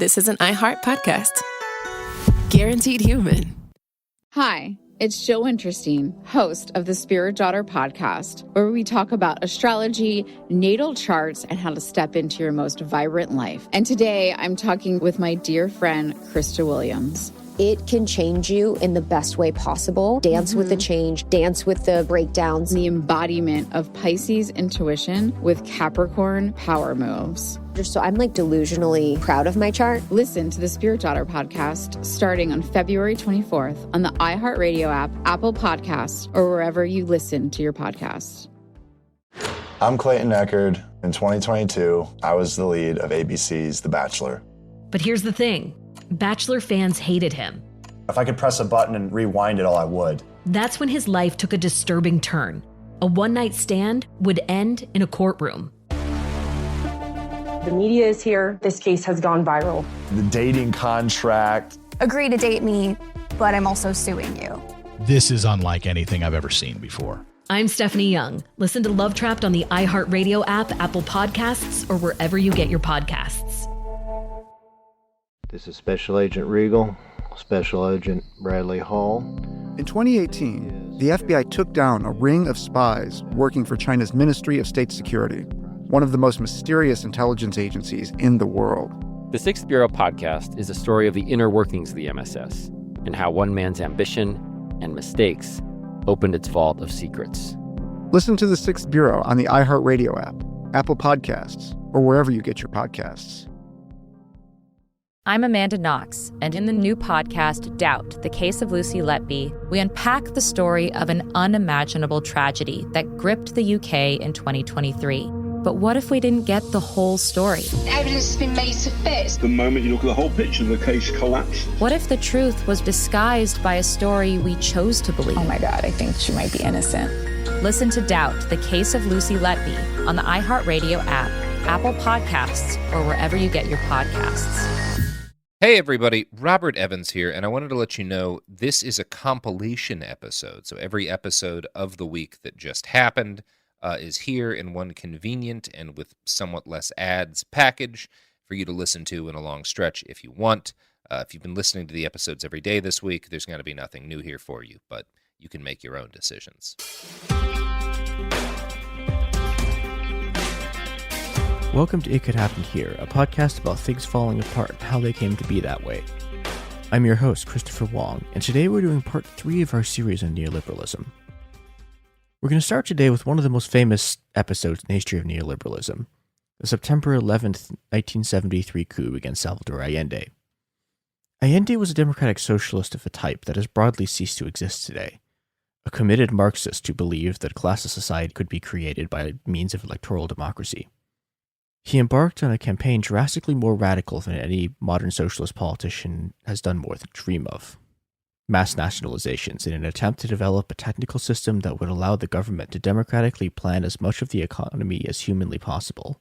this is an iHeart podcast. Guaranteed human. Hi, it's Jill Winterstein, host of the Spirit Daughter podcast, where we talk about astrology, natal charts, and how to step into your most vibrant life. And today I'm talking with my dear friend, Krista Williams. It can change you in the best way possible. Dance with the change, dance with the breakdowns. The embodiment of Pisces intuition with Capricorn power moves. So I'm like delusionally proud of my chart. Listen to the Spirit Daughter podcast starting on February 24th on the iHeartRadio app, Apple Podcasts, or wherever you listen to your podcasts. I'm Clayton Eckerd. In 2022, I was the lead of ABC's The Bachelor. But here's the thing. Bachelor fans hated him. If I could press a button and rewind it all, I would. That's when his life took a disturbing turn. A one-night stand would end in a courtroom. The media is here. This case has gone viral. The dating contract. Agree to date me, but I'm also suing you. This is unlike anything I've ever seen before. I'm Stephanie Young. Listen to Love Trapped on the iHeartRadio app, Apple Podcasts, or wherever you get your podcasts. This is Special Agent Regal, Special Agent Bradley Hall. In 2018, the FBI took down a ring of spies working for China's Ministry of State Security, one of the most mysterious intelligence agencies in the world. The Sixth Bureau podcast is a story of the inner workings of the MSS and how one man's ambition and mistakes opened its vault of secrets. Listen to The Sixth Bureau on the iHeartRadio app, Apple Podcasts, or wherever you get your podcasts. I'm Amanda Knox, and in the new podcast, Doubt, The Case of Lucy Letby, we unpack the story of an unimaginable tragedy that gripped the UK in 2023. But what if we didn't get the whole story? Evidence has been made to fit. The moment you look at the whole picture, the case collapsed. What if the truth was disguised by a story we chose to believe? Oh my God, I think she might be innocent. Listen to Doubt, The Case of Lucy Letby on the iHeartRadio app, Apple Podcasts, or wherever you get your podcasts. Hey everybody, Robert Evans here, and I wanted to let you know this is a compilation episode. So every episode of the week that just happened is here in one convenient and with somewhat less ads package for you to listen to in a long stretch if you want. If you've been listening to the episodes every day this week, there's going to be nothing new here for you, but you can make your own decisions. Welcome to It Could Happen Here, a podcast about things falling apart and how they came to be that way. I'm your host, Christopher Wong, and today we're doing part 3 of our series on neoliberalism. We're going to start today with one of the most famous episodes in the history of neoliberalism, the September 11th, 1973 coup against Salvador Allende. Allende was a democratic socialist of a type that has broadly ceased to exist today, a committed Marxist who believed that a class of society could be created by means of electoral democracy. He embarked on a campaign drastically more radical than any modern socialist politician has done more than dream of. Mass nationalizations in an attempt to develop a technical system that would allow the government to democratically plan as much of the economy as humanly possible.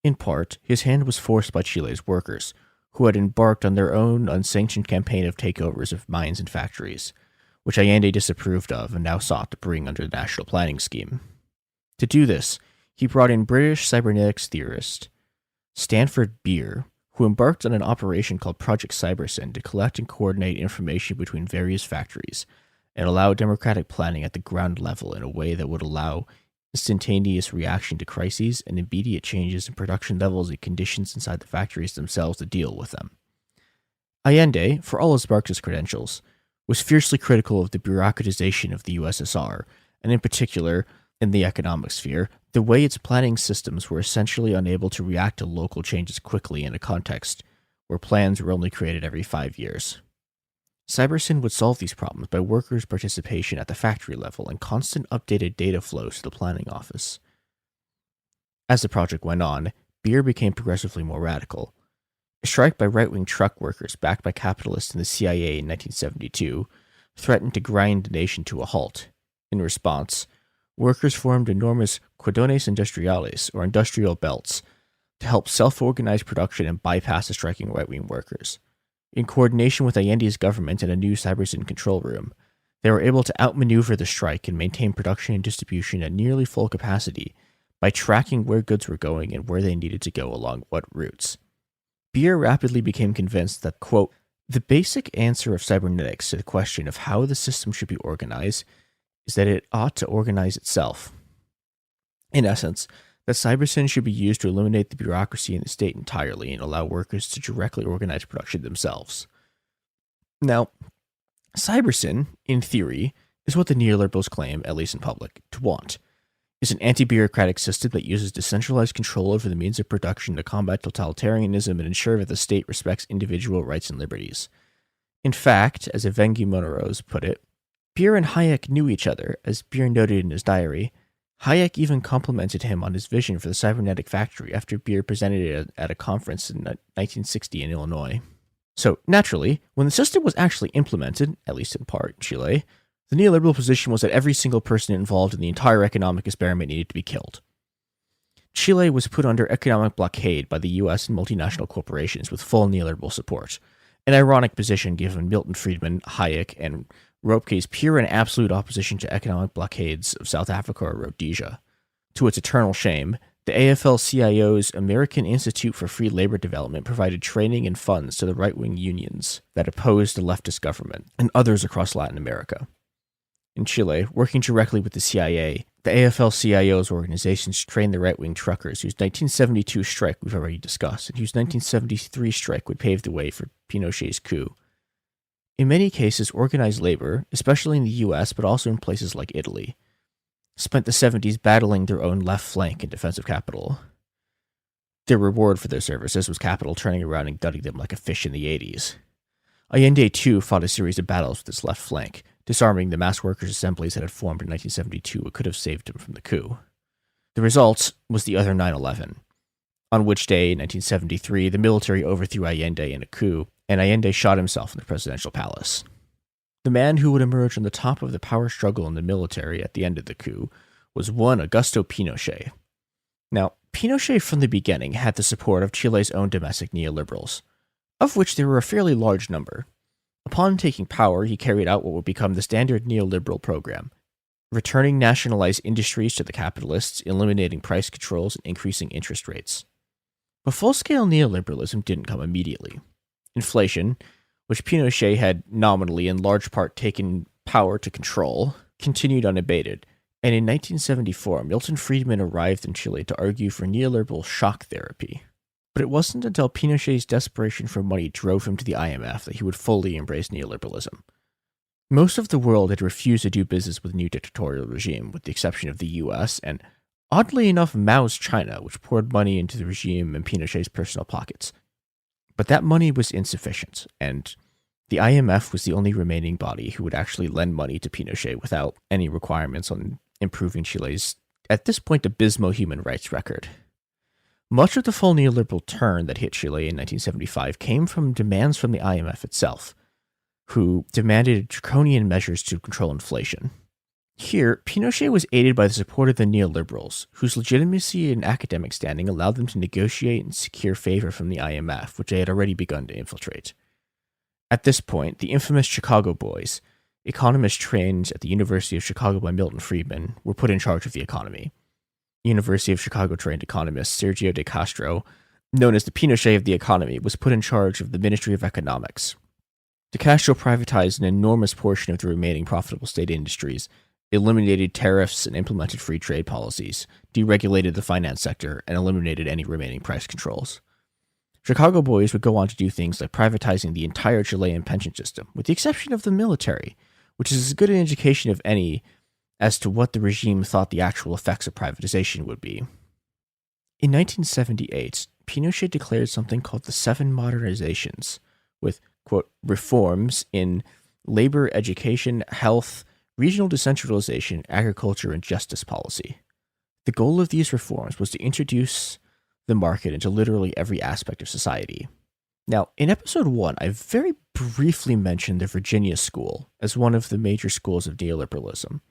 In part, his hand was forced by Chile's workers, who had embarked on their own unsanctioned campaign of takeovers of mines and factories, which Allende disapproved of and now sought to bring under the national planning scheme. To do this, he brought in British cybernetics theorist Stanford Beer, who embarked on an operation called Project Cybersyn to collect and coordinate information between various factories and allow democratic planning at the ground level in a way that would allow instantaneous reaction to crises and immediate changes in production levels and conditions inside the factories themselves to deal with them. Allende, for all his Marxist credentials, was fiercely critical of the bureaucratization of the USSR, and in particular, in the economic sphere, the way its planning systems were essentially unable to react to local changes quickly in a context where plans were only created every 5 years. Cybersyn would solve these problems by workers' participation at the factory level and constant updated data flows to the planning office. As the project went on, Beer became progressively more radical. A strike by right-wing truck workers backed by capitalists and the CIA in 1972 threatened to grind the nation to a halt. In response, workers formed enormous cordones industriales, or industrial belts, to help self-organize production and bypass the striking right-wing workers. In coordination with Allende's government and a new Cybersyn control room, they were able to outmaneuver the strike and maintain production and distribution at nearly full capacity by tracking where goods were going and where they needed to go along what routes. Beer rapidly became convinced that, quote, the basic answer of cybernetics to the question of how the system should be organized is that it ought to organize itself. In essence, that Cybersyn should be used to eliminate the bureaucracy in the state entirely and allow workers to directly organize production themselves. Now, Cybersyn, in theory, is what the neoliberals claim, at least in public, to want. It's an anti-bureaucratic system that uses decentralized control over the means of production to combat totalitarianism and ensure that the state respects individual rights and liberties. In fact, as Evgeny Monarose put it, Beer and Hayek knew each other, as Beer noted in his diary. Hayek even complimented him on his vision for the cybernetic factory after Beer presented it at a conference in 1960 in Illinois. So, naturally, when the system was actually implemented, at least in part in Chile, the neoliberal position was that every single person involved in the entire economic experiment needed to be killed. Chile was put under economic blockade by the US and multinational corporations with full neoliberal support, an ironic position given Milton Friedman, Hayek, and Ropke's pure and absolute opposition to economic blockades of South Africa or Rhodesia. To its eternal shame, the AFL-CIO's American Institute for Free Labor Development provided training and funds to the right-wing unions that opposed the leftist government and others across Latin America. In Chile, working directly with the CIA, the AFL-CIO's organizations trained the right-wing truckers whose 1972 strike we've already discussed, and whose 1973 strike would pave the way for Pinochet's coup. In many cases, organized labor, especially in the US but also in places like Italy, spent the 70s battling their own left flank in defense of capital. Their reward for their services was capital turning around and gutting them like a fish in the 80s. Allende, too, fought a series of battles with its left flank, disarming the mass workers' assemblies that had formed in 1972 and could have saved him from the coup. The result was the other 9/11, on which day, in 1973, the military overthrew Allende in a coup, and Allende shot himself in the presidential palace. The man who would emerge on the top of the power struggle in the military at the end of the coup was one Augusto Pinochet. Now, Pinochet from the beginning had the support of Chile's own domestic neoliberals, of which there were a fairly large number. Upon taking power, he carried out what would become the standard neoliberal program, returning nationalized industries to the capitalists, eliminating price controls, and increasing interest rates. But full-scale neoliberalism didn't come immediately. Inflation, which Pinochet had nominally in large part taken power to control, continued unabated, and in 1974, Milton Friedman arrived in Chile to argue for neoliberal shock therapy. But it wasn't until Pinochet's desperation for money drove him to the IMF that he would fully embrace neoliberalism. Most of the world had refused to do business with the new dictatorial regime, with the exception of the US and, oddly enough, Mao's China, which poured money into the regime and Pinochet's personal pockets. But that money was insufficient, and the IMF was the only remaining body who would actually lend money to Pinochet without any requirements on improving Chile's, at this point, abysmal human rights record. Much of the full neoliberal turn that hit Chile in 1975 came from demands from the IMF itself, who demanded draconian measures to control inflation. Here, Pinochet was aided by the support of the neoliberals, whose legitimacy and academic standing allowed them to negotiate and secure favor from the IMF, which they had already begun to infiltrate. At this point, the infamous Chicago Boys, economists trained at the University of Chicago by Milton Friedman, were put in charge of the economy. University of Chicago-trained economist Sergio de Castro, known as the Pinochet of the economy, was put in charge of the Ministry of Economics. De Castro privatized an enormous portion of the remaining profitable state industries, eliminated tariffs and implemented free trade policies, deregulated the finance sector, and eliminated any remaining price controls. Chicago Boys would go on to do things like privatizing the entire Chilean pension system, with the exception of the military, which is as good an indication of any as to what the regime thought the actual effects of privatization would be. In 1978, Pinochet declared something called the Seven Modernizations, with, quote, reforms in labor, education, health, regional decentralization, agriculture, and justice policy. The goal of these reforms was to introduce the market into literally every aspect of society. Now, in episode 1, I very briefly mentioned the Virginia School as one of the major schools of neoliberalism.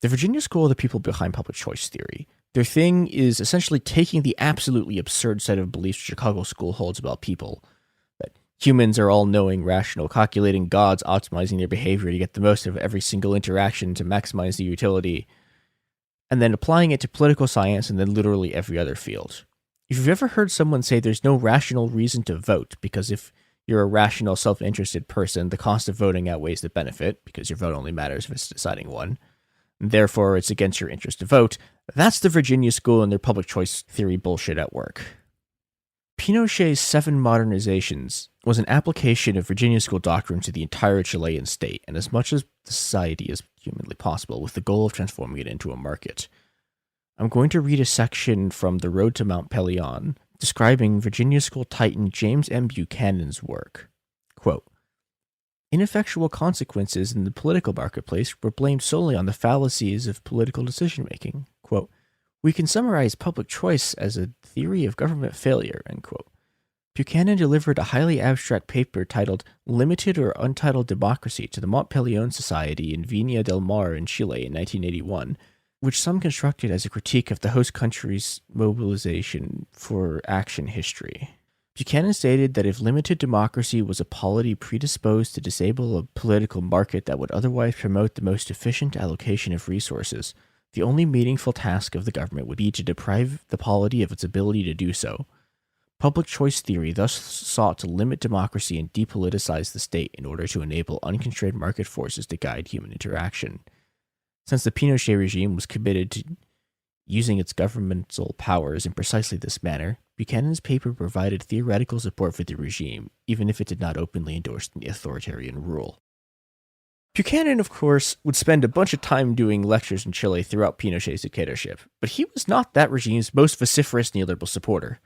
The Virginia School are the people behind public choice theory. Their thing is essentially taking the absolutely absurd set of beliefs Chicago School holds about people, that humans are all-knowing, rational, calculating gods optimizing their behavior to get the most out of every single interaction to maximize the utility, and then applying it to political science and then literally every other field. If you've ever heard someone say there's no rational reason to vote, because if you're a rational, self-interested person, the cost of voting outweighs the benefit, because your vote only matters if it's deciding one, and therefore it's against your interest to vote, that's the Virginia School and their public choice theory bullshit at work. Pinochet's 7 modernizations was an application of Virginia School doctrine to the entire Chilean state, and as much as the society as humanly possible, with the goal of transforming it into a market. I'm going to read a section from The Road to Mount Pelion, describing Virginia School titan James M. Buchanan's work. Quote, "Ineffectual consequences in the political marketplace were blamed solely on the fallacies of political decision-making." Quote, "We can summarize public choice as a theory of government failure." End quote. Buchanan delivered a highly abstract paper titled Limited or Untitled Democracy to the Mont Pelion Society in Viña del Mar in Chile in 1981, which some constructed as a critique of the host country's mobilization for action history. Buchanan stated that if limited democracy was a polity predisposed to disable a political market that would otherwise promote the most efficient allocation of resources, the only meaningful task of the government would be to deprive the polity of its ability to do so. Public choice theory thus sought to limit democracy and depoliticize the state in order to enable unconstrained market forces to guide human interaction. Since the Pinochet regime was committed to using its governmental powers in precisely this manner, Buchanan's paper provided theoretical support for the regime, even if it did not openly endorse the authoritarian rule. Buchanan, of course, would spend a bunch of time doing lectures in Chile throughout Pinochet's dictatorship, but he was not that regime's most vociferous neoliberal supporter.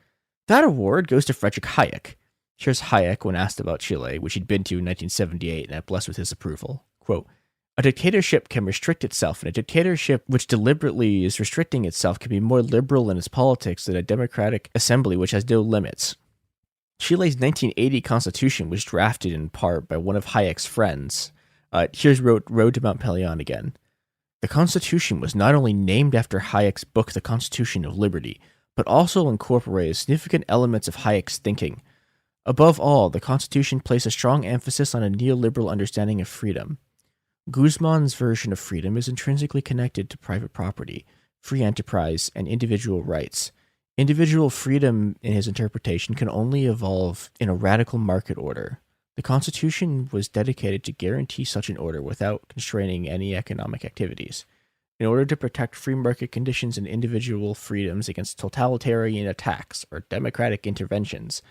That award goes to Friedrich Hayek. Here's Hayek when asked about Chile, which he'd been to in 1978 and had blessed with his approval. Quote, "A dictatorship can restrict itself, and a dictatorship which deliberately is restricting itself can be more liberal in its politics than a democratic assembly which has no limits." Chile's 1980 constitution was drafted in part by one of Hayek's friends. Here's Road to Mount Pelion again. "The Constitution was not only named after Hayek's book The Constitution of Liberty, but also incorporated significant elements of Hayek's thinking. Above all, the Constitution placed a strong emphasis on a neoliberal understanding of freedom. Guzman's version of freedom is intrinsically connected to private property, free enterprise, and individual rights. Individual freedom, in his interpretation, can only evolve in a radical market order. The Constitution was dedicated to guarantee such an order without constraining any economic activities. In order to protect free market conditions and individual freedoms against totalitarian attacks or democratic interventions,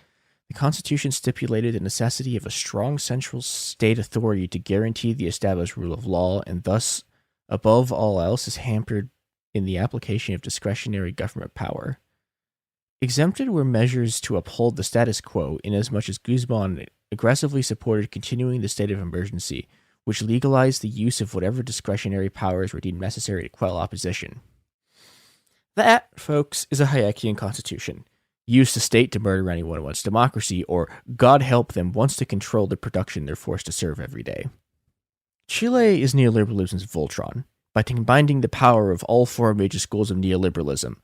the Constitution stipulated the necessity of a strong central state authority to guarantee the established rule of law, and thus, above all else, is hampered in the application of discretionary government power. Exempted were measures to uphold the status quo, inasmuch as Guzman aggressively supported continuing the state of emergency, which legalized the use of whatever discretionary powers were deemed necessary to quell opposition." That, folks, is a Hayekian constitution. Use the state to murder anyone who wants democracy, or, God help them, wants to control the production they're forced to serve every day. Chile is neoliberalism's Voltron, by combining the power of all 4 major schools of neoliberalism: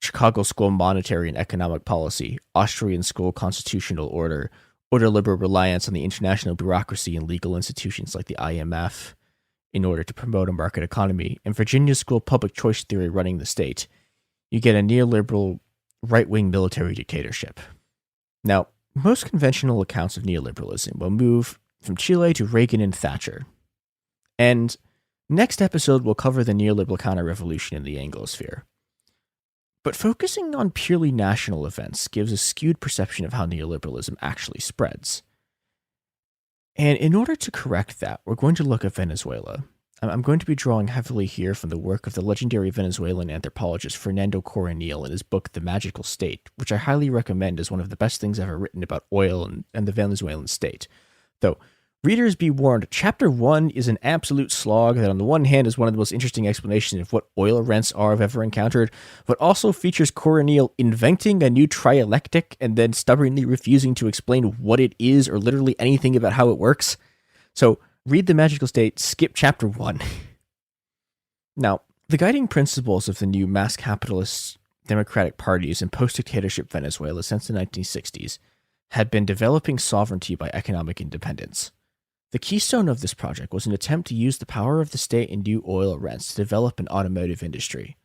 Chicago School monetary and economic policy, Austrian School constitutional order liberal reliance on the international bureaucracy and legal institutions like the IMF in order to promote a market economy, and Virginia School public choice theory running the state. You get a neoliberal right-wing military dictatorship. Now, most conventional accounts of neoliberalism will move from Chile to Reagan and Thatcher. And next episode will cover the neoliberal counter-revolution in the Anglosphere. But focusing on purely national events gives a skewed perception of how neoliberalism actually spreads. And in order to correct that, we're going to look at Venezuela. I'm going to be drawing heavily here from the work of the legendary Venezuelan anthropologist Fernando Coronil in his book The Magical State, which I highly recommend as one of the best things ever written about oil and the Venezuelan state. Though, readers be warned, Chapter 1 is an absolute slog that on the one hand is one of the most interesting explanations of what oil rents are I've ever encountered, but also features Coronil inventing a new trialectic and then stubbornly refusing to explain what it is or literally anything about how it works. So, read The Magical State, skip Chapter 1. Now, the guiding principles of the new mass capitalist democratic parties in post-dictatorship Venezuela since the 1960s had been developing sovereignty by economic independence. The keystone of this project was an attempt to use the power of the state and new oil rents to develop an automotive industry.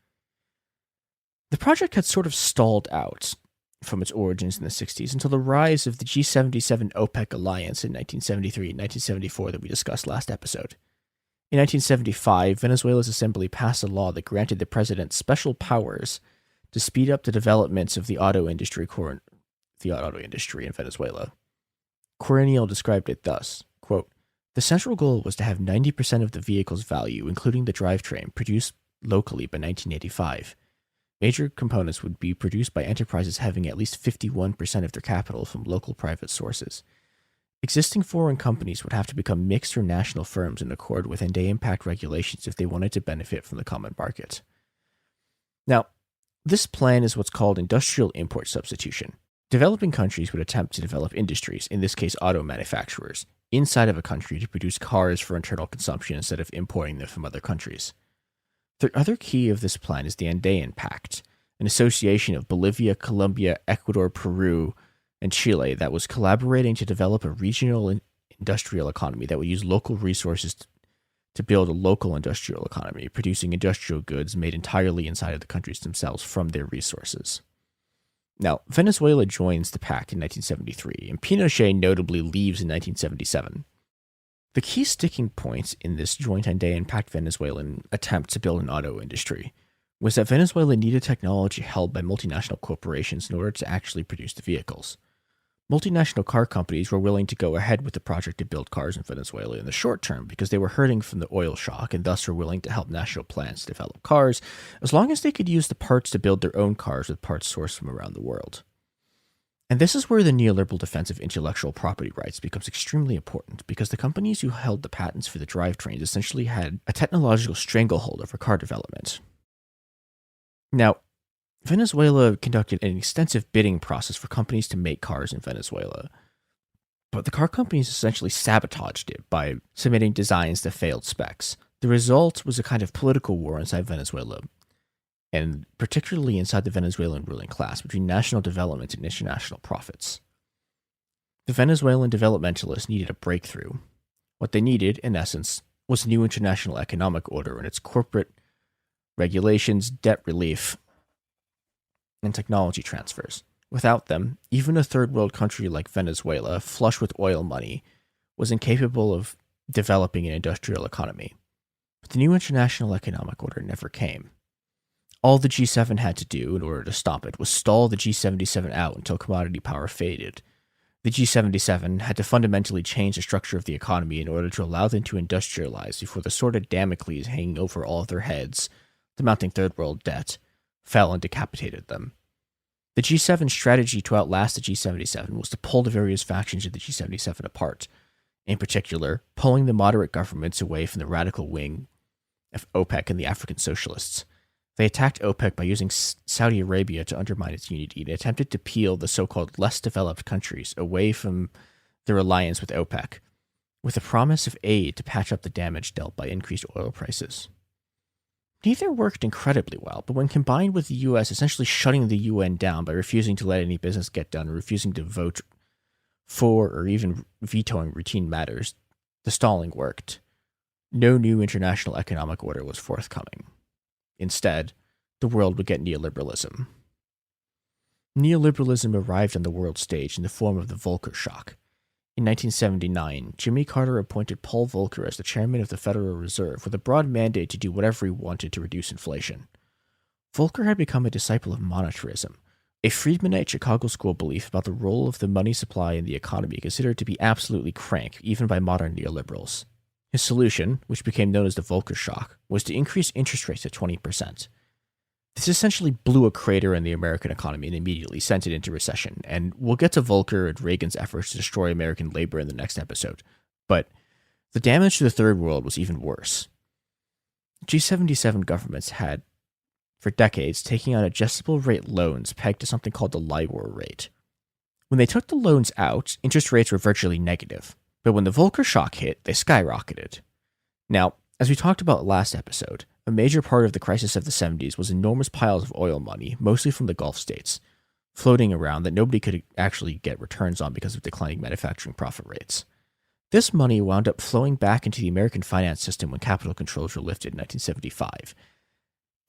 The project had sort of stalled out from its origins in the 60s until the rise of the G77 OPEC alliance in 1973 and 1974 that we discussed last episode. In 1975, Venezuela's assembly passed a law that granted the president special powers to speed up the developments of the auto industry in Venezuela. Coronel described it thus, quote, "The central goal was to have 90% of the vehicle's value, including the drivetrain, produced locally by 1985. Major components would be produced by enterprises having at least 51% of their capital from local private sources. Existing foreign companies would have to become mixed or national firms in accord with anti-impact regulations if they wanted to benefit from the common market." Now, this plan is what's called industrial import substitution. Developing countries would attempt to develop industries, in this case auto manufacturers, inside of a country to produce cars for internal consumption instead of importing them from other countries. The other key of this plan is the Andean Pact, an association of Bolivia, Colombia, Ecuador, Peru, and Chile that was collaborating to develop a regional industrial economy that would use local resources to build a local industrial economy, producing industrial goods made entirely inside of the countries themselves from their resources. Now, Venezuela joins the pact in 1973, and Pinochet notably leaves in 1977. The key sticking point in this joint Andean Pact Venezuelan attempt to build an auto industry was that Venezuela needed technology held by multinational corporations in order to actually produce the vehicles. Multinational car companies were willing to go ahead with the project to build cars in Venezuela in the short term because they were hurting from the oil shock and thus were willing to help national plans develop cars as long as they could use the parts to build their own cars with parts sourced from around the world. And this is where the neoliberal defense of intellectual property rights becomes extremely important because the companies who held the patents for the drivetrains essentially had a technological stranglehold over car development. Now, Venezuela conducted an extensive bidding process for companies to make cars in Venezuela, but the car companies essentially sabotaged it by submitting designs that failed specs. The result was a kind of political war inside Venezuela, and particularly inside the Venezuelan ruling class, between national development and international profits. The Venezuelan developmentalists needed a breakthrough. What they needed, in essence, was a new international economic order and its corporate regulations, debt relief, and technology transfers. Without them, even a third world country like Venezuela, flush with oil money, was incapable of developing an industrial economy. But the new international economic order never came. All the G7 had to do in order to stop it was stall the G77 out until commodity power faded. The G77 had to fundamentally change the structure of the economy in order to allow them to industrialize before the sword of Damocles hanging over all of their heads, the mounting third world debt, fell and decapitated them. The G7's strategy to outlast the G77 was to pull the various factions of the G77 apart, in particular, pulling the moderate governments away from the radical wing of OPEC and the African socialists. They attacked OPEC by using Saudi Arabia to undermine its unity and attempted to peel the so-called less developed countries away from their alliance with OPEC, with the promise of aid to patch up the damage dealt by increased oil prices. Neither worked incredibly well, but when combined with the US essentially shutting the UN down by refusing to let any business get done or refusing to vote for or even vetoing routine matters, the stalling worked. No new international economic order was forthcoming. Instead, the world would get neoliberalism. Neoliberalism arrived on the world stage in the form of the Volcker shock. In 1979, Jimmy Carter appointed Paul Volcker as the chairman of the Federal Reserve with a broad mandate to do whatever he wanted to reduce inflation. Volcker had become a disciple of monetarism, a Friedmanite Chicago school belief about the role of the money supply in the economy considered to be absolutely crank even by modern neoliberals. His solution, which became known as the Volcker shock, was to increase interest rates to 20%. This essentially blew a crater in the American economy and immediately sent it into recession, and we'll get to Volcker and Reagan's efforts to destroy American labor in the next episode. But the damage to the Third World was even worse. G77 governments had, for decades, taken out adjustable rate loans pegged to something called the LIBOR rate. When they took the loans out, interest rates were virtually negative. But when the Volcker shock hit, they skyrocketed. Now, as we talked about last episode, a major part of the crisis of the 70s was enormous piles of oil money, mostly from the Gulf states, floating around that nobody could actually get returns on because of declining manufacturing profit rates. This money wound up flowing back into the American finance system when capital controls were lifted in 1975.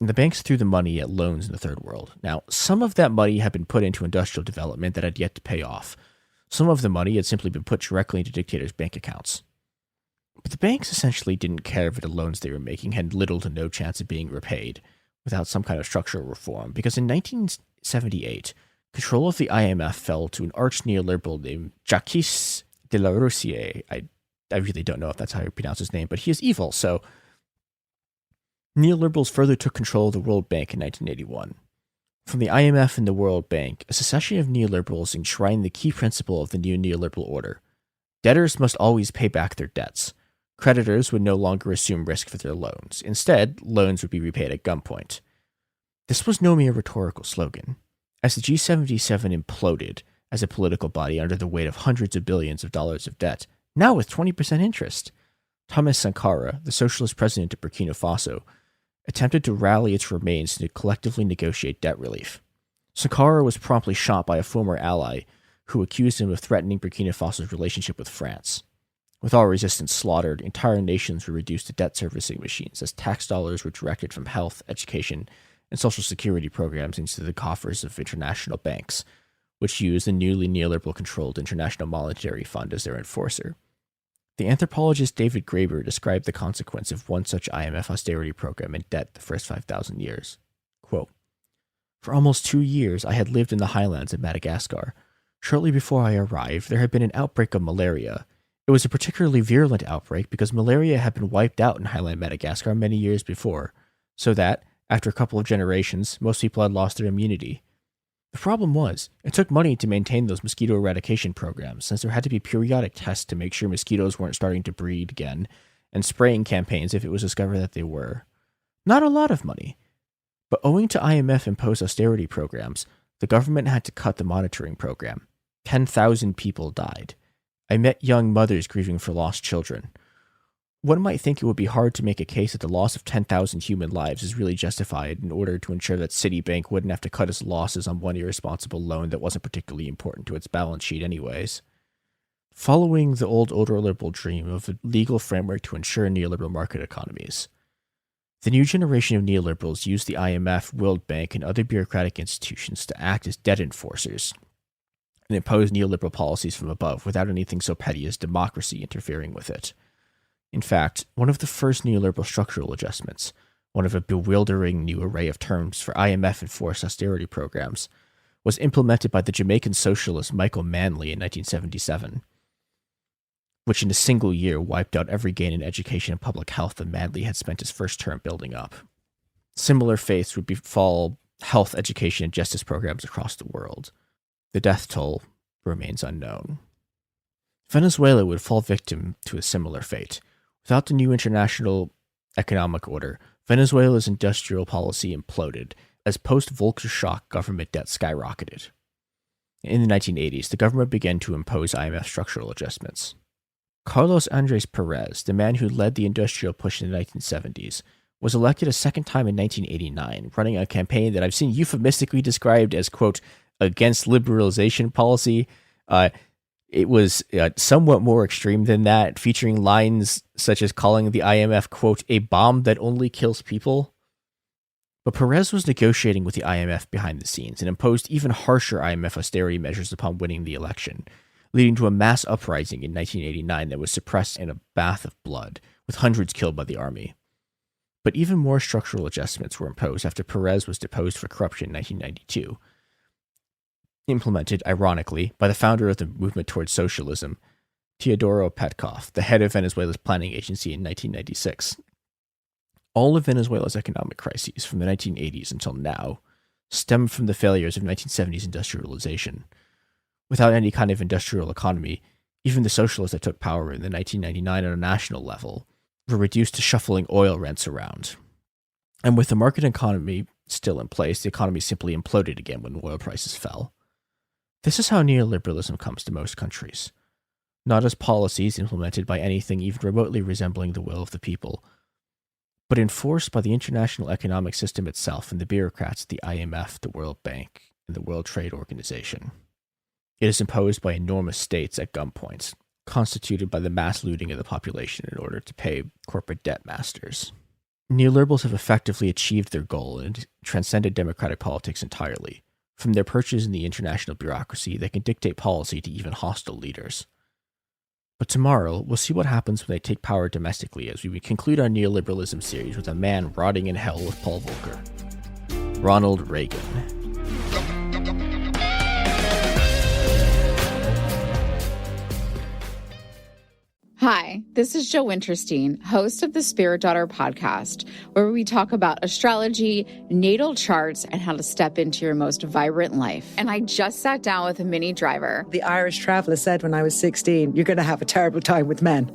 And the banks threw the money at loans in the third world. Now, some of that money had been put into industrial development that had yet to pay off. Some of the money had simply been put directly into dictators' bank accounts. But the banks essentially didn't care if the loans they were making had little to no chance of being repaid without some kind of structural reform, because in 1978, control of the IMF fell to an arch-neoliberal named Jacques Delors. I really don't know if that's how you pronounce his name, but he is evil, so neoliberals further took control of the World Bank in 1981. From the IMF and the World Bank, a succession of neoliberals enshrined the key principle of the new neoliberal order. Debtors must always pay back their debts. Creditors would no longer assume risk for their loans. Instead, loans would be repaid at gunpoint. This was no mere rhetorical slogan. As the G77 imploded as a political body under the weight of hundreds of billions of dollars of debt, now with 20% interest, Thomas Sankara, the socialist president of Burkina Faso, attempted to rally its remains to collectively negotiate debt relief. Sankara was promptly shot by a former ally who accused him of threatening Burkina Faso's relationship with France. With all resistance slaughtered, entire nations were reduced to debt servicing machines as tax dollars were directed from health, education, and social security programs into the coffers of international banks, which used the newly neoliberal-controlled International Monetary Fund as their enforcer. The anthropologist David Graeber described the consequence of one such IMF austerity program in debt the first 5,000 years. Quote, "For almost 2 years, I had lived in the highlands of Madagascar. Shortly before I arrived, there had been an outbreak of malaria. It was a particularly virulent outbreak because malaria had been wiped out in highland Madagascar many years before, so that, after a couple of generations, most people had lost their immunity. The problem was, it took money to maintain those mosquito eradication programs, since there had to be periodic tests to make sure mosquitoes weren't starting to breed again, and spraying campaigns if it was discovered that they were. Not a lot of money. But owing to IMF-imposed austerity programs, the government had to cut the monitoring program. 10,000 people died. I met young mothers grieving for lost children. One might think it would be hard to make a case that the loss of 10,000 human lives is really justified in order to ensure that Citibank wouldn't have to cut its losses on one irresponsible loan that wasn't particularly important to its balance sheet anyways. Following the old ultra-liberal dream of a legal framework to ensure neoliberal market economies, the new generation of neoliberals used the IMF, World Bank, and other bureaucratic institutions to act as debt enforcers and impose neoliberal policies from above without anything so petty as democracy interfering with it. In fact, one of the first neoliberal structural adjustments, one of a bewildering new array of terms for IMF-enforced austerity programs, was implemented by the Jamaican socialist Michael Manley in 1977, which in a single year wiped out every gain in education and public health that Manley had spent his first term building up. Similar fates would befall health, education, and justice programs across the world. The death toll remains unknown. Venezuela would fall victim to a similar fate. Without the new international economic order, Venezuela's industrial policy imploded as post-Volcker shock government debt skyrocketed. In the 1980s, the government began to impose IMF structural adjustments. Carlos Andrés Pérez, the man who led the industrial push in the 1970s, was elected a second time in 1989, running a campaign that I've seen euphemistically described as, quote, against liberalization policy. It was somewhat more extreme than that, featuring lines such as calling the IMF, quote, a bomb that only kills people. But Pérez was negotiating with the IMF behind the scenes and imposed even harsher IMF austerity measures upon winning the election, leading to a mass uprising in 1989 that was suppressed in a bath of blood, with hundreds killed by the army. But even more structural adjustments were imposed after Pérez was deposed for corruption in 1992. Implemented, ironically, by the founder of the movement towards socialism, Teodoro Petkov, the head of Venezuela's planning agency in 1996. All of Venezuela's economic crises from the 1980s until now stemmed from the failures of 1970s industrialization. Without any kind of industrial economy, even the socialists that took power in the 1999 on a national level were reduced to shuffling oil rents around. And with the market economy still in place, the economy simply imploded again when oil prices fell. This is how neoliberalism comes to most countries. Not as policies implemented by anything even remotely resembling the will of the people, but enforced by the international economic system itself and the bureaucrats at the IMF, the World Bank, and the World Trade Organization. It is imposed by enormous states at gunpoint, constituted by the mass looting of the population in order to pay corporate debt masters. Neoliberals have effectively achieved their goal and transcended democratic politics entirely. From their perches in the international bureaucracy, they can dictate policy to even hostile leaders. But tomorrow, we'll see what happens when they take power domestically as we conclude our neoliberalism series with a man rotting in hell with Paul Volcker, Ronald Reagan. Hi, this is Jo Winterstein, host of the Spirit Daughter podcast, where we talk about astrology, natal charts, and how to step into your most vibrant life. And I just sat down with a Minnie Driver. The Irish traveller said when I was 16, you're going to have a terrible time with men.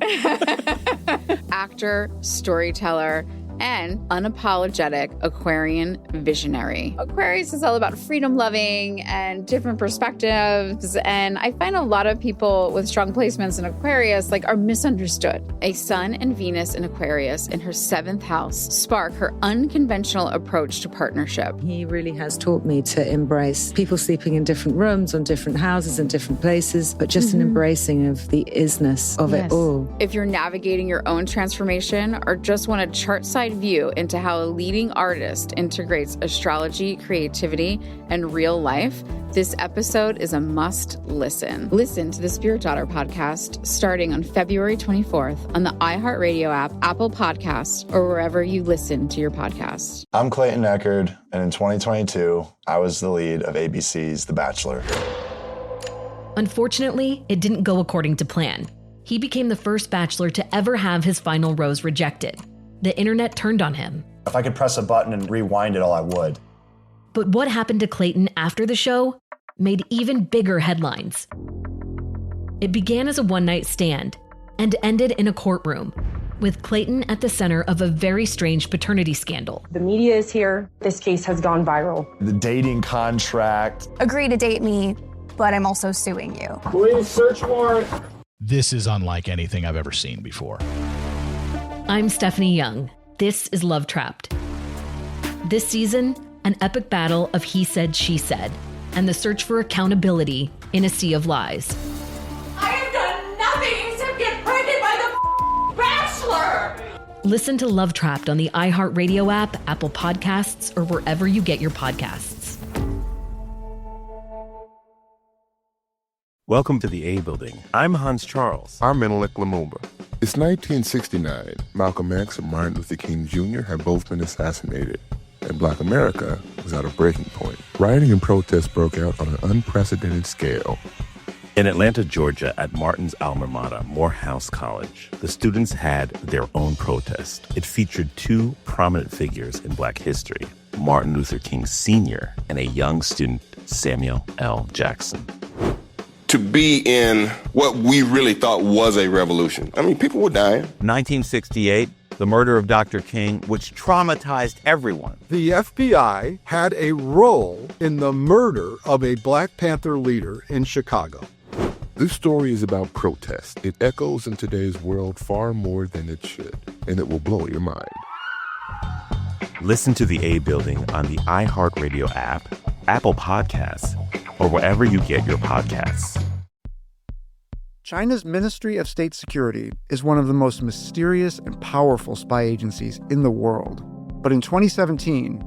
Actor, storyteller, and unapologetic Aquarian visionary. Aquarius is all about freedom-loving and different perspectives, and I find a lot of people with strong placements in Aquarius are misunderstood. A Sun and Venus in Aquarius in her 7th house spark her unconventional approach to partnership. He really has taught me to embrace people sleeping in different rooms, on different houses, in different places, but just an embracing of the isness of it all. If you're navigating your own transformation or just want a chart-side view into how a leading artist integrates astrology, creativity, and real life, this episode is a must listen. Listen to the Spirit Daughter podcast starting on February 24th on the iHeartRadio app, Apple Podcasts, or wherever you listen to your podcasts. I'm Clayton Echard, and in 2022, I was the lead of ABC's The Bachelor. Unfortunately, it didn't go according to plan. He became the first bachelor to ever have his final rose rejected. The internet turned on him. If I could press a button and rewind it all, I would. But what happened to Clayton after the show made even bigger headlines. It began as a one-night stand and ended in a courtroom, with Clayton at the center of a very strange paternity scandal. The media is here. This case has gone viral. The dating contract. Agree to date me, but I'm also suing you. Police search warrant. This is unlike anything I've ever seen before. I'm Stephanie Young. This is Love Trapped. This season, an epic battle of he said, she said, and the search for accountability in a sea of lies. I have done nothing except get pregnant by the Bachelor! Listen to Love Trapped on the iHeartRadio app, Apple Podcasts, or wherever you get your podcasts. Welcome to the A Building. I'm Hans Charles. I'm Menelik Lumumba. It's 1969. Malcolm X and Martin Luther King Jr. had both been assassinated, and Black America was at a breaking point. Rioting and protests broke out on an unprecedented scale. In Atlanta, Georgia, at Martin's alma mater, Morehouse College, the students had their own protest. It featured two prominent figures in Black history, Martin Luther King Sr. and a young student, Samuel L. Jackson. To be in what we really thought was a revolution. I mean, people were dying. 1968, the murder of Dr. King, which traumatized everyone. The FBI had a role in the murder of a Black Panther leader in Chicago. This story is about protest. It echoes in today's world far more than it should, and it will blow your mind. Listen to the A Building on the iHeartRadio app, Apple Podcasts, or wherever you get your podcasts. China's Ministry of State Security is one of the most mysterious and powerful spy agencies in the world. But in 2017,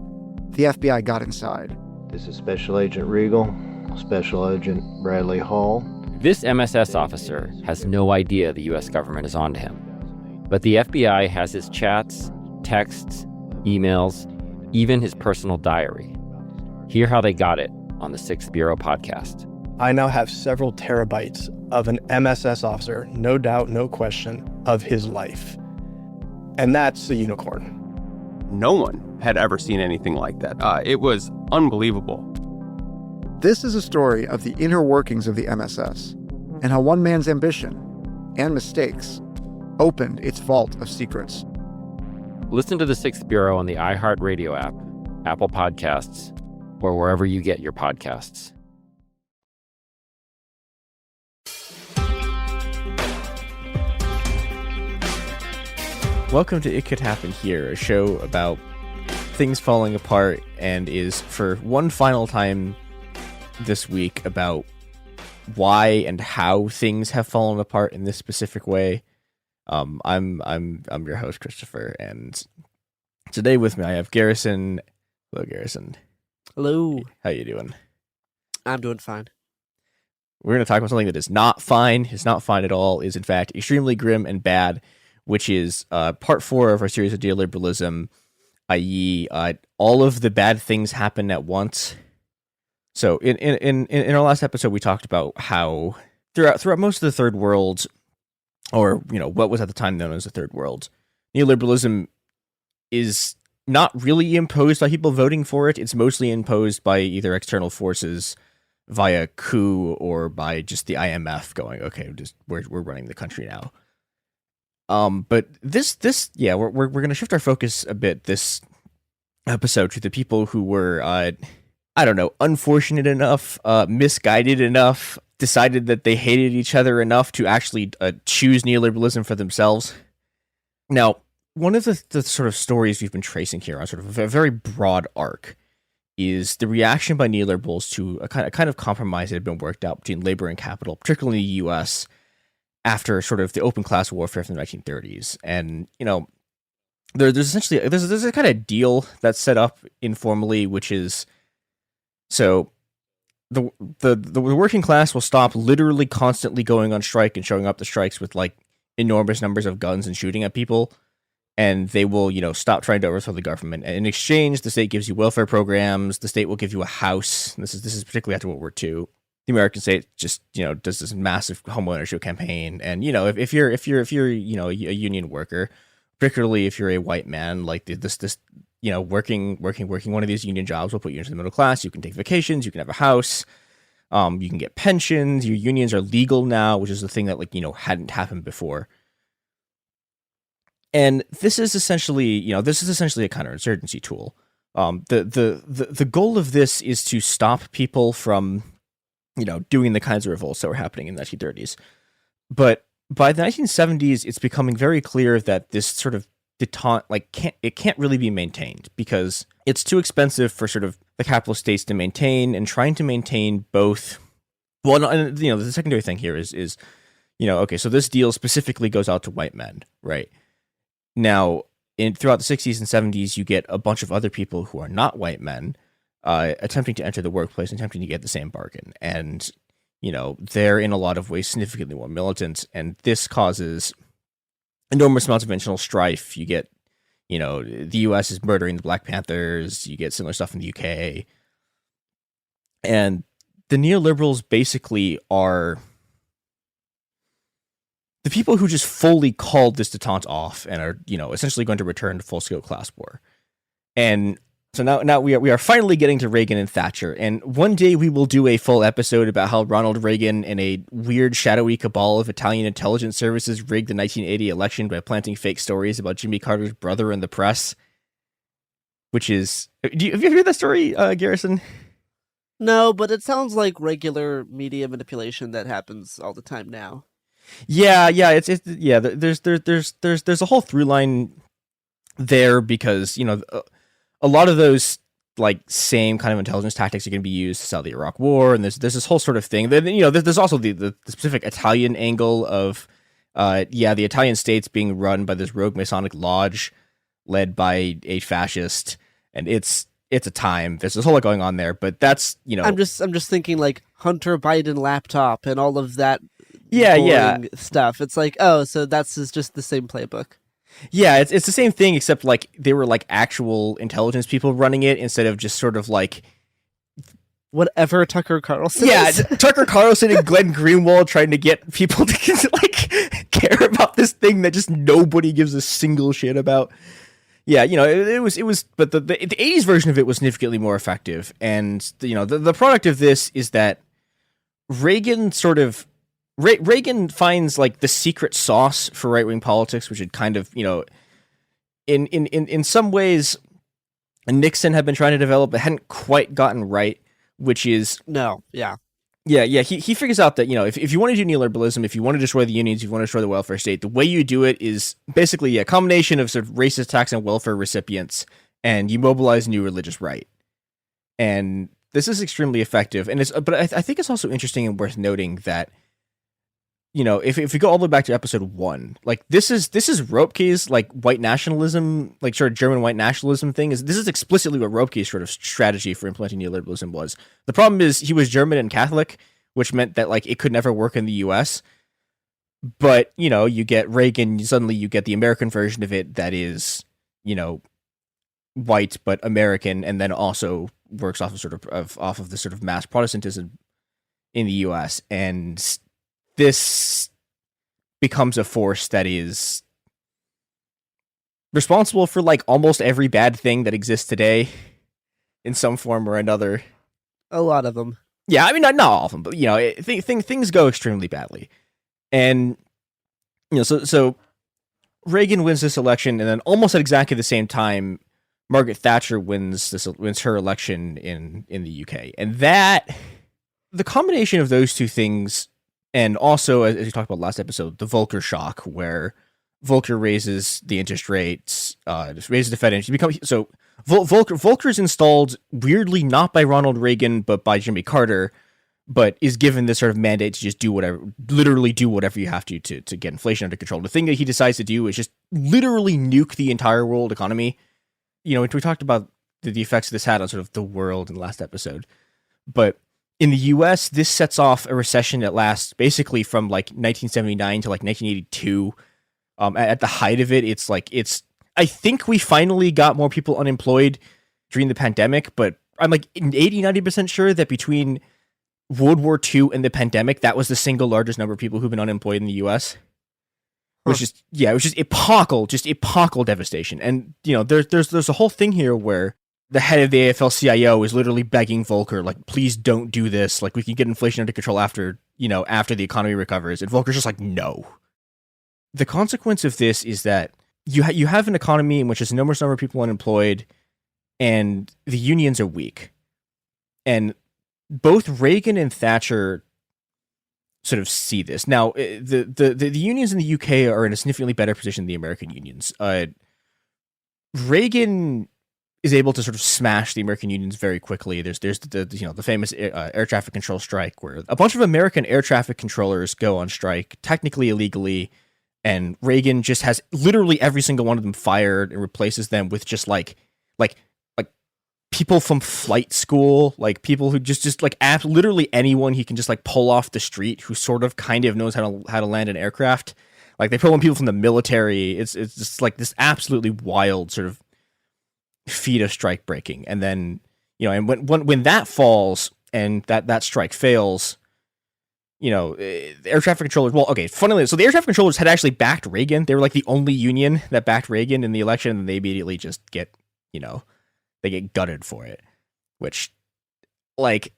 the FBI got inside. This is Special Agent Regal, Special Agent Bradley Hall. This MSS officer has no idea the U.S. government is onto him. But the FBI has his chats, texts, emails, even his personal diary. Hear how they got it on the Sixth Bureau podcast. I now have several terabytes of an MSS officer, no doubt, no question, of his life. And that's a unicorn. No one had ever seen anything like that. It was unbelievable. This is a story of the inner workings of the MSS and how one man's ambition and mistakes opened its vault of secrets. Listen to the Sixth Bureau on the iHeartRadio app, Apple Podcasts, or wherever you get your podcasts. Welcome to It Could Happen Here, a show about things falling apart and is for one final time this week about why and how things have fallen apart in this specific way. I'm your host, Christopher, and Today with me, I have Garrison. Hello, Garrison. Hello. How you doing? I'm doing fine. We're going to talk about something that is not fine. It's not fine at all. Is in fact extremely grim and bad, which is part 4 of our series of neoliberalism, i.e., all of the bad things happen at once. So in our last episode, we talked about how throughout most of the third world, or what was at the time known as the third world, neoliberalism is not really imposed by people voting for it. It's mostly imposed by either external forces via coup or by just the IMF going, okay, we're running the country now. But we're going to shift our focus a bit this episode to the people who were, unfortunate enough, misguided enough, decided that they hated each other enough to actually choose neoliberalism for themselves. Now, one of the sort of stories we've been tracing here on sort of a very broad arc is the reaction by neoliberals to a kind of compromise that had been worked out between labor and capital, particularly in the U.S., after sort of the open class warfare from the 1930s. And, there's essentially there's a kind of deal that's set up informally, which is so the working class will stop literally constantly going on strike and showing up to strikes with like enormous numbers of guns and shooting at people. And they will, stop trying to overthrow the government. And in exchange, the state gives you welfare programs. The state will give you a house. This is particularly after World War II. The American state just, does this massive homeownership campaign. And if you're a union worker, particularly if you're a white man, like this working one of these union jobs will put you into the middle class. You can take vacations. You can have a house. You can get pensions. Your unions are legal now, which is the thing that hadn't happened before. And this is essentially a counterinsurgency tool. The goal of this is to stop people from, doing the kinds of revolts that were happening in the 1930s. But by the 1970s, it's becoming very clear that this sort of detente, can't really be maintained because it's too expensive for sort of the capitalist states to maintain, and trying to maintain both. Well, and the secondary thing here is okay, so this deal specifically goes out to white men, right? Now, throughout the 60s and 70s, you get a bunch of other people who are not white men attempting to enter the workplace, attempting to get the same bargain. And, they're in a lot of ways significantly more militant. And this causes enormous amounts of internal strife. You get, the U.S. is murdering the Black Panthers. You get similar stuff in the UK. And the neoliberals basically are the people who just fully called this detente off and are, essentially going to return to full-scale class war. And so now we are finally getting to Reagan and Thatcher. And one day we will do a full episode about how Ronald Reagan and a weird shadowy cabal of Italian intelligence services rigged the 1980 election by planting fake stories about Jimmy Carter's brother in the press. Which is... have you heard that story, Garrison? No, but it sounds like regular media manipulation that happens all the time now. Yeah, there's a whole through line there because, a lot of those same kind of intelligence tactics are going to be used to sell the Iraq War, and there's this whole sort of thing. Then, there's also the specific Italian angle of the Italian state's being run by this rogue Masonic lodge led by a fascist, and it's a time. There's this whole lot going on there, but that's, I'm just thinking Hunter Biden laptop and all of that. Yeah. Stuff. It's so that's just the same playbook. Yeah, it's the same thing, except they were actual intelligence people running it instead of just sort of whatever Tucker Carlson. Yeah, Tucker Carlson and Glenn Greenwald trying to get people to care about this thing that just nobody gives a single shit about. Yeah, it was, but the 80s version of it was significantly more effective, and the product of this is that Reagan Reagan finds the secret sauce for right-wing politics, which had kind of, in some ways Nixon had been trying to develop but hadn't quite gotten right, which is... He figures out that, if you want to do neoliberalism, if you want to destroy the unions, if you want to destroy the welfare state, the way you do it is basically a combination of sort of racist tax and welfare recipients, and you mobilize new religious right. And this is extremely effective. But I think it's also interesting and worth noting that if we go all the way back to episode 1, like this is Ropke's like white nationalism, like sort of German white nationalism thing. This is explicitly what Ropke's sort of strategy for implementing neoliberalism was. The problem is he was German and Catholic, which meant that like it could never work in the U.S. But you get Reagan, suddenly you get the American version of it that is white but American, and then also works off of the sort of mass Protestantism in the U.S. and this becomes a force that is responsible for like almost every bad thing that exists today in some form or another. A lot of them. Yeah, I mean, not all of them, but things go extremely badly. And so Reagan wins this election, and then almost at exactly the same time, Margaret Thatcher wins her election in the UK. And that the combination of those two things, and also, as we talked about last episode, the Volcker shock, where Volcker raises the interest rates, raises the Fed interest. Volcker's installed weirdly not by Ronald Reagan, but by Jimmy Carter, but is given this sort of mandate to just literally do whatever you have to get inflation under control. The thing that he decides to do is just literally nuke the entire world economy. We talked about the effects this had on sort of the world in the last episode, but in the U.S., this sets off a recession that lasts basically from like 1979 to like 1982. At the height of it, I think we finally got more people unemployed during the pandemic, but I'm like 90% sure that between World War II and the pandemic, that was the single largest number of people who've been unemployed in the U.S. Which is, it was just epochal devastation. And, there's a whole thing here where the head of the AFL-CIO is literally begging Volcker, like, please don't do this. Like, we can get inflation under control after the economy recovers. And Volcker's just like, no. The consequence of this is that you have an economy in which there's an enormous number of people unemployed, and the unions are weak. And both Reagan and Thatcher sort of see this. Now, the unions in the UK are in a significantly better position than the American unions. Reagan is able to sort of smash the American unions very quickly. There's the famous air traffic control strike, where a bunch of American air traffic controllers go on strike, technically illegally, and Reagan just has literally every single one of them fired and replaces them with just like people from flight school, like people who just like literally anyone he can just like pull off the street who sort of kind of knows how to land an aircraft. Like they pull in people from the military. It's just like this absolutely wild sort of feat of strike breaking. And then, and when that falls and that strike fails, the air traffic controllers, funnily, so the air traffic controllers had actually backed Reagan. They were like the only union that backed Reagan in the election, and they immediately just get, they get gutted for it, which, like,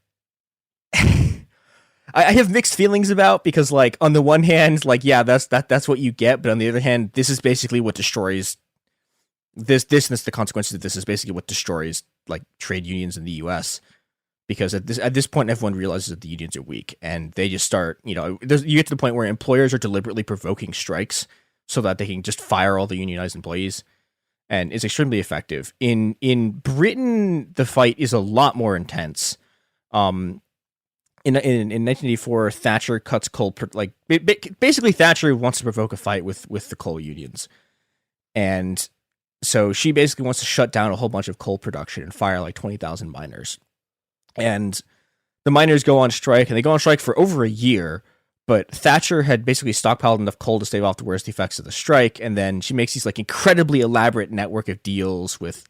I have mixed feelings about, because, like, on the one hand, like, yeah, that's what you get, but on the other hand, this is basically what destroys this and the consequences of this is basically what destroys like trade unions in the U.S. Because at this point, everyone realizes that the unions are weak, and they just start, you get to the point where employers are deliberately provoking strikes so that they can just fire all the unionized employees, and it's extremely effective. In Britain, the fight is a lot more intense. In 1984, Thatcher cuts coal. Basically, Thatcher wants to provoke a fight with the coal unions, and so she basically wants to shut down a whole bunch of coal production and fire like 20,000 miners. And the miners go on strike, and they go on strike for over a year. But Thatcher had basically stockpiled enough coal to stave off the worst effects of the strike, and then she makes these like incredibly elaborate network of deals with,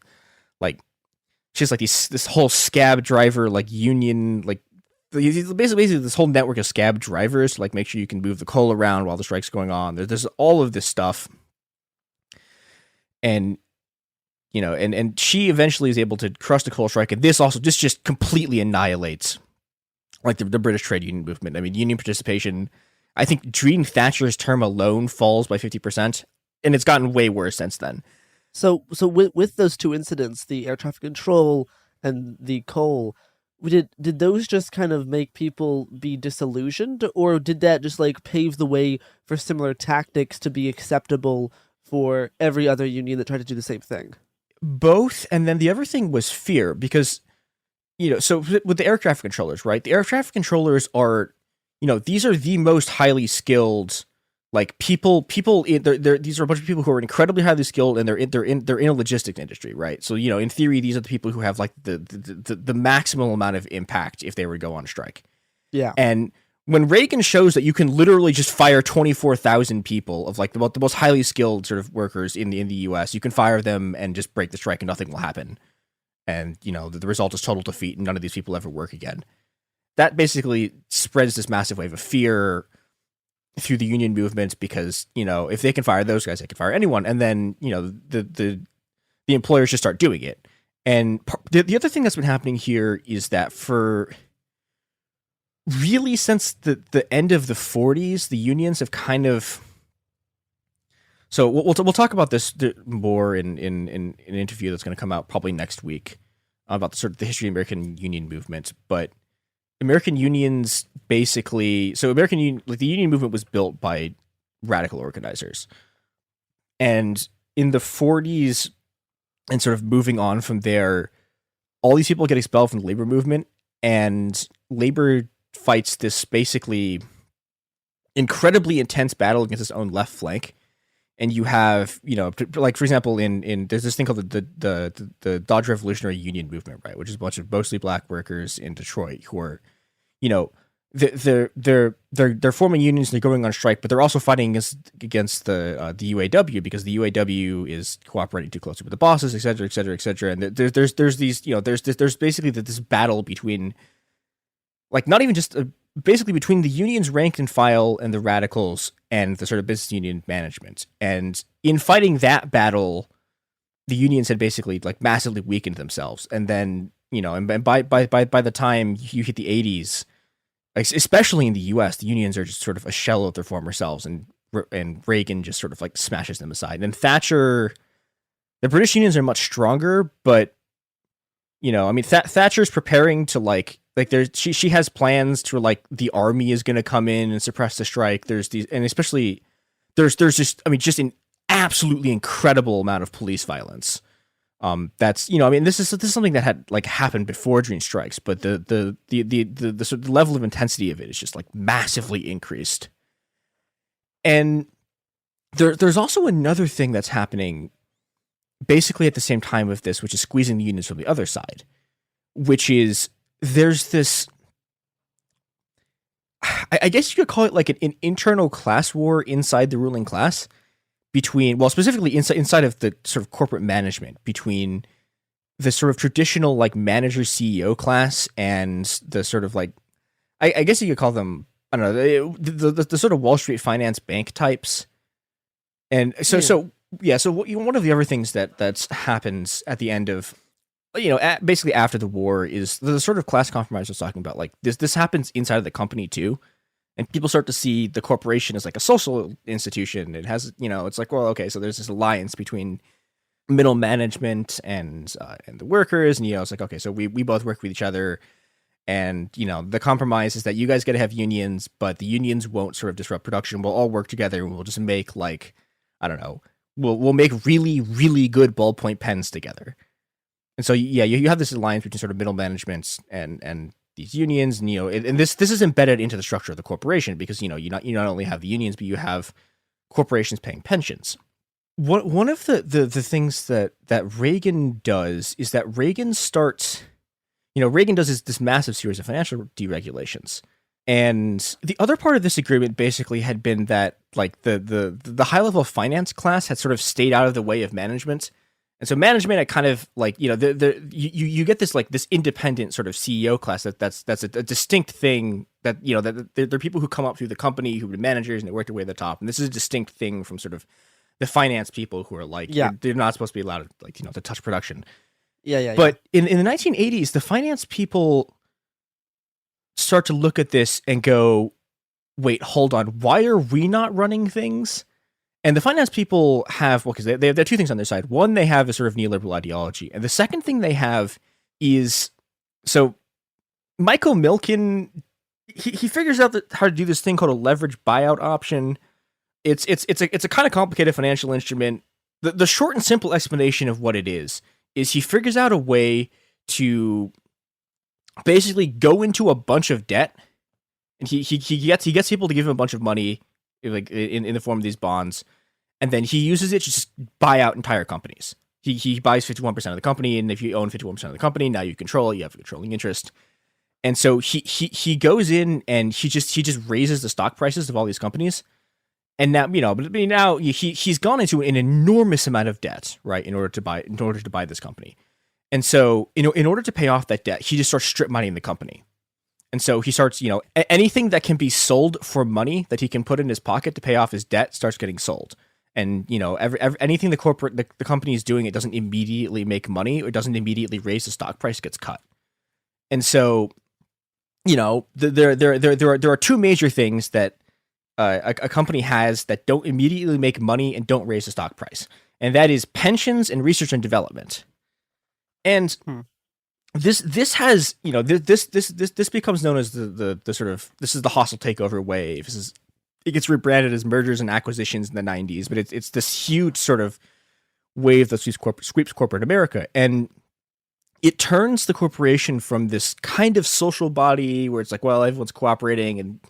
like, she has like this whole scab driver like union, like basically this whole network of scab drivers to like make sure you can move the coal around while the strike's going on. There's all of this stuff, and and she eventually is able to crush the coal strike, and this just completely annihilates like the British trade union movement. I mean, union participation, I think during Thatcher's term alone falls by 50%, and it's gotten way worse since then. So with those two incidents, the air traffic control and the coal, did those just kind of make people be disillusioned, or did that just like pave the way for similar tactics to be acceptable for every other union that tried to do the same thing? Both, and then the other thing was fear, because so with the air traffic controllers, right? The air traffic controllers are these are the most highly skilled, like people these are a bunch of people who are incredibly highly skilled, and they're in a logistics industry, right? So, in theory, these are the people who have like the maximum amount of impact if they were to go on strike. Yeah. And when Reagan shows that you can literally just fire 24,000 people of like the most highly skilled sort of workers in the US, you can fire them and just break the strike and nothing will happen. And, the result is total defeat and none of these people ever work again. That basically spreads this massive wave of fear through the union movement because, if they can fire those guys, they can fire anyone. And then, the employers just start doing it. And the other thing that's been happening here is that for really since the end of the 40s, the unions have kind of... So we'll talk about this more in an interview that's going to come out probably next week about the history of the American union movement. But American unions basically... So the union movement was built by radical organizers. And in the 40s and sort of moving on from there, all these people get expelled from the labor movement, and labor fights this basically incredibly intense battle against its own left flank. And you have, like, for example, in there's this thing called the Dodge Revolutionary Union Movement, right, which is a bunch of mostly black workers in Detroit who are, they're forming unions, they're going on strike, but they're also fighting against the UAW because the UAW is cooperating too closely with the bosses, et cetera, et cetera, et cetera. And there's these, there's basically this battle between, like, not even just basically between the union's rank and file and the radicals and the sort of business union management. And in fighting that battle, the unions had basically like massively weakened themselves. And then, and by the time you hit the 80s, especially in the US, the unions are just sort of a shell of their former selves, and Reagan just sort of like smashes them aside. And Thatcher, the British unions are much stronger, but Thatcher's preparing to she has plans to like the army is going to come in and suppress the strike. There's these, and especially there's just an absolutely incredible amount of police violence. That's this is something that had like happened before during strikes, but the sort of level of intensity of it is just like massively increased. And there's also another thing that's happening basically at the same time with this, which is squeezing the unions from the other side, which is there's this, I guess you could call it like an internal class war inside the ruling class between, well, specifically inside of the sort of corporate management, between the sort of traditional like manager CEO class and the sort of like, I guess you could call them, I don't know, the sort of Wall Street finance bank types. And so one of the other things that's happens at the end of, basically after the war is the sort of class compromise I was talking about. Like this happens inside of the company too. And people start to see the corporation as like a social institution. It has, it's like, well, okay, so there's this alliance between middle management and the workers. And, it's like, okay, so we both work with each other. And, the compromise is that you guys got to have unions, but the unions won't sort of disrupt production. We'll all work together and we'll just make like, I don't know, we'll make really, really good ballpoint pens together. And so, yeah, you have this alliance between sort of middle management and these unions, and and this is embedded into the structure of the corporation because you not only have the unions, but you have corporations paying pensions. One of the things that Reagan does is that Reagan starts, Reagan does this massive series of financial deregulations, and the other part of this agreement basically had been that like the high level finance class had sort of stayed out of the way of management. And so management, I kind of like, you get this like this independent sort of CEO class that's a distinct thing that, that there are people who come up through the company who've been managers and they work their way to the top. And this is a distinct thing from sort of the finance people who are like, they're not supposed to be allowed to like, to touch production. But in the 1980s, the finance people start to look at this and go, wait, hold on. Why are we not running things? And the finance people have, well, because they have two things on their side. One, they have a sort of neoliberal ideology. And the second thing they have is, so Michael Milken, he figures out how to do this thing called a leverage buyout option. It's a kind of complicated financial instrument. The short and simple explanation of what it is he figures out a way to basically go into a bunch of debt and he gets people to give him a bunch of money, like in the form of these bonds, and then he uses it to just buy out entire companies. He buys 51% of the company, and if you own 51% of the company, now you control it. You have a controlling interest. And so he goes in and he just raises the stock prices of all these companies. And now, now he's gone into an enormous amount of debt, right, in order to buy this company. And so, in order to pay off that debt, he just starts strip mining the company. And so he starts, anything that can be sold for money that he can put in his pocket to pay off his debt starts getting sold. And anything the company is doing, it doesn't immediately make money or doesn't immediately raise the stock price, gets cut. And so, there are two major things that a company has that don't immediately make money and don't raise the stock price, and that is pensions and research and development. And this has this becomes known as the sort of, this is the hostile takeover wave. It gets rebranded as mergers and acquisitions in the 90s, but it's this huge sort of wave that sweeps corporate America, and it turns the corporation from this kind of social body where it's like, well, everyone's cooperating and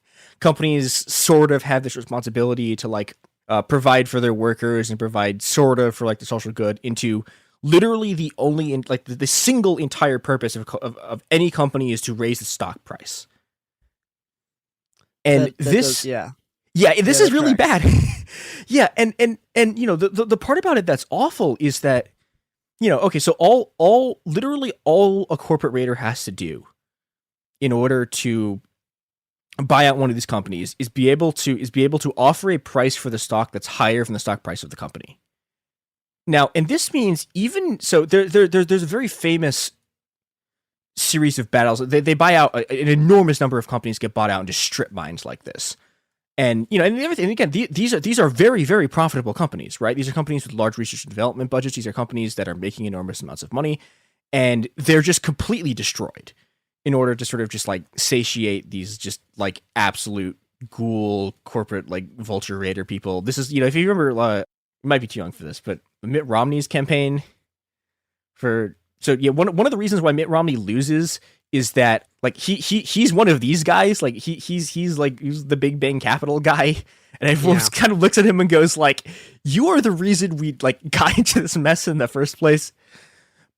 companies sort of have this responsibility to like provide for their workers and provide sort of for like the social good, into literally the only the single entire purpose of any company is to raise the stock price. And this is really bad. Yeah, and the part about it that's awful is that, okay, so literally all a corporate raider has to do in order to buy out one of these companies is be able to offer a price for the stock that's higher than the stock price of the company. Now, and this means even so, there's a very famous series of battles. They buy out an enormous number of companies, get bought out and just strip mines like this. And and everything. And again, these are very, very profitable companies, right? These are companies with large research and development budgets. These are companies that are making enormous amounts of money, and they're just completely destroyed in order to sort of just like satiate these just like absolute ghoul corporate like vulture raider people. This is, if you remember, you might be too young for this, but Mitt Romney's campaign one of the reasons why Mitt Romney loses is that like he's one of these guys, like he's the Big Bang Capital guy, and everyone kind of looks at him and goes like, you are the reason we like got into this mess in the first place.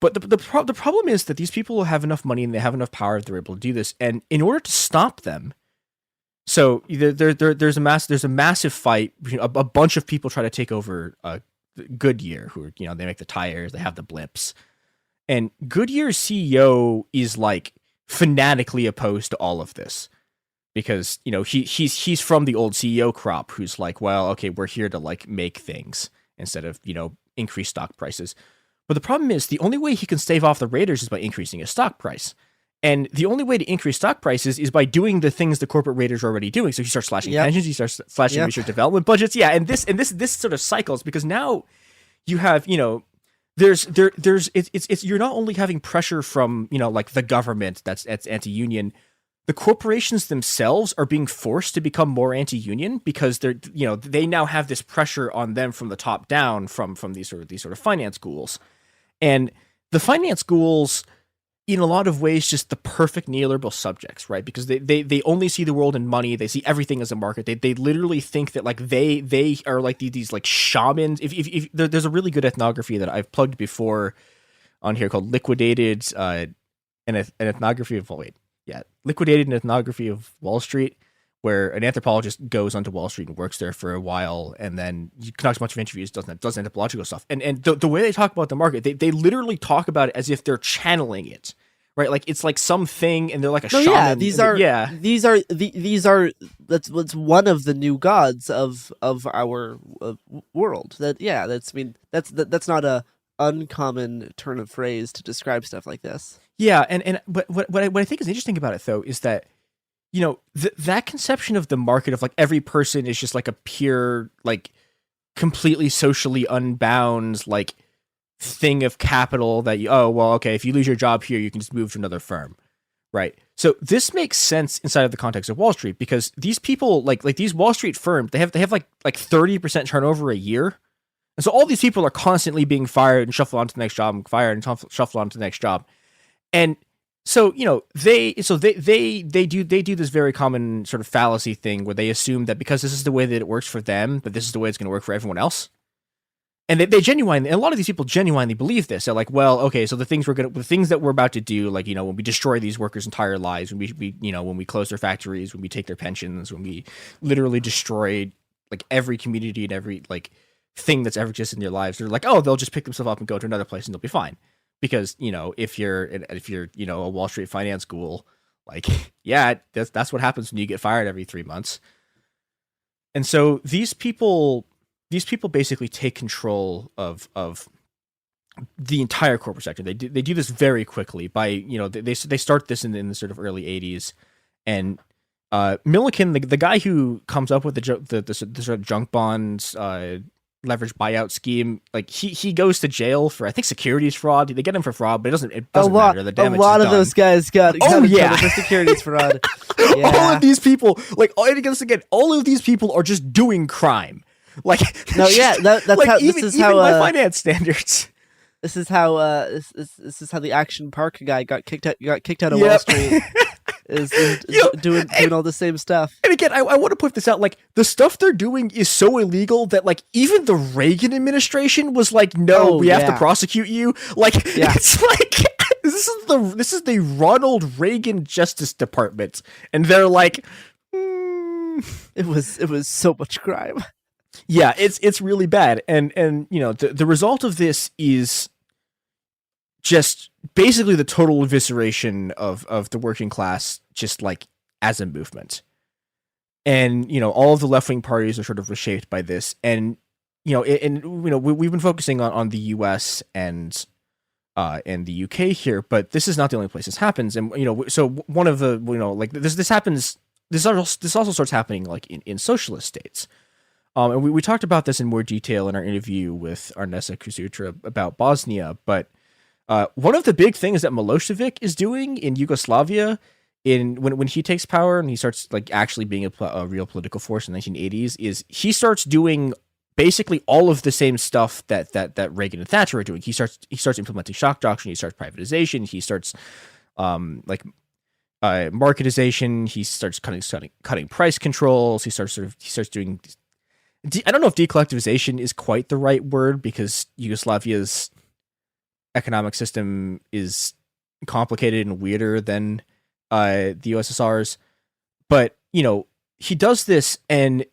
But the problem is that these people have enough money and they have enough power that they're able to do this, and in order to stop them, so there's a massive fight between a bunch of people try to take over Goodyear, who are, they make the tires, they have the blimps, and Goodyear's CEO is like fanatically opposed to all of this because he's from the old CEO crop, who's like, well, okay, we're here to like make things instead of increase stock prices. But the problem is the only way he can stave off the raiders is by increasing his stock price. And the only way to increase stock prices is by doing the things the corporate raiders are already doing. So he starts slashing pensions, he starts slashing research development budgets. Yeah, and this sort of cycles, because now you have, there's you're not only having pressure from, like the government that's anti-union, the corporations themselves are being forced to become more anti-union because they now have this pressure on them from the top down from these sort of finance ghouls. And the finance ghouls, in a lot of ways, just the perfect neoliberal subjects, right? Because they only see the world in money. They see everything as a market. They literally think that like they are like these like shamans. If there's a really good ethnography that I've plugged before on here called Liquidated, an ethnography of Liquidated, an ethnography of Wall Street, where an anthropologist goes onto Wall Street and works there for a while, and then conducts a bunch of interviews, does anthropological stuff. And the way they talk about the market, they literally talk about it as if they're channeling it, right? Like it's like something, and they're like a shaman. That's one of the new gods of our world. That's not a uncommon turn of phrase to describe stuff like this. Yeah, but what I think is interesting about it though is that, that conception of the market of like every person is just like a pure, like completely socially unbound, like thing of capital that if you lose your job here, you can just move to another firm. Right. So this makes sense inside of the context of Wall Street, because these people like these Wall Street firms, they have like 30% turnover a year. And so all these people are constantly being fired and shuffled on to the next job and fired and shuffled on to the next job. And So, you know, they do this very common sort of fallacy thing where they assume that because this is the way that it works for them, that this is the way it's going to work for everyone else. And they genuinely, and a lot of these people genuinely believe this. They're like, well, okay, so the things that we're about to do, like, you know, when we destroy these workers' entire lives, when we you know, when we close their factories, when we take their pensions, when we literally destroy like every community and every like thing that's ever existed in their lives, they're like, oh, they'll just pick themselves up and go to another place and they'll be fine. Because, you know, if you're you know, a Wall Street finance school, like, yeah, that's what happens when you get fired every 3 months. And so these people basically take control of the entire corporate sector. They do this very quickly by, you know, they start this in the sort of early 80s, and Milliken, the guy who comes up with the sort of junk bonds leverage buyout scheme, like he goes to jail for, I think, securities fraud. They get him for fraud, but it doesn't matter. The damage a lot is of done. those guys got in trouble for securities fraud. Yeah. All of these people, like, all of these people are just doing crime. Like, no, yeah, that's like, how. Even by finance standards. This is how. This is how the Action Park guy got kicked out of Wall Street. is doing all the same stuff. And again, I want to put this out. Like, the stuff they're doing is so illegal that, like, even the Reagan administration was like, "No, we have to prosecute you." Like, it's like this is the Ronald Reagan Justice Department, and they're like, it was so much crime. Yeah, it's really bad, and you know, the result of this is just basically the total evisceration of the working class, just like as a movement. And, you know, all of the left-wing parties are sort of reshaped by this. And, you know, we've been focusing on the US and the UK here, but this is not the only place this happens. And, you know, so one of the, you know, like this happens, this also starts happening like in socialist states. And we talked about this in more detail in our interview with Arnesa Kuzutra about Bosnia, but one of the big things that Milosevic is doing in Yugoslavia, when he takes power and he starts like actually being a real political force in the 1980s, is he starts doing basically all of the same stuff that Reagan and Thatcher are doing. He starts implementing shock doctrine. He starts privatization. He starts marketization. He starts cutting price controls. He starts doing. I don't know if decollectivization is quite the right word, because Yugoslavia's economic system is complicated and weirder than the USSR's. But, you know, he does this, and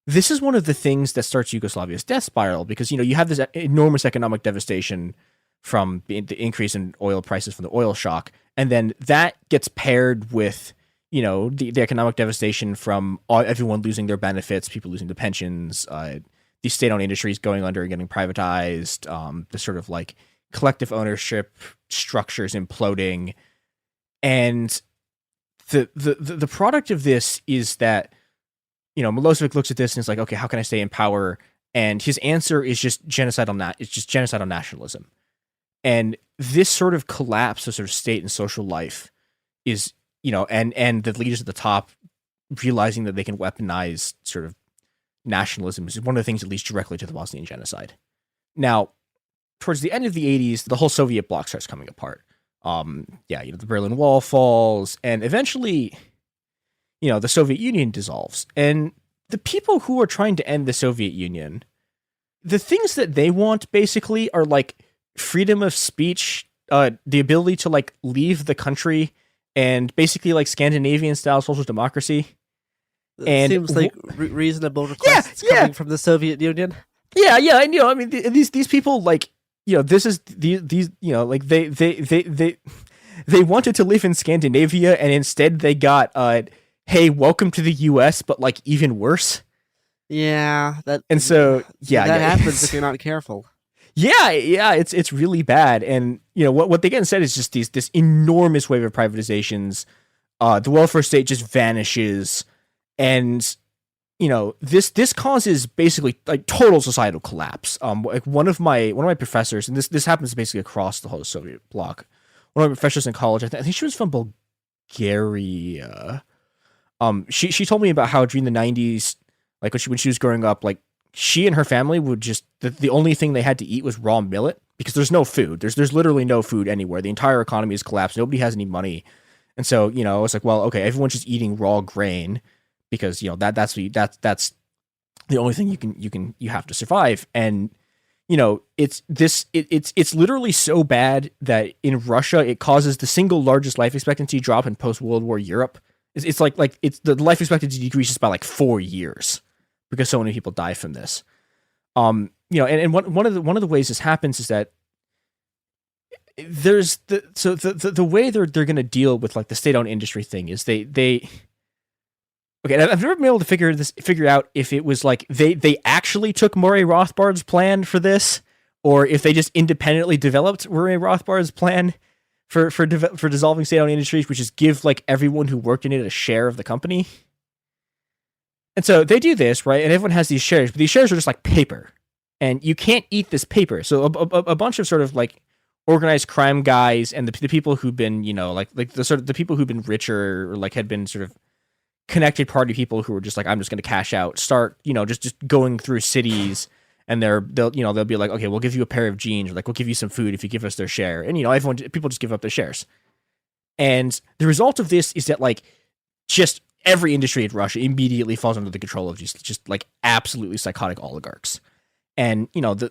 this is one of the things that starts Yugoslavia's death spiral, because, you know, you have this enormous economic devastation from the increase in oil prices from the oil shock, and then that gets paired with, you know, the economic devastation from everyone losing their benefits, people losing their pensions, these state-owned industries going under and getting privatized, the sort of like collective ownership structures imploding. And the product of this is that, you know, Milosevic looks at this and is like, okay, how can I stay in power? And his answer is just genocide on nationalism. And this sort of collapse of sort of state and social life is, you know, and the leaders at the top realizing that they can weaponize sort of nationalism is one of the things that leads directly to the Bosnian genocide. Now, towards the end of the 80s, the whole Soviet bloc starts coming apart. You know, the Berlin Wall falls, and eventually, you know, the Soviet Union dissolves. And the people who are trying to end the Soviet Union, the things that they want basically are like freedom of speech, the ability to like leave the country, and basically like Scandinavian style social democracy. And seems like reasonable requests coming from the Soviet Union. Yeah, I know. I mean, these people, like, you know, this is these you know, like they wanted to live in Scandinavia, and instead they got hey, welcome to the US, but like even worse. Yeah, that happens if you're not careful. Yeah, it's really bad. And, you know, what they get instead is just this enormous wave of privatizations. The welfare state just vanishes, and, you know, this causes basically like total societal collapse. Like one of my professors, and this happens basically across the whole Soviet bloc. One of my professors in college, I think she was from Bulgaria. She told me about how during the 90s, like when she was growing up, like she and her family would just the only thing they had to eat was raw millet because there's no food. There's literally no food anywhere. The entire economy is collapsed. Nobody has any money. And so, it's like, well, okay, everyone's just eating raw grain because, that's the only thing you have to survive. And, it's literally so bad that in Russia, it causes the single largest life expectancy drop in post-World War Europe. It's like the life expectancy decreases by like 4 years because so many people die from this. And one of the ways this happens is that there's the way they're going to deal with like the state-owned industry thing is they okay, I've never been able to figure out if it was like they actually took Murray Rothbard's plan for this, or if they just independently developed Murray Rothbard's plan for dissolving state-owned industries, which is give like everyone who worked in it a share of the company. And so they do this, right? And everyone has these shares, but these shares are just like paper, and you can't eat this paper. So a bunch of sort of like organized crime guys and the people who've been, like the people who've been richer or like had been sort of connected party people who were just like, I'm just going to cash out, start, just going through cities, and they'll be like, okay, we'll give you a pair of jeans, or like, we'll give you some food if you give us their share. And, people just give up their shares. And the result of this is that like just every industry in Russia immediately falls under the control of just like absolutely psychotic oligarchs. And, the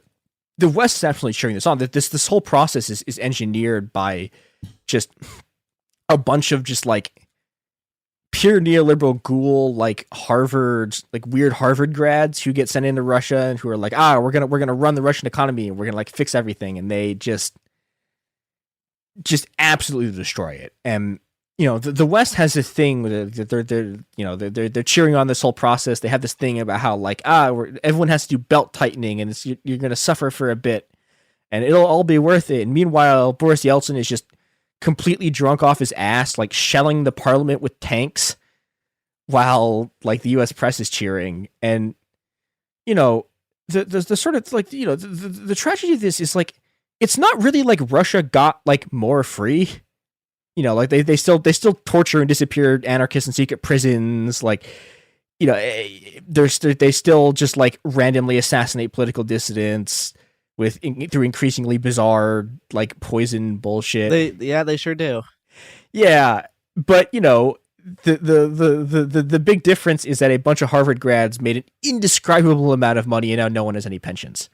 West is absolutely cheering this on. That this whole process is engineered by just a bunch of just like pure neoliberal ghoul, like Harvard, like weird Harvard grads who get sent into Russia and who are like, we're gonna run the Russian economy and we're gonna like fix everything, and they just absolutely destroy it. And the West has this thing that they're cheering on this whole process. They have this thing about how like everyone has to do belt tightening, and you're gonna suffer for a bit, and it'll all be worth it. And meanwhile, Boris Yeltsin is just completely drunk off his ass, like shelling the parliament with tanks while like the U.S. press is cheering. And, the sort of like, the tragedy of this is like, it's not really like Russia got like more free, like they still torture and disappear anarchists in secret prisons. Like, they still just like randomly assassinate political dissidents through increasingly bizarre like poison bullshit. They sure do. Yeah, but the big difference is that a bunch of Harvard grads made an indescribable amount of money, and now no one has any pensions.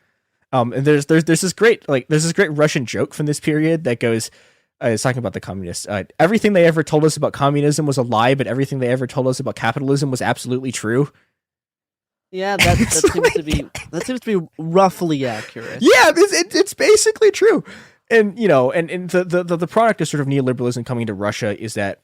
And there's this great Russian joke from this period that goes, it's talking about the communists. Everything they ever told us about communism was a lie, but everything they ever told us about capitalism was absolutely true. Yeah, that seems to be roughly accurate. Yeah, it's basically true. And and the product of sort of neoliberalism coming to Russia is that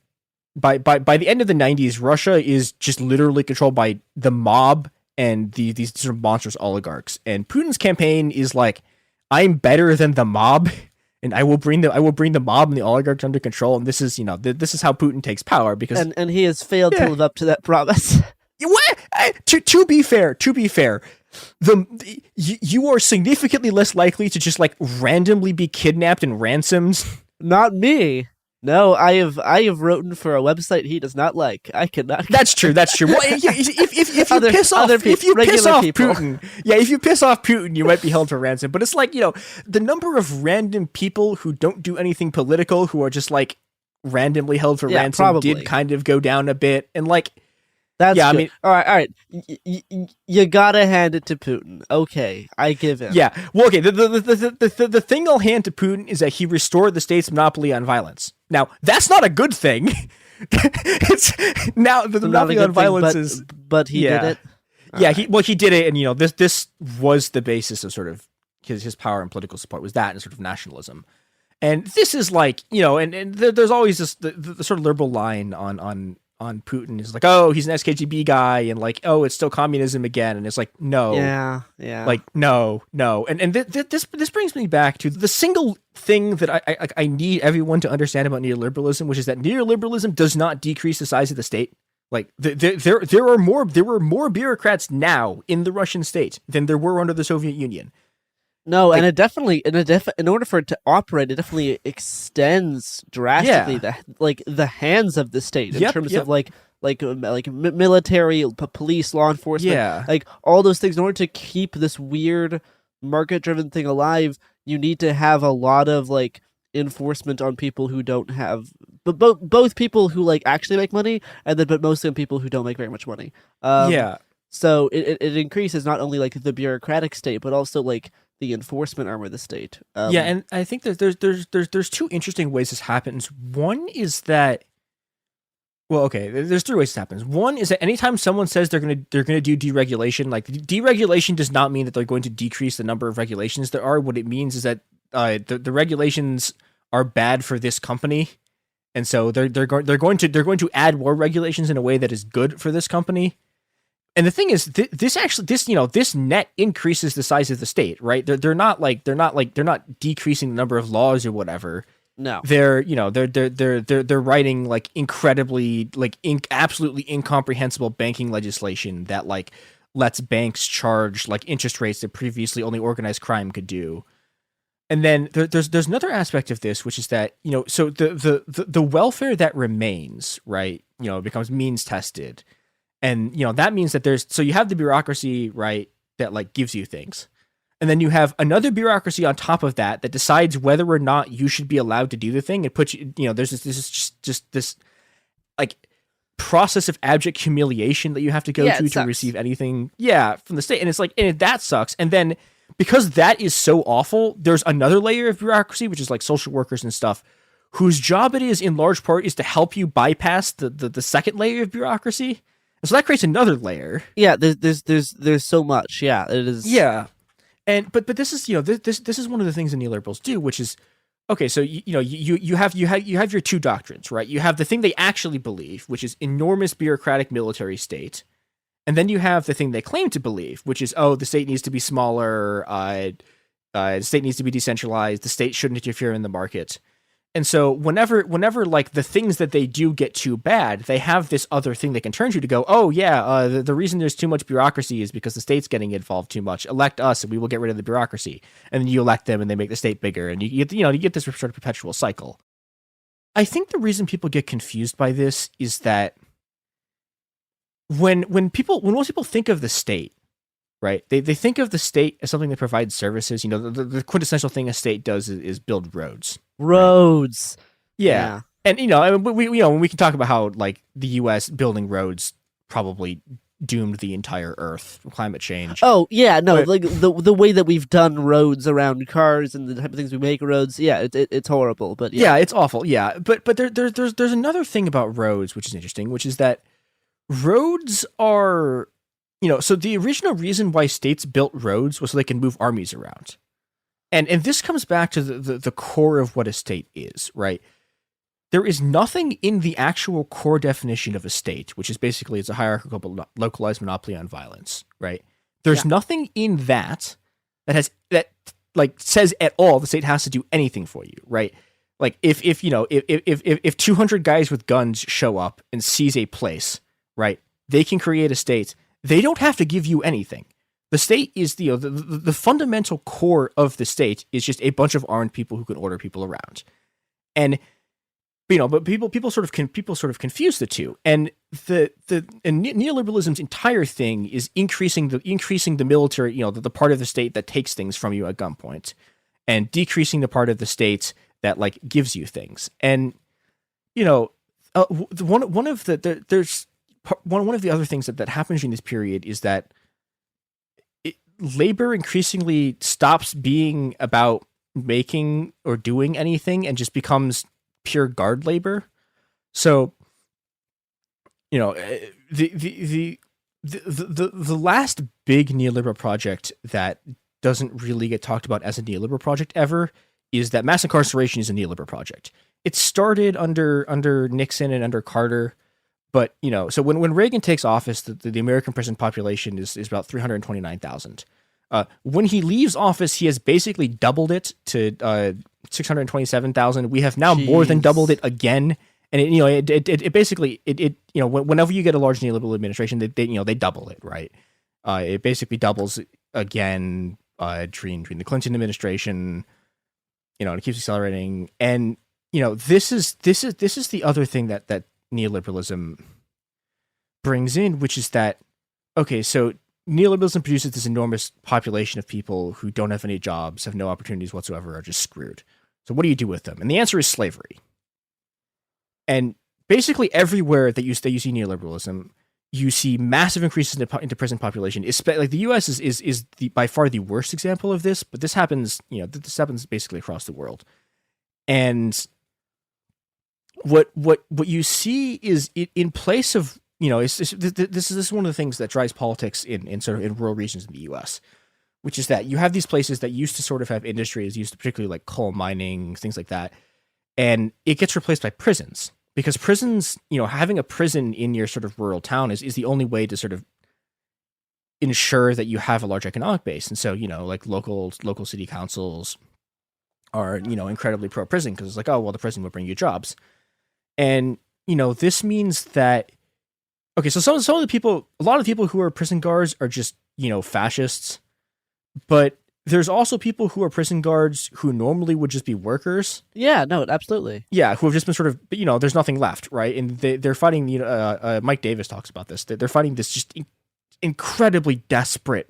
by the end of the 90s, Russia is just literally controlled by the mob and these sort of monstrous oligarchs. And Putin's campaign is like, I'm better than the mob, and I will bring the mob and the oligarchs under control. And this is this is how Putin takes power, because and he has failed to live up to that promise. What? To be fair, you are significantly less likely to just like randomly be kidnapped and ransomed. Not me. No, I have written for a website he does not like. I cannot. That's true. Well, if you piss off Putin, if you piss off Putin, you might be held for ransom. But it's like, the number of random people who don't do anything political who are just like randomly held for ransom probably did kind of go down a bit, and like. That's good. I mean, all right. You gotta hand it to Putin. Okay, I give him. Yeah. Well, okay. The thing I'll hand to Putin is that he restored the state's monopoly on violence. Now, that's not a good thing. It's now the monopoly on violence is. But he did it. Yeah. He did it, and this was the basis of sort of his power and political support, was that and sort of nationalism. And this is like, and there's always this the sort of liberal line on Putin is like, oh, he's an SKGB guy, and like, oh, it's still communism again, and it's like, no, yeah, like no, and this brings me back to the single thing that I need everyone to understand about neoliberalism, which is that neoliberalism does not decrease the size of the state. Like there were more bureaucrats now in the Russian state than there were under the Soviet Union. No, like, and it definitely, in order for it to operate, it definitely extends drastically the hands of the state in terms of like military, police, law enforcement, like all those things. In order to keep this weird market-driven thing alive, you need to have a lot of like enforcement on people who don't have, but both people who like actually make money, and then but mostly on people who don't make very much money. Yeah. So it increases not only like the bureaucratic state, but also like the enforcement arm of the state. Yeah, and I think that there's two interesting ways this happens. One is that, well, okay, there's three ways this happens. One is that anytime someone says they're gonna do deregulation, like deregulation does not mean that they're going to decrease the number of regulations there are. What it means is that the regulations are bad for this company, and so they're going to add more regulations in a way that is good for this company. And the thing is, this net increases the size of the state, right? They're not decreasing the number of laws or whatever. No, they're writing like incredibly absolutely incomprehensible banking legislation that like lets banks charge like interest rates that previously only organized crime could do. And then there's another aspect of this, which is that, so the welfare that remains, right, becomes means tested. And, that means that so you have the bureaucracy, right, that like gives you things. And then you have another bureaucracy on top of that decides whether or not you should be allowed to do the thing. It puts there's this like process of abject humiliation that you have to go to receive anything. Yeah. From the state. And it's like, and that sucks. And then because that is so awful, there's another layer of bureaucracy, which is like social workers and stuff, whose job it is in large part is to help you bypass the second layer of bureaucracy. So that creates another layer. Yeah, there's so much. Yeah, it is. Yeah, and but this is this is one of the things the neoliberals do, which is okay. So you have your two doctrines, right? You have the thing they actually believe, which is enormous bureaucratic military state, and then you have the thing they claim to believe, which is the state needs to be smaller, the state needs to be decentralized, the state shouldn't interfere in the market. And so whenever like the things that they do get too bad, they have this other thing they can turn to go, the reason there's too much bureaucracy is because the state's getting involved too much. Elect us and we will get rid of the bureaucracy. And then you elect them and they make the state bigger. And you get this sort of perpetual cycle. I think the reason people get confused by this is that when most people think of the state, right, they think of the state as something that provides services. The quintessential thing a state does is build roads. Roads. Yeah. And when we can talk about how like the US building roads probably doomed the entire earth from climate change. Oh yeah, no, like the way that we've done roads around cars and the type of things we make roads, yeah, it's horrible, but yeah, it's awful. Yeah. But there's another thing about roads which is interesting, which is that roads are, so the original reason why states built roads was so they can move armies around. And this comes back to the core of what a state is, right? There is nothing in the actual core definition of a state, which is basically it's a hierarchical, localized monopoly on violence, right? There's nothing in that says at all the state has to do anything for you, right? Like if 200 guys with guns show up and seize a place, right? They can create a state. They don't have to give you anything. The state is the fundamental core of the state is just a bunch of armed people who can order people around, and but people sort of confuse the two, and neoliberalism's entire thing is increasing the military, the part of the state that takes things from you at gunpoint, and decreasing the part of the state that like gives you things, and one of the other things that happens during this period is that labor increasingly stops being about making or doing anything and just becomes pure guard labor. So, the last big neoliberal project that doesn't really get talked about as a neoliberal project ever is that mass incarceration is a neoliberal project. It started under Nixon and under Carter. But, so when Reagan takes office, the American prison population is about 329,000. When he leaves office, he has basically doubled it to 627,000. We have now more than doubled it again. And it basically whenever you get a large neoliberal administration, they double it, right? It basically doubles again during the Clinton administration. And it keeps accelerating. And this is the other thing that neoliberalism brings in, which is that, okay, so neoliberalism produces this enormous population of people who don't have any jobs, have no opportunities whatsoever, are just screwed. So what do you do with them? And the answer is slavery. And basically everywhere that you see neoliberalism, you see massive increases into prison population. Like the U.S. is by far the worst example of this, but this happens, this happens basically across the world. And what you see is in place of, this is one of the things that drives politics in rural regions in the U.S., which is that you have these places that used to sort of have industries, used to particularly like coal mining, things like that, and it gets replaced by prisons. Because prisons, having a prison in your sort of rural town is the only way to sort of ensure that you have a large economic base. And so, like local city councils are, incredibly pro-prison because it's like, oh, well, the prison will bring you jobs. And, this means that, okay, so some of the people, a lot of the people who are prison guards are just, fascists, but there's also people who are prison guards who normally would just be workers. Yeah, no, absolutely. Yeah, who have just been sort of, there's nothing left, right? And they're fighting, Mike Davis talks about this, that they're fighting this just incredibly desperate,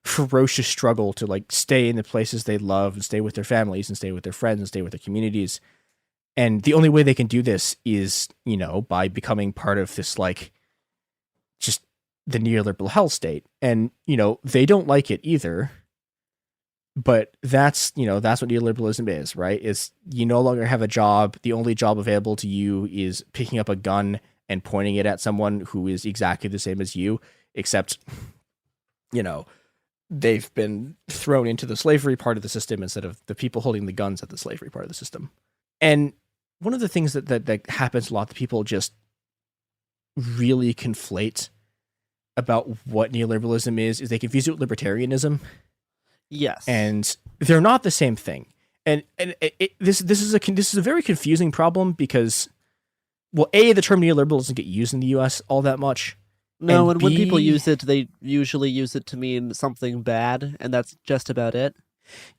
ferocious struggle to like stay in the places they love and stay with their families and stay with their friends and stay with their communities. And the only way they can do this is, by becoming part of this, like, just the neoliberal hell state. And, they don't like it either. But that's what neoliberalism is, right? Is you no longer have a job. The only job available to you is picking up a gun and pointing it at someone who is exactly the same as you, except, they've been thrown into the slavery part of the system instead of the people holding the guns at the slavery part of the system. And one of the things that happens a lot that people just really conflate about what neoliberalism is they confuse it with libertarianism. Yes. And they're not the same thing. And this is a very confusing problem because, well, A, the term neoliberal doesn't get used in the US all that much. No, and B, when people use it, they usually use it to mean something bad, and that's just about it.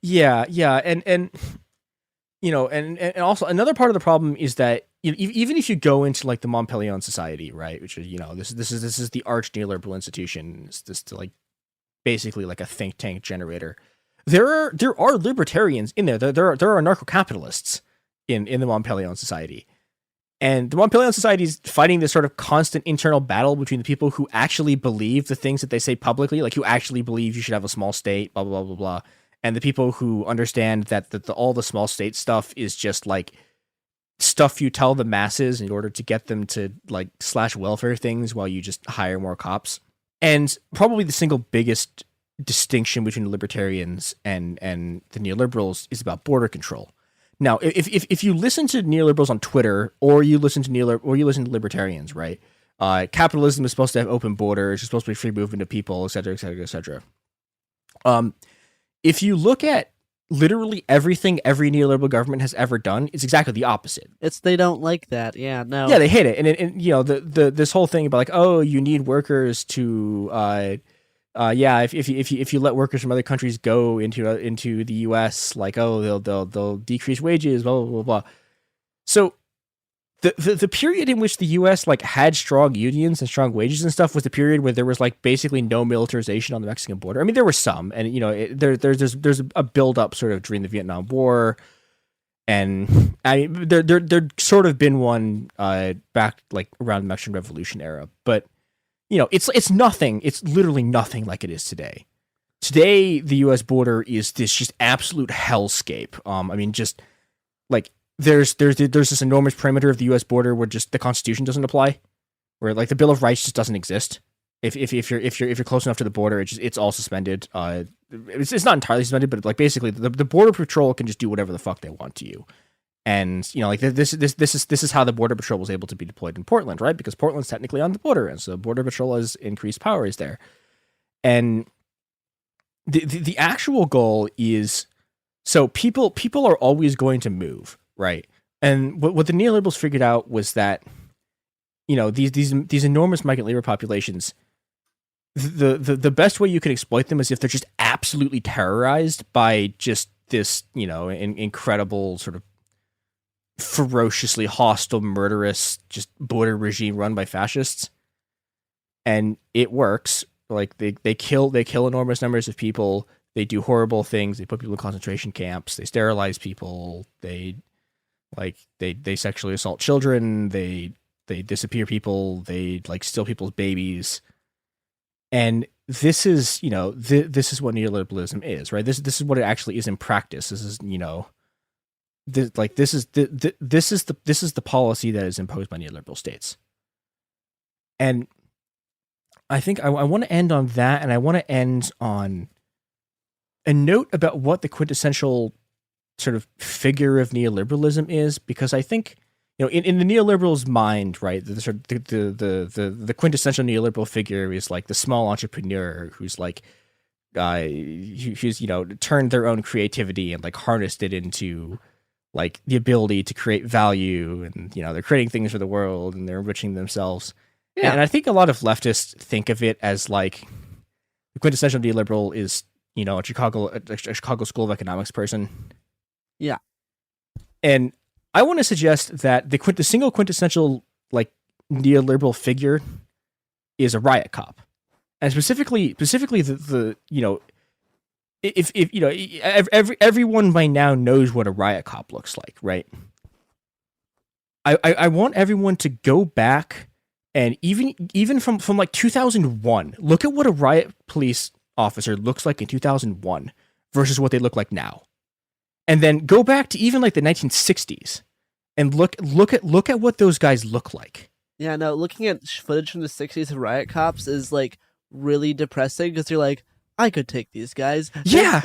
Yeah, and also another part of the problem is that even if you go into like the Montpellier Society, right, which is this is the arch neoliberal institution, it's this like basically like a think tank generator. There are libertarians in there. There are anarcho-capitalists in the Montpellier Society. And the Montpellier Society is fighting this sort of constant internal battle between the people who actually believe the things that they say publicly, like who actually believe you should have a small state, blah, blah, blah, blah, blah, and the people who understand that all the small state stuff is just like stuff you tell the masses in order to get them to like slash welfare things while you just hire more cops. And probably the single biggest distinction between the libertarians and the neoliberals is about border control. Now, if you listen to neoliberals on Twitter or you listen to libertarians, right? Capitalism is supposed to have open borders. It's supposed to be free movement of people, et cetera, et cetera, et cetera. If you look at literally everything every neoliberal government has ever done, it's exactly the opposite. They don't like that. Yeah, no. Yeah, they hate it. And this whole thing about like, oh, you need workers to if you let workers from other countries go into the US, like, oh, they'll decrease wages, blah, blah, blah, blah. So the period in which the US like had strong unions and strong wages and stuff was the period where there was like basically no militarization on the Mexican border. I mean, there were some, and there's a buildup sort of during the Vietnam War, and I mean, there sort of been one back like around the Mexican Revolution era, but it's nothing. It's literally nothing like it is today. Today, the U.S. border is this just absolute hellscape. I mean, just like there's this enormous perimeter of the U.S. border where just the Constitution doesn't apply, where like the Bill of Rights just doesn't exist. If you're close enough to the border, it's all suspended. It's not entirely suspended, but like basically the border patrol can just do whatever the fuck they want to you. And like this is how the border patrol was able to be deployed in Portland, right? Because Portland's technically on the border, and so border patrol has increased powers there. And the actual goal is, so people are always going to move, right? And what the neoliberals figured out was that these enormous migrant labor populations, the best way you can exploit them is if they're just absolutely terrorized by just this incredible sort of ferociously hostile, murderous, just border regime run by fascists. And it works. Like they kill enormous numbers of people. They do horrible things. They put people in concentration camps. They sterilize people. They sexually assault children. They disappear people. They like steal people's babies. And this is, you know, this is what neoliberalism is, right? This is what it actually is in practice. This is, you know, this is the policy that is imposed by neoliberal states. And I think I want to end on that, and I want to end on a note about what the quintessential sort of figure of neoliberalism is, because I think, you know, in the neoliberal's mind, right, the quintessential neoliberal figure is like the small entrepreneur who's like, who's, you know, turned their own creativity and like harnessed it into like the ability to create value, and, you know, they're creating things for the world and they're enriching themselves. Yeah. And I think a lot of leftists think of it as like the quintessential neoliberal is, you know, a Chicago School of Economics person. Yeah. And I want to suggest that the single quintessential like neoliberal figure is a riot cop, and specifically the you know, if you know, everyone by now knows what a riot cop looks like, right? I want everyone to go back and even from like 2001, look at what a riot police officer looks like in 2001 versus what they look like now. And then go back to even like the 1960s and look at what those guys look like. Yeah, no, looking at footage from the 60s of riot cops is like really depressing, because you're like, I could take these guys. Yeah,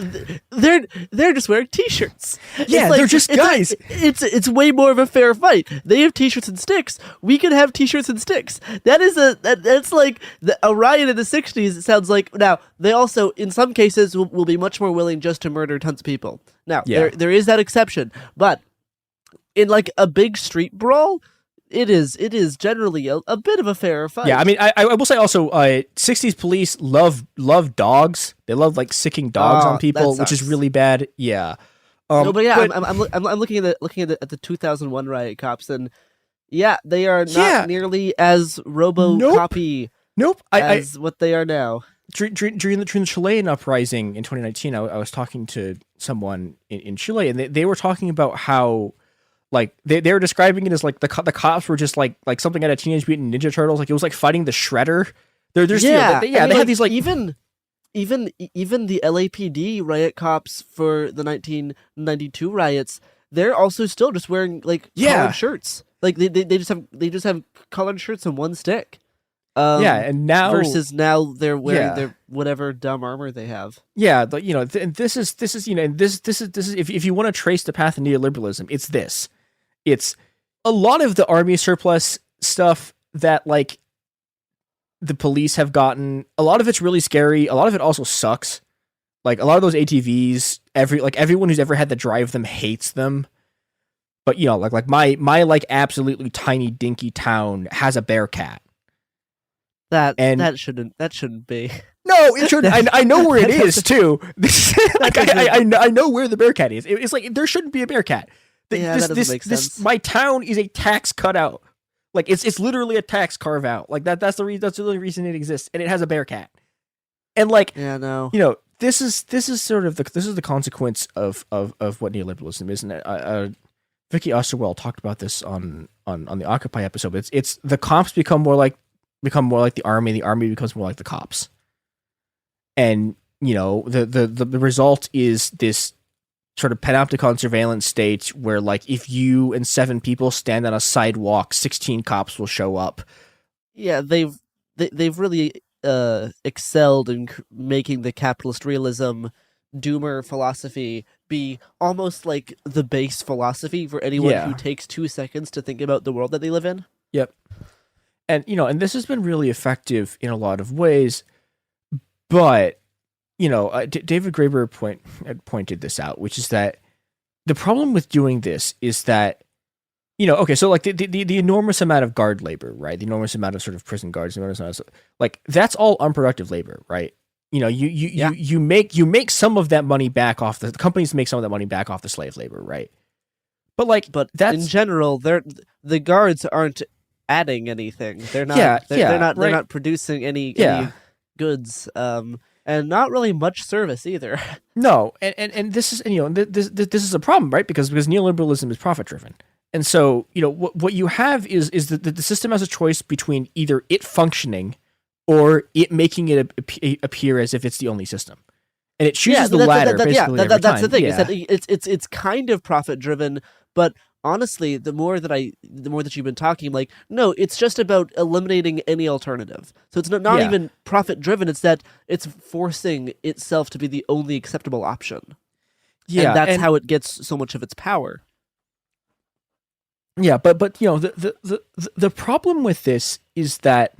they're just wearing t-shirts. Yeah, they're just guys. It's way more of a fair fight. They have t-shirts and sticks. We can have t-shirts and sticks. That's like a riot in the 60s. It sounds like. Now they also, in some cases, will be much more willing just to murder tons of people. Now there is that exception, but in like a big street brawl, it is generally a bit of a fairer fight. Yeah, I mean, I will say also, 60s police love dogs. They love like sicking dogs on people, which is really bad. Yeah. No, but yeah, I'm looking at the 2001 riot cops, and yeah, they are not nearly as RoboCop-y as what they are now. During the Chilean uprising in 2019, I was talking to someone in Chile, and they were talking about how, like, they were describing it as like the cops were just like something out of Teenage Mutant Ninja Turtles. Like, it was like fighting the Shredder. They had these like even the LAPD riot cops for the 1992 riots. They're also still just wearing like collared shirts. Like they just have collared shirts and one stick. And now versus now they're wearing their whatever dumb armor they have. Yeah, but you know, and this is you know, this is if you want to trace the path of neoliberalism, it's this. It's a lot of the army surplus stuff that like the police have gotten. A lot of it's really scary. A lot of it also sucks. Like a lot of those ATVs, everyone who's ever had to drive them hates them. But you know, like my like absolutely tiny dinky town has a Bearcat. That shouldn't be. No, it shouldn't. I know where it is too. Like I know where the Bearcat is. It's like there shouldn't be a Bearcat. That doesn't make sense. My town is a tax cutout. Like it's literally a tax carve out. Like that's the only reason it exists, and it has a Bearcat. And like, yeah, no, you know, this is sort of the consequence of what neoliberalism is, and Vicky Osterwell talked about this on the Occupy episode. But it's the cops become more like the army becomes more like the cops. And, you know, the result is this sort of panopticon surveillance state where, like, if you and 7 people stand on a sidewalk, 16 cops will show up. Yeah, they've really excelled in making the capitalist realism doomer philosophy be almost like the base philosophy for anyone who takes 2 seconds to think about the world that they live in. Yep. And, you know, and this has been really effective in a lot of ways, but, you know, David Graeber pointed this out, which is that the problem with doing this is that, you know, okay, so like the enormous amount of guard labor, right? The enormous amount of sort of prison guards, like that's all unproductive labor, right? You know, you make some of that money back off the companies make some of that money back off the slave labor, right? But that's in general, the guards aren't adding anything. They're not. They're not producing any goods, and not really much service either. No, and this is this is a problem, right? Because neoliberalism is profit driven, and so what you have is that the system has a choice between either it functioning or it making it appear as if it's the only system, and it chooses the latter. Basically, every that's the time. thing. Yeah. Is that it's kind of profit driven, but honestly, the more that you've been talking, like, no, it's just about eliminating any alternative. So it's not Yeah. even profit driven. It's that it's forcing itself to be the only acceptable option. Yeah, and that's and- how it gets so much of its power. Yeah, but the problem with this is that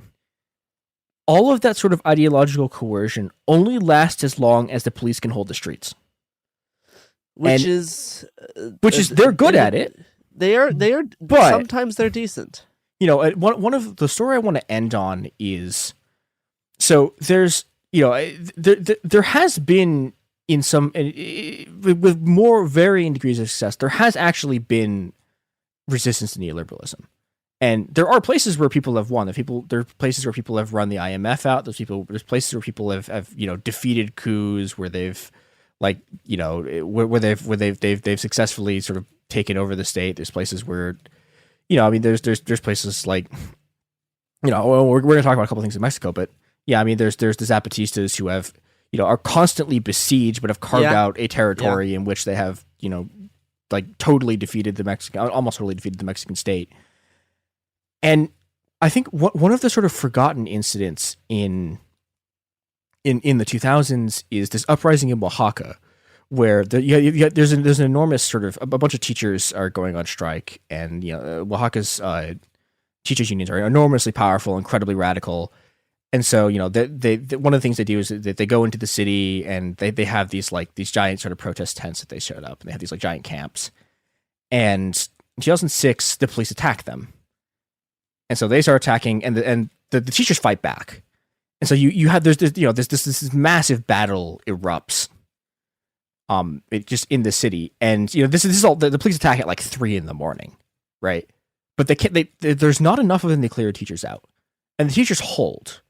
all of that sort of ideological coercion only lasts as long as the police can hold the streets. Which And- is they're good at it. They are, But- sometimes they're decent. One of the story I want to end on is, so there's there has been in some with more varying degrees of success, there has actually been resistance to neoliberalism. And there are places where people have won. There are places where people have run the IMF out. There's places where people have defeated coups, where they've where they've successfully sort of taken over the state. There's places where, there's places like, we're going to talk about a couple of things in Mexico, but yeah, I mean, there's the Zapatistas who have, are constantly besieged, but have carved out a territory in which they have, totally defeated almost totally defeated the Mexican state. And I think one of the sort of forgotten incidents in the 2000s is this uprising in Oaxaca, where there's an enormous sort of a bunch of teachers are going on strike, and Oaxaca's teachers unions are enormously powerful, incredibly radical, and so they one of the things they do is that they go into the city and they have these giant sort of protest tents that they set up, and they have these giant camps, and in 2006 the police attack them, and so they start attacking, and the teachers fight back. And so you have this massive battle erupts, it just in the city, and this is all the police attack at 3 a.m, right? But there's not enough of them to clear teachers out, and the teachers hold,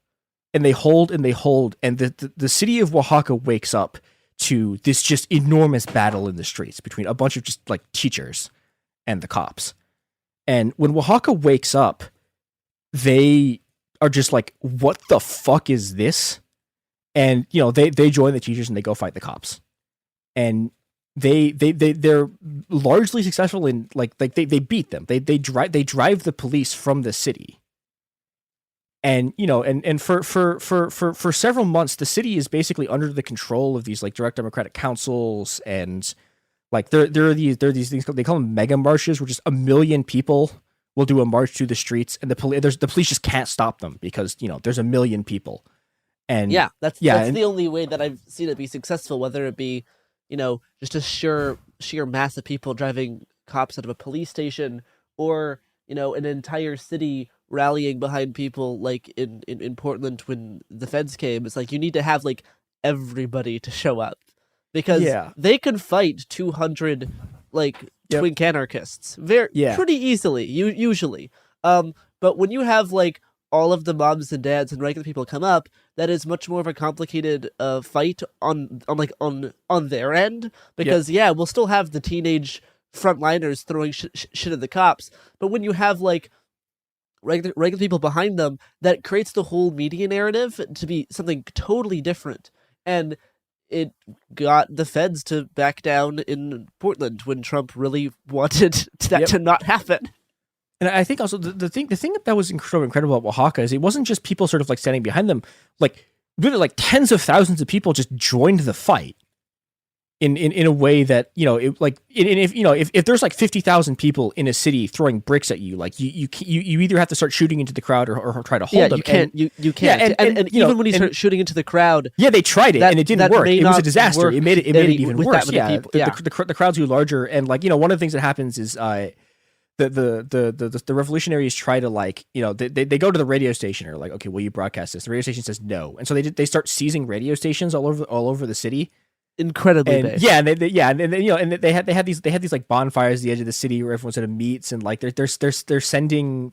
and they hold, and they hold, and the city of Oaxaca wakes up to this just enormous battle in the streets between a bunch of just teachers and the cops. And when Oaxaca wakes up, they are just like, what the fuck is this? And they join the teachers and they go fight the cops, and they're largely successful in they beat them. They drive the police from the city, and and for several months the city is basically under the control of these direct democratic councils, and there are these things they call them mega marches, where just 1 million people will do a march through the streets, and the police just can't stop them because there's 1 million people. And that's the only way that I've seen it be successful, whether it be just a sheer mass of people driving cops out of a police station, or an entire city rallying behind people, like in Portland when the feds came. It's you need to have everybody to show up, because they can fight 200 twink anarchists pretty easily, usually. But when you have all of the moms and dads and regular people come up, that is much more of a complicated fight on their end, because we'll still have the teenage frontliners throwing shit at the cops, but when you have regular people behind them, that creates the whole media narrative to be something totally different. And it got the feds to back down in Portland when Trump really wanted that to not happen. And I think also the thing that was incredible about Oaxaca is it wasn't just people sort of standing behind them, literally tens of thousands of people just joined the fight in a way that if there's 50,000 people in a city throwing bricks at you, you either have to start shooting into the crowd or try to hold them. You can't. And even when you start shooting into the crowd, they tried it and it didn't work. It was a disaster. It made it even worse. The crowds grew larger, and one of the things that happens is the revolutionaries try to they go to the radio station or okay, will you broadcast this? The radio station says no, and so they start seizing radio stations all over the city, incredibly big. Yeah, and they had these like bonfires at the edge of the city where everyone sort of meets, and like they're sending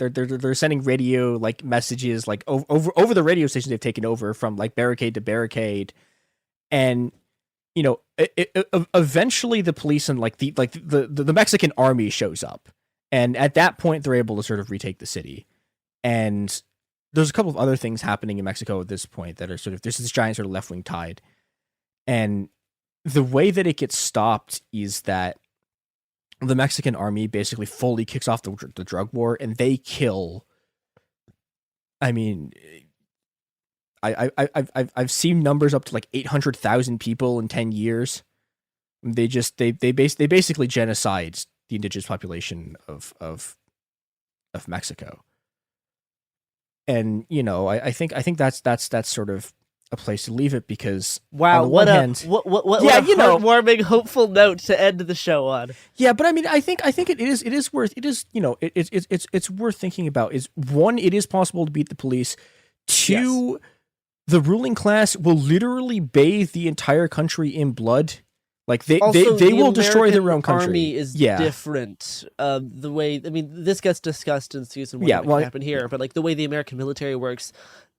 radio like messages like over the radio stations they've taken over from like barricade to barricade, and eventually the police and the Mexican army shows up, and at that point they're able to sort of retake the city. And there's a couple of other things happening in Mexico at this point that are sort of, there's this giant sort of left-wing tide. And the way that it gets stopped is that the Mexican army basically fully kicks off the drug war, and they kill. I mean, I've seen numbers up to like 800,000 people in 10 years. They basically genocide the indigenous population of Mexico. And I think that's sort of a place to leave it, because wow, what a heartwarming, hopeful note to end the show on. Yeah, but I mean, I think it's worth thinking about. Is one, it is possible to beat the police. Two, yes, the ruling class will literally bathe the entire country in blood. Like they will destroy their own country. Army is different. The way, I mean, this gets discussed in season 1. Yeah, what can happen here, but like the way the American military works,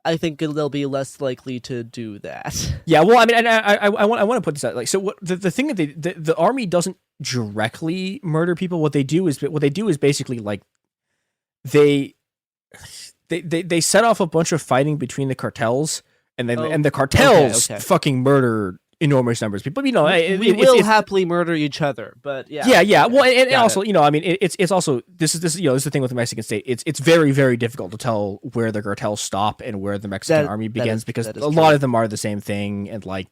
I think they'll be less likely to do that. Yeah, well, I mean, and I want to put this out. Like, so what the thing that the army doesn't directly murder people. What they do is basically like they set off a bunch of fighting between the cartels, and then and the cartels fucking murder enormous numbers of people. We will happily murder each other, but yeah. Well, and also, I mean, it's also this is the thing with the Mexican state. It's very, very difficult to tell where the cartels stop and where the Mexican army begins, because a lot of them are the same thing, and like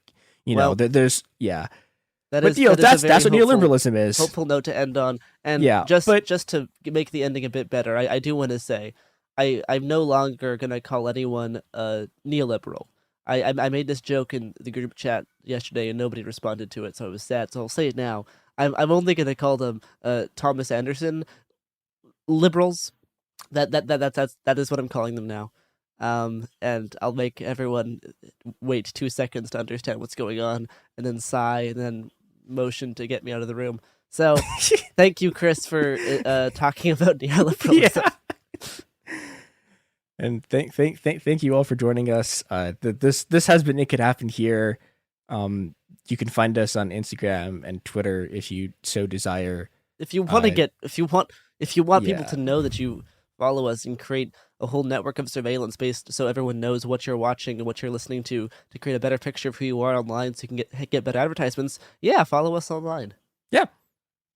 there's That's what neoliberalism is. Hopeful note to end on, and just to make the ending a bit better, I do want to say I'm no longer gonna call anyone neoliberal. I made this joke in the group chat yesterday and nobody responded to it, so it was sad. So I'll say it now. I'm only going to call them Thomas Anderson liberals. That is what I'm calling them now. And I'll make everyone wait 2 seconds to understand what's going on, and then sigh, and then motion to get me out of the room. So thank you, Chris, for talking about neoliberalism. Yeah. And thank you all for joining us. This has been It Could Happen Here. You can find us on Instagram and Twitter if you so desire. If you want people to know that you follow us and create a whole network of surveillance based, so everyone knows what you're watching and what you're listening to create a better picture of who you are online, so you can get better advertisements. Yeah, follow us online. Yeah,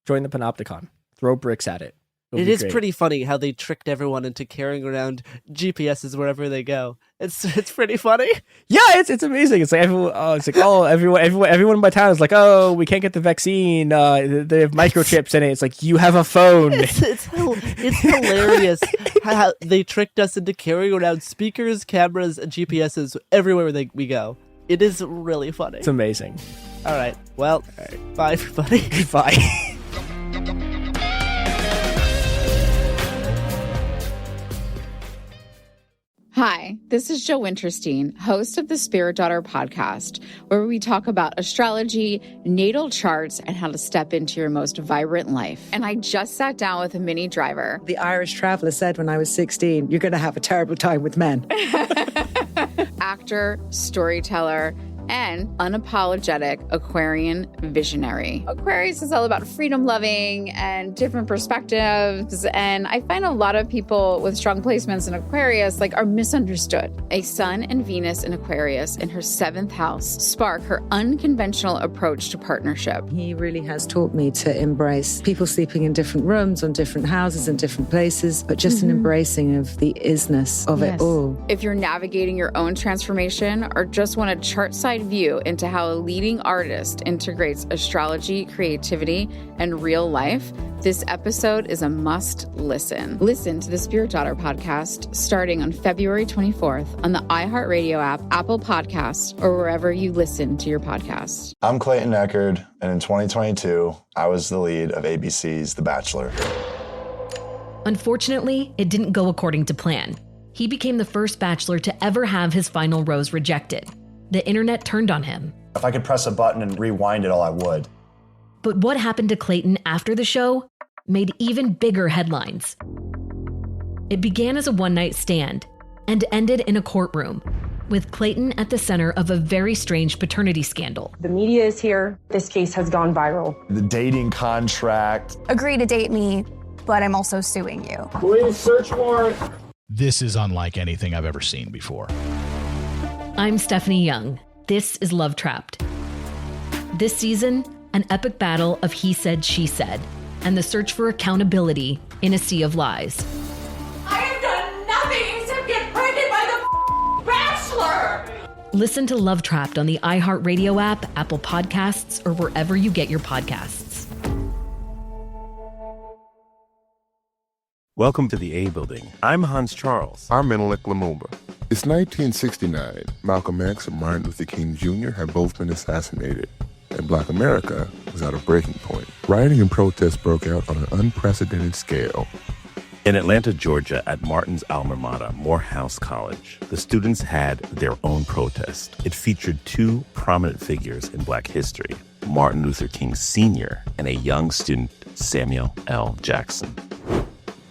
join the Panopticon. Throw bricks at it. It is pretty funny how they tricked everyone into carrying around GPSs wherever they go. It's pretty funny. Yeah, it's amazing. It's like everyone in my town is like, oh, we can't get the vaccine. They have microchips in it. It's like, you have a phone. It's hilarious how they tricked us into carrying around speakers, cameras, and GPSs everywhere we go. It is really funny. It's amazing. All right. Well, bye everybody. Bye. Hi, this is Jill Winterstein, host of the Spirit Daughter podcast, where we talk about astrology, natal charts, and how to step into your most vibrant life. And I just sat down with a Minnie Driver. The Irish traveller said when I was 16, you're going to have a terrible time with men. Actor, storyteller, and unapologetic Aquarian visionary. Aquarius is all about freedom-loving and different perspectives, and I find a lot of people with strong placements in Aquarius are misunderstood. A Sun and Venus in Aquarius in her 7th house spark her unconventional approach to partnership. He really has taught me to embrace people sleeping in different rooms, on different houses, in different places, but just an embracing of the isness of it all. If you're navigating your own transformation or just want a chart-side view into how a leading artist integrates astrology, creativity, and real life, this episode is a must listen. Listen to the Spirit Daughter podcast starting on February 24th on the iHeartRadio app, Apple Podcasts, or wherever you listen to your podcasts. I'm Clayton Eckerd, and in 2022, I was the lead of ABC's The Bachelor. Unfortunately, it didn't go according to plan. He became the first Bachelor to ever have his final rose rejected. The internet turned on him, If I could press a button and rewind it all, I would. But what happened to Clayton after the show made even bigger headlines. It began as a one-night stand and ended in a courtroom, with Clayton at the center of a very strange paternity scandal. The media is here. This case has gone viral. The dating contract. Agree to date me, but I'm also suing you. Please search warrant. This is unlike anything I've ever seen before. I'm Stephanie Young. This is Love Trapped. This season, an epic battle of he said, she said, and the search for accountability in a sea of lies. I have done nothing except get pregnant by the Bachelor! Listen to Love Trapped on the iHeartRadio app, Apple Podcasts, or wherever you get your podcasts. Welcome to the A Building. I'm Hans Charles. I'm Menelik Lumumba. It's 1969. Malcolm X and Martin Luther King Jr. had both been assassinated, and Black America was at a breaking point. Rioting and protests broke out on an unprecedented scale. In Atlanta, Georgia, at Martin's alma mater, Morehouse College, the students had their own protest. It featured two prominent figures in Black history, Martin Luther King Sr. and a young student, Samuel L. Jackson.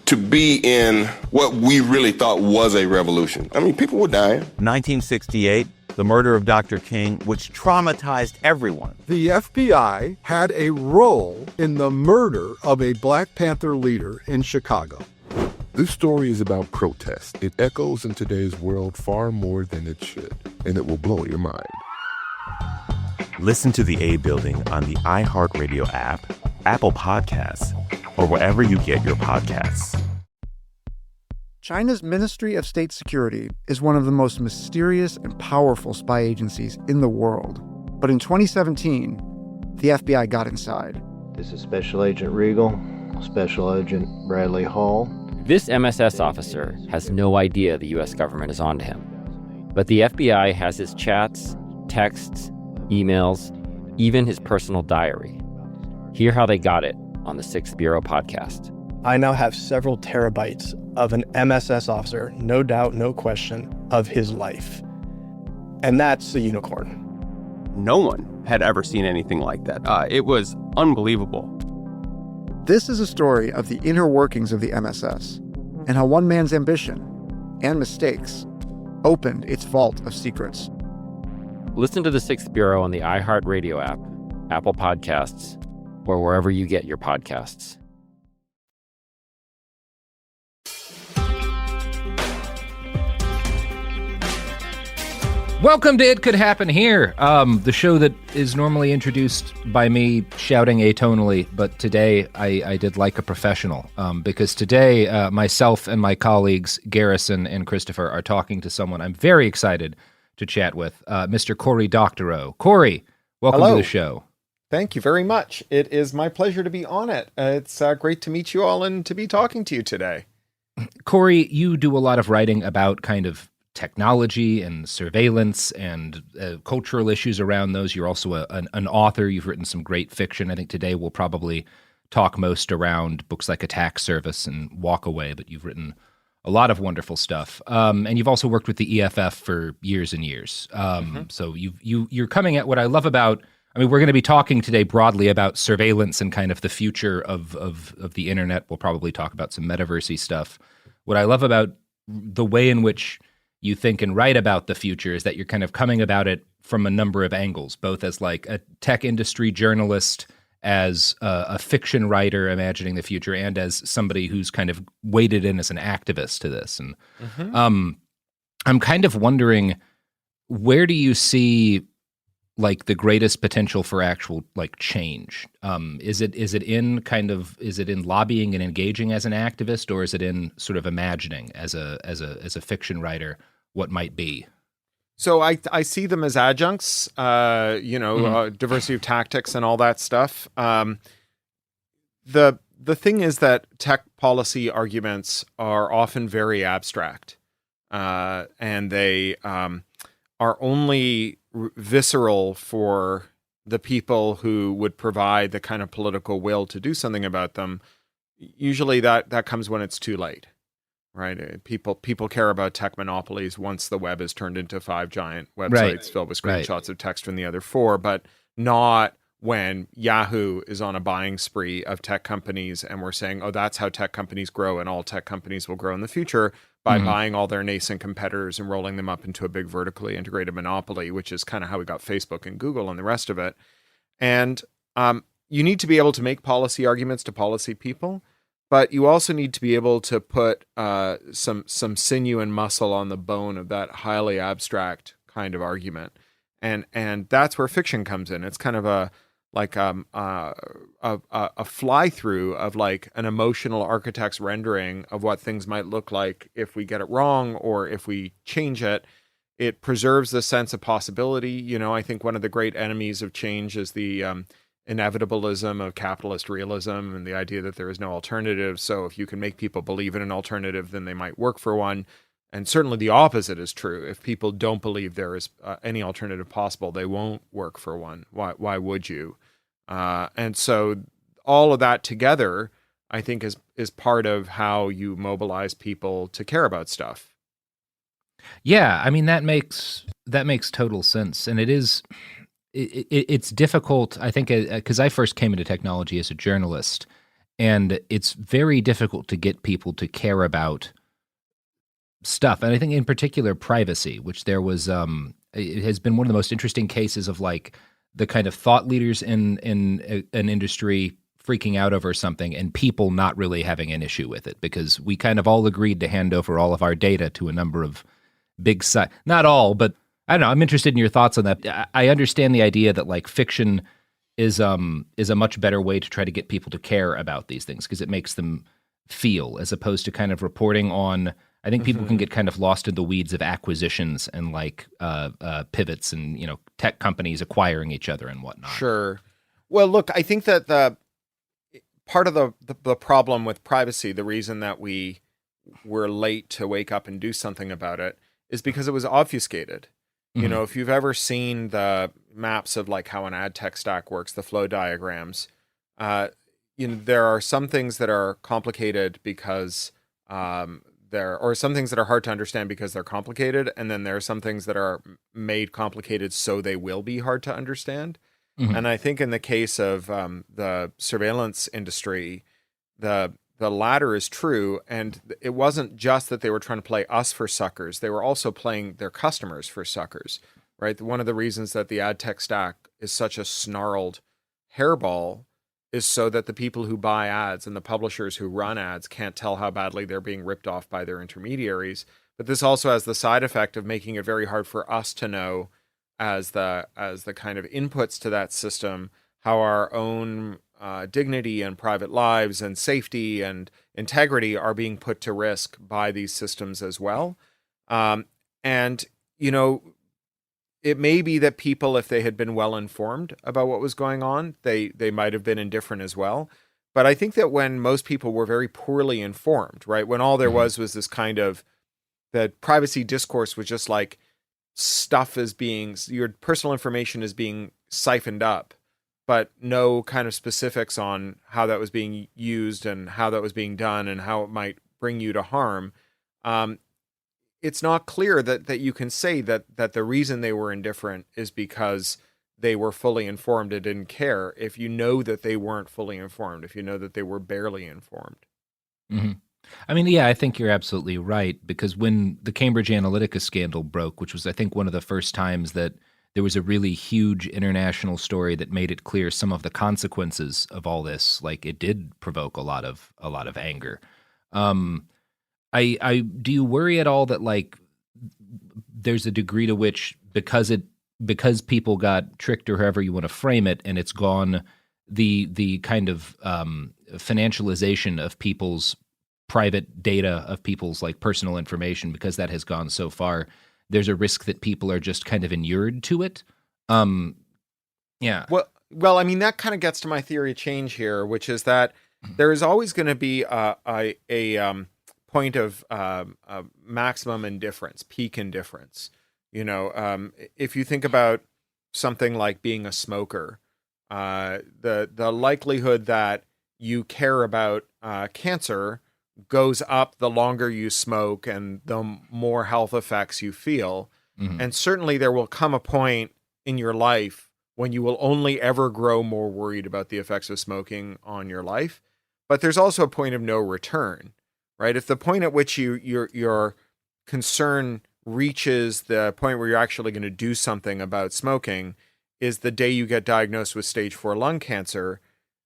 To be in what we really thought was a revolution. I mean, people were dying. 1968, the murder of Dr. King, which traumatized everyone. The FBI had a role in the murder of a Black Panther leader in Chicago. This story is about protest. It echoes in today's world far more than it should, and it will blow your mind. Listen to the A Building on the iHeartRadio app, Apple Podcasts, or wherever you get your podcasts. China's Ministry of State Security is one of the most mysterious and powerful spy agencies in the world. But in 2017, the FBI got inside. This is Special Agent Regal, Special Agent Bradley Hall. This MSS officer has no idea the U.S. government is onto him. But the FBI has his chats, texts, emails, even his personal diary. Hear how they got it on the Sixth Bureau podcast. I now have several terabytes of an MSS officer, no doubt, no question, of his life. And that's a unicorn. No one had ever seen anything like that. It was unbelievable. This is a story of the inner workings of the MSS and how one man's ambition and mistakes opened its vault of secrets. Listen to the Sixth Bureau on the iHeartRadio app, Apple Podcasts, or wherever you get your podcasts. Welcome to It Could Happen Here, the show that is normally introduced by me shouting atonally, but today I did like a professional, because today myself and my colleagues Garrison and Christopher are talking to someone I'm very excited to chat with, Mr. Cory Doctorow. Cory, welcome Hello. to the show. Thank you very much. It is my pleasure to be on it. It's great to meet you all and to be talking to you today. Cory, you do a lot of writing about kind of technology and surveillance and cultural issues around those. You're also an author. You've written some great fiction. I think today we'll probably talk most around books like Attack Service and Walk Away, but you've written a lot of wonderful stuff. And you've also worked with the EFF for years and years. So you're coming at what I love about, I mean, we're going to be talking today broadly about surveillance and kind of the future of the internet. We'll probably talk about some metaversey stuff. What I love about the way in which you think and write about the future is that you're kind of coming about it from a number of angles, both as like a tech industry journalist, as a fiction writer imagining the future, and as somebody who's kind of waded in as an activist to this. And I'm kind of wondering, where do you see like the greatest potential for actual like change? Is it in lobbying and engaging as an activist, or is it in sort of imagining as a fiction writer what might be? So I see them as adjuncts, diversity of tactics and all that stuff. The thing is that tech policy arguments are often very abstract, and they are only visceral for the people who would provide the kind of political will to do something about them. Usually that comes when it's too late. right? People care about tech monopolies once the web is turned into 5 giant websites filled with screenshots of text from the other 4, but not when Yahoo is on a buying spree of tech companies and we're saying, oh, that's how tech companies grow and all tech companies will grow in the future by buying all their nascent competitors and rolling them up into a big vertically integrated monopoly, which is kind of how we got Facebook and Google and the rest of it. And you need to be able to make policy arguments to policy people, but you also need to be able to put some sinew and muscle on the bone of that highly abstract kind of argument. And that's where fiction comes in. It's kind of a fly through of like an emotional architect's rendering of what things might look like if we get it wrong or if we change it. It preserves the sense of possibility. You know, I think one of the great enemies of change is the inevitabilism of capitalist realism and the idea that there is no alternative. So if you can make people believe in an alternative, then they might work for one. And certainly the opposite is true. If people don't believe there is any alternative possible, they won't work for one. Why would you? And so all of that together, I think, is part of how you mobilize people to care about stuff. Yeah, I mean that makes total sense, and it's difficult. I think because I first came into technology as a journalist, and it's very difficult to get people to care about stuff, and I think in particular privacy, which there was it has been one of the most interesting cases of like the kind of thought leaders in an industry freaking out over something and people not really having an issue with it because we kind of all agreed to hand over all of our data to a number of big sites. Not all, but I don't know. I'm interested in your thoughts on that. I understand the idea that like fiction is a much better way to try to get people to care about these things because it makes them feel, as opposed to kind of reporting on. I think people can get kind of lost in the weeds of acquisitions and like pivots and, you know, tech companies acquiring each other and whatnot. Sure. Well, look, I think that the part of the problem with privacy, the reason that we were late to wake up and do something about it, is because it was obfuscated. You know, if you've ever seen the maps of like how an ad tech stack works, the flow diagrams, you know, there are some things that are complicated because or some things that are hard to understand because they're complicated, and then there are some things that are made complicated so they will be hard to understand. And I think in the case of the surveillance industry, the latter is true, and it wasn't just that they were trying to play us for suckers. They were also playing their customers for suckers, right? One of the reasons that the ad tech stack is such a snarled hairball is so that the people who buy ads and the publishers who run ads can't tell how badly they're being ripped off by their intermediaries. But this also has the side effect of making it very hard for us to know as the kind of inputs to that system how our own dignity and private lives and safety and integrity are being put to risk by these systems as well. And, you know, it may be that people, if they had been well informed about what was going on, they might have been indifferent as well. But I think that when most people were very poorly informed, right, when all there was this kind of, the privacy discourse was just like stuff is being, your personal information is being siphoned up, but no kind of specifics on how that was being used and how that was being done and how it might bring you to harm. It's not clear that you can say that the reason they were indifferent is because they were fully informed and didn't care if you know that they weren't fully informed, if you know that they were barely informed. I mean, yeah, I think you're absolutely right, because when the Cambridge Analytica scandal broke, which was, I think, one of the first times that there was a really huge international story that made it clear some of the consequences of all this, like it did provoke a lot of anger. Do you worry at all that like there's a degree to which because people got tricked or however you want to frame it, and it's gone the kind of financialization of people's private data, of people's like personal information, because that has gone so far, there's a risk that people are just kind of inured to it. Yeah. Well, I mean, that kind of gets to my theory of change here, which is that there is always going to be a point of maximum indifference, peak indifference. You know, if you think about something like being a smoker, the likelihood that you care about cancer goes up the longer you smoke and the more health effects you feel. Mm-hmm. And certainly there will come a point in your life when you will only ever grow more worried about the effects of smoking on your life. But there's also a point of no return, right? If the point at which your concern reaches the point where you're actually going to do something about smoking is the day you get diagnosed with stage 4 lung cancer,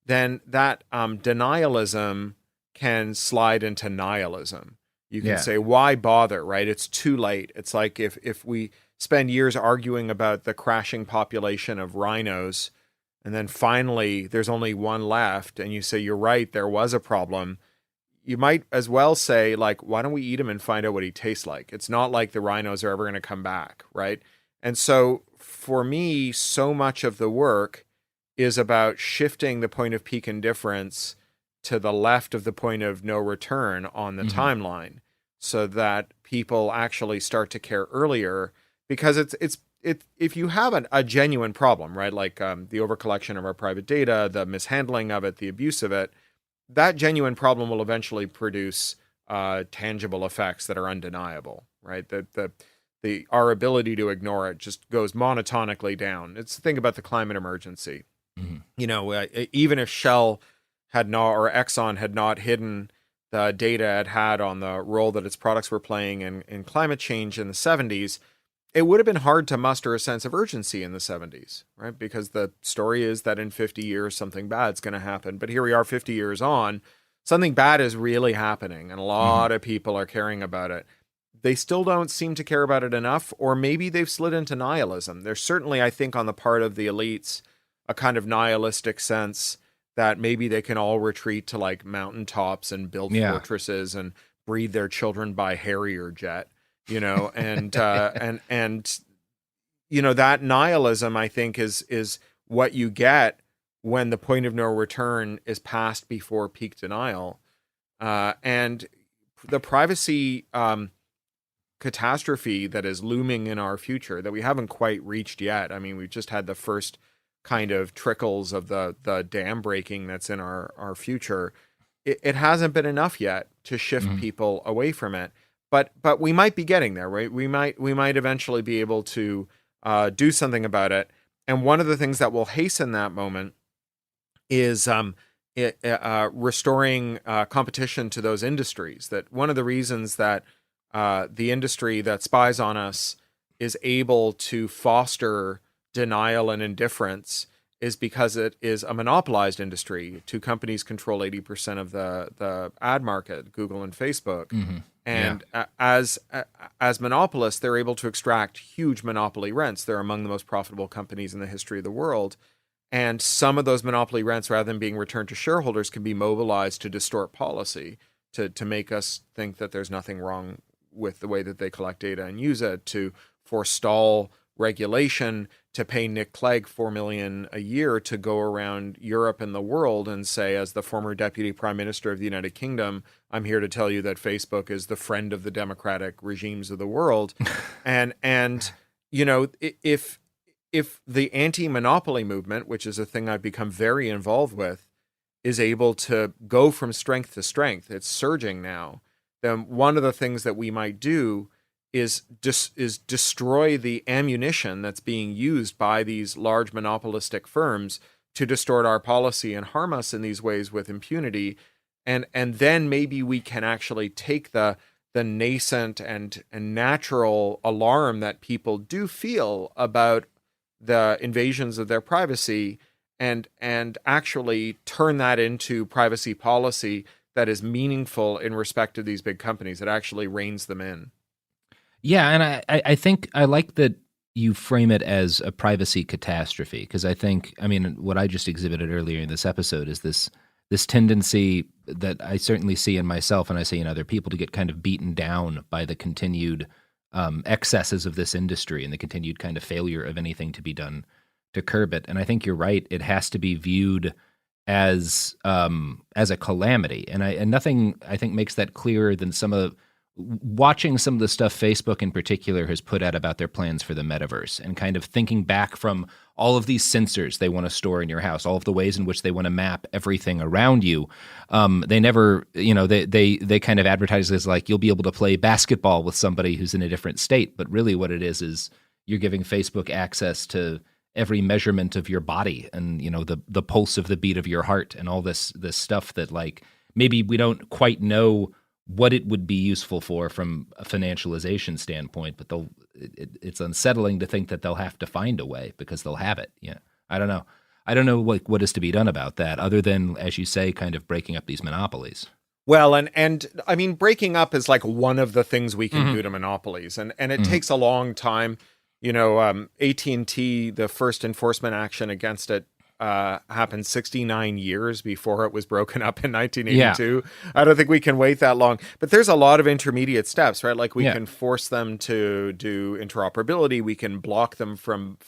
then that denialism can slide into nihilism. You can say, why bother, right? It's too late. It's like if we spend years arguing about the crashing population of rhinos, and then finally there's only one left, and you say, you're right, there was a problem. You might as well say, like, why don't we eat him and find out what he tastes like? It's not like the rhinos are ever going to come back, right? And so for me, so much of the work is about shifting the point of peak indifference to the left of the point of no return on the timeline, so that people actually start to care earlier. Because it's if you have a genuine problem, right, like the overcollection of our private data, the mishandling of it, the abuse of it, that genuine problem will eventually produce tangible effects that are undeniable, right? Our ability to ignore it just goes monotonically down. It's the thing about the climate emergency. Mm-hmm. You know, even if Shell had not, or Exxon had not hidden the data it had on the role that its products were playing in climate change in the 70s, it would have been hard to muster a sense of urgency in the 70s, right? Because the story is that in 50 years, something bad's going to happen. But here we are 50 years on, something bad is really happening, and a lot of people are caring about it. They still don't seem to care about it enough, or maybe they've slid into nihilism. There's certainly, I think, on the part of the elites, a kind of nihilistic sense that maybe they can all retreat to like mountaintops and build fortresses and breed their children by Harrier jet, you know, and you know, that nihilism, I think, is what you get when the point of no return is passed before peak denial. And the privacy catastrophe that is looming in our future that we haven't quite reached yet. I mean, we've just had the first kind of trickles of the dam breaking that's in our future. It hasn't been enough yet to shift people away from it, but we might be getting there, right? We might eventually be able to do something about it. And one of the things that will hasten that moment is restoring competition to those industries. That one of the reasons that the industry that spies on us is able to foster denial and indifference is because it is a monopolized industry. Two companies control 80% of the ad market, Google and Facebook. And as monopolists, they're able to extract huge monopoly rents. They're among the most profitable companies in the history of the world. And some of those monopoly rents, rather than being returned to shareholders, can be mobilized to distort policy, to make us think that there's nothing wrong with the way that they collect data and use it, to forestall regulation, to pay Nick Clegg $4 million a year to go around Europe and the world and say, as the former deputy prime minister of the United Kingdom, I'm here to tell you that Facebook is the friend of the democratic regimes of the world. and you know, if the anti-monopoly movement, which is a thing I've become very involved with, is able to go from strength to strength, it's surging now, then one of the things that we might do is destroy the ammunition that's being used by these large monopolistic firms to distort our policy and harm us in these ways with impunity. And then maybe we can actually take the nascent and natural alarm that people do feel about the invasions of their privacy and actually turn that into privacy policy that is meaningful in respect of these big companies, that actually reins them in. Yeah, and I think I like that you frame it as a privacy catastrophe, because I think, I mean, what I just exhibited earlier in this episode is this tendency that I certainly see in myself and I see in other people to get kind of beaten down by the continued excesses of this industry and the continued kind of failure of anything to be done to curb it. And I think you're right; it has to be viewed as a calamity, and nothing I think makes that clearer than some of watching some of the stuff Facebook in particular has put out about their plans for the metaverse and kind of thinking back from all of these sensors they want to store in your house, all of the ways in which they want to map everything around you. They never, they kind of advertise as like, you'll be able to play basketball with somebody who's in a different state. But really what it is you're giving Facebook access to every measurement of your body and, the pulse of the beat of your heart and all this stuff that like, maybe we don't quite know what it would be useful for from a financialization standpoint, but it's unsettling to think that they'll have to find a way because they'll have it. Yeah. I don't know what is to be done about that other than, as you say, kind of breaking up these monopolies. Well, and I mean, breaking up is like one of the things we can do to monopolies, and it takes a long time. AT&T, the first enforcement action against it happened 69 years before it was broken up in 1982. Yeah. I don't think we can wait that long. But there's a lot of intermediate steps, right? Like we can force them to do interoperability. We can block them from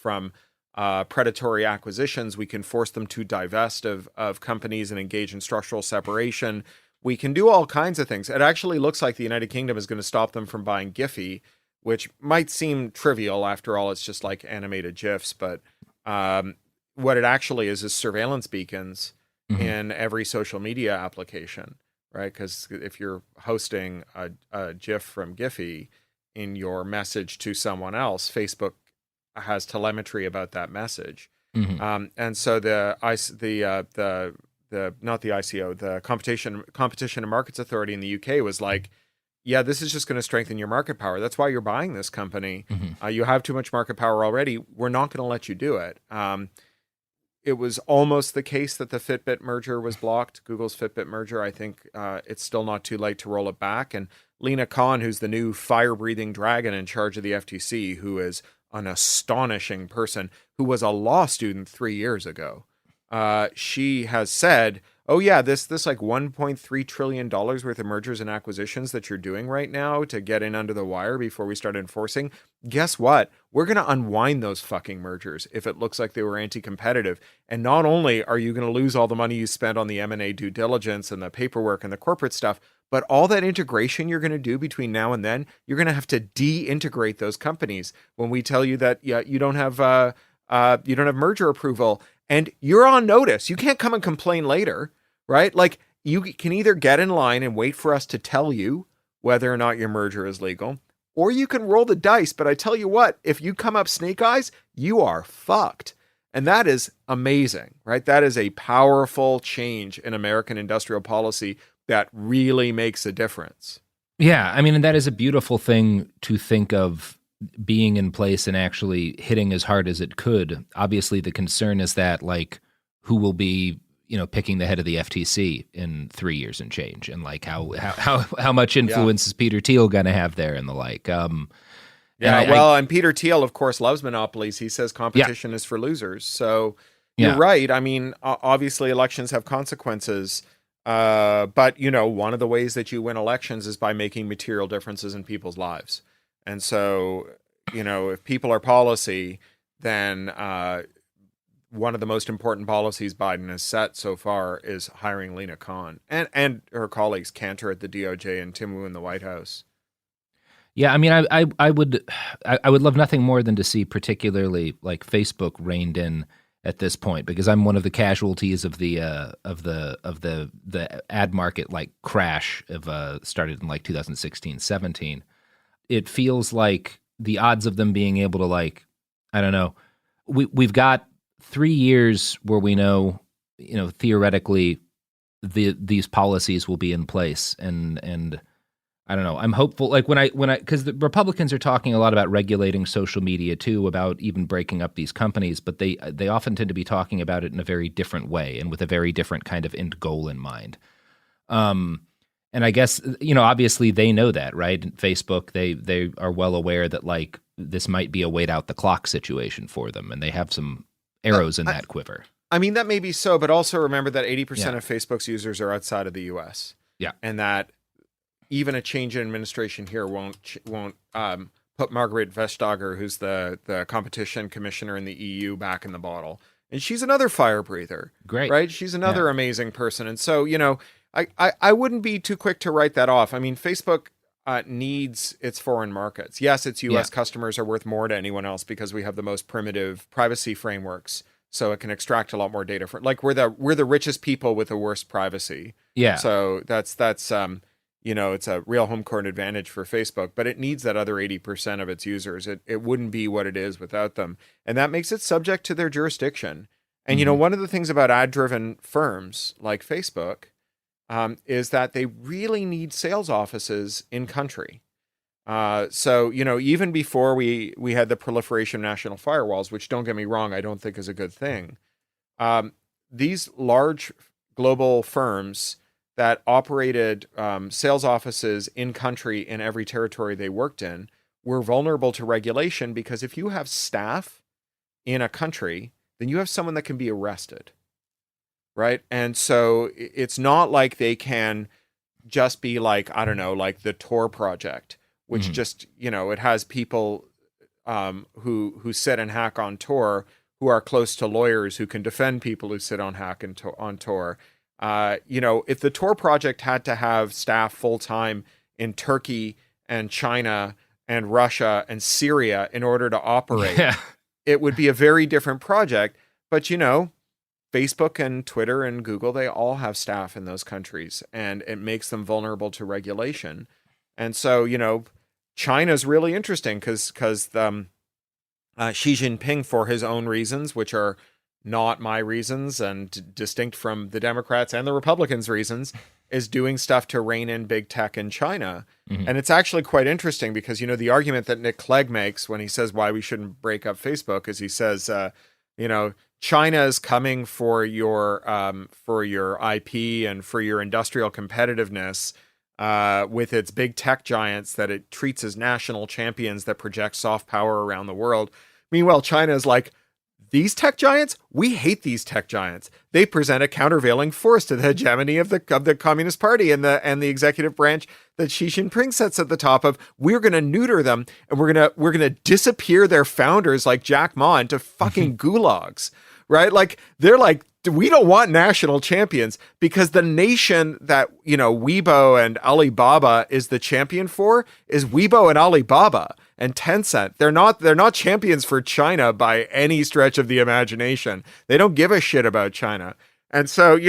predatory acquisitions. We can force them to divest of companies and engage in structural separation. We can do all kinds of things. It actually looks like the United Kingdom is going to stop them from buying Giphy, which might seem trivial. After all, it's just like animated GIFs, but what it actually is surveillance beacons in every social media application, right? Because if you're hosting a GIF from Giphy in your message to someone else, Facebook has telemetry about that message. And so the Competition and Markets Authority in the UK was like, yeah, this is just going to strengthen your market power. That's why you're buying this company. You have too much market power already. We're not going to let you do it. It was almost the case that the Fitbit merger was blocked, Google's Fitbit merger. I think it's still not too late to roll it back. And Lena Khan, who's the new fire-breathing dragon in charge of the FTC, who is an astonishing person, who was a law student 3 years ago, she has said, oh yeah, this like $1.3 trillion worth of mergers and acquisitions that you're doing right now to get in under the wire before we start enforcing, guess what? We're going to unwind those fucking mergers if it looks like they were anti-competitive. And not only are you going to lose all the money you spent on the M&A due diligence and the paperwork and the corporate stuff, but all that integration you're going to do between now and then, you're going to have to de-integrate those companies when we tell you that you don't have merger approval and you're on notice. You can't come and complain later. Right? Like you can either get in line and wait for us to tell you whether or not your merger is legal, or you can roll the dice. But I tell you what, if you come up snake eyes, you are fucked. And that is amazing, right? That is a powerful change in American industrial policy that really makes a difference. Yeah. I mean, and that is a beautiful thing to think of being in place and actually hitting as hard as it could. Obviously, the concern is that like who will be picking the head of the FTC in 3 years and change, and like how much influence is Peter Thiel going to have there and the like. And Peter Thiel, of course, loves monopolies. He says competition is for losers. So you're right. I mean, obviously elections have consequences, but one of the ways that you win elections is by making material differences in people's lives. And so, if people are policy, then one of the most important policies Biden has set so far is hiring Lena Khan and her colleagues Cantor at the DOJ and Tim Wu in the White House. Yeah, I mean, I would love nothing more than to see particularly like Facebook reined in at this point, because I'm one of the casualties of the ad market like crash started in like 2016, 17. It feels like the odds of them being able to like, I don't know, we've got 3 years where we know, theoretically these policies will be in place. And I don't know, I'm hopeful. Like because the Republicans are talking a lot about regulating social media too, about even breaking up these companies, but they often tend to be talking about it in a very different way and with a very different kind of end goal in mind. And I guess, obviously they know that, right? Facebook, they are well aware that like this might be a wait out the clock situation for them. And they have some arrows in that quiver. I mean, that may be so, but also remember that 80% of Facebook's users are outside of the US. Yeah. And that even a change in administration here won't put Margaret Vestager, who's the competition commissioner in the EU, back in the bottle. And she's another fire breather. Great. Right? She's another amazing person. And so, I wouldn't be too quick to write that off. I mean, Facebook needs its foreign markets. Yes, its U.S. customers are worth more to anyone else because we have the most primitive privacy frameworks, so it can extract a lot more data. Like we're the richest people with the worst privacy. Yeah. So that's it's a real home court advantage for Facebook, but it needs that other 80% of its users. It wouldn't be what it is without them, and that makes it subject to their jurisdiction. And one of the things about ad-driven firms like Facebook is that they really need sales offices in country. So, even before we had the proliferation of national firewalls, which, don't get me wrong, I don't think is a good thing, these large global firms that operated sales offices in country in every territory they worked in were vulnerable to regulation, because if you have staff in a country, then you have someone that can be arrested. Right. And so it's not like they can just be like, I don't know, like the Tor project, which just, it has people who sit and hack on Tor, who are close to lawyers who can defend people who sit on hack and on Tor. If the Tor project had to have staff full time in Turkey and China and Russia and Syria in order to operate, it would be a very different project. But, Facebook and Twitter and Google, they all have staff in those countries, and it makes them vulnerable to regulation. And so, China's really interesting because Xi Jinping, for his own reasons, which are not my reasons and distinct from the Democrats and the Republicans' reasons, is doing stuff to rein in big tech in China. And it's actually quite interesting because, the argument that Nick Clegg makes when he says why we shouldn't break up Facebook is he says, China is coming for your IP and for your industrial competitiveness with its big tech giants that it treats as national champions that project soft power around the world. Meanwhile, China is like, these tech giants? We hate these tech giants. They present a countervailing force to the hegemony of the Communist Party and the executive branch that Xi Jinping sits at the top of. We're going to neuter them, and we're going to disappear their founders like Jack Ma into fucking gulags. Right? Like, they're like, we don't want national champions, because the nation that, Weibo and Alibaba is the champion for is Weibo and Alibaba and Tencent. They're not champions for China by any stretch of the imagination. They don't give a shit about China. And so,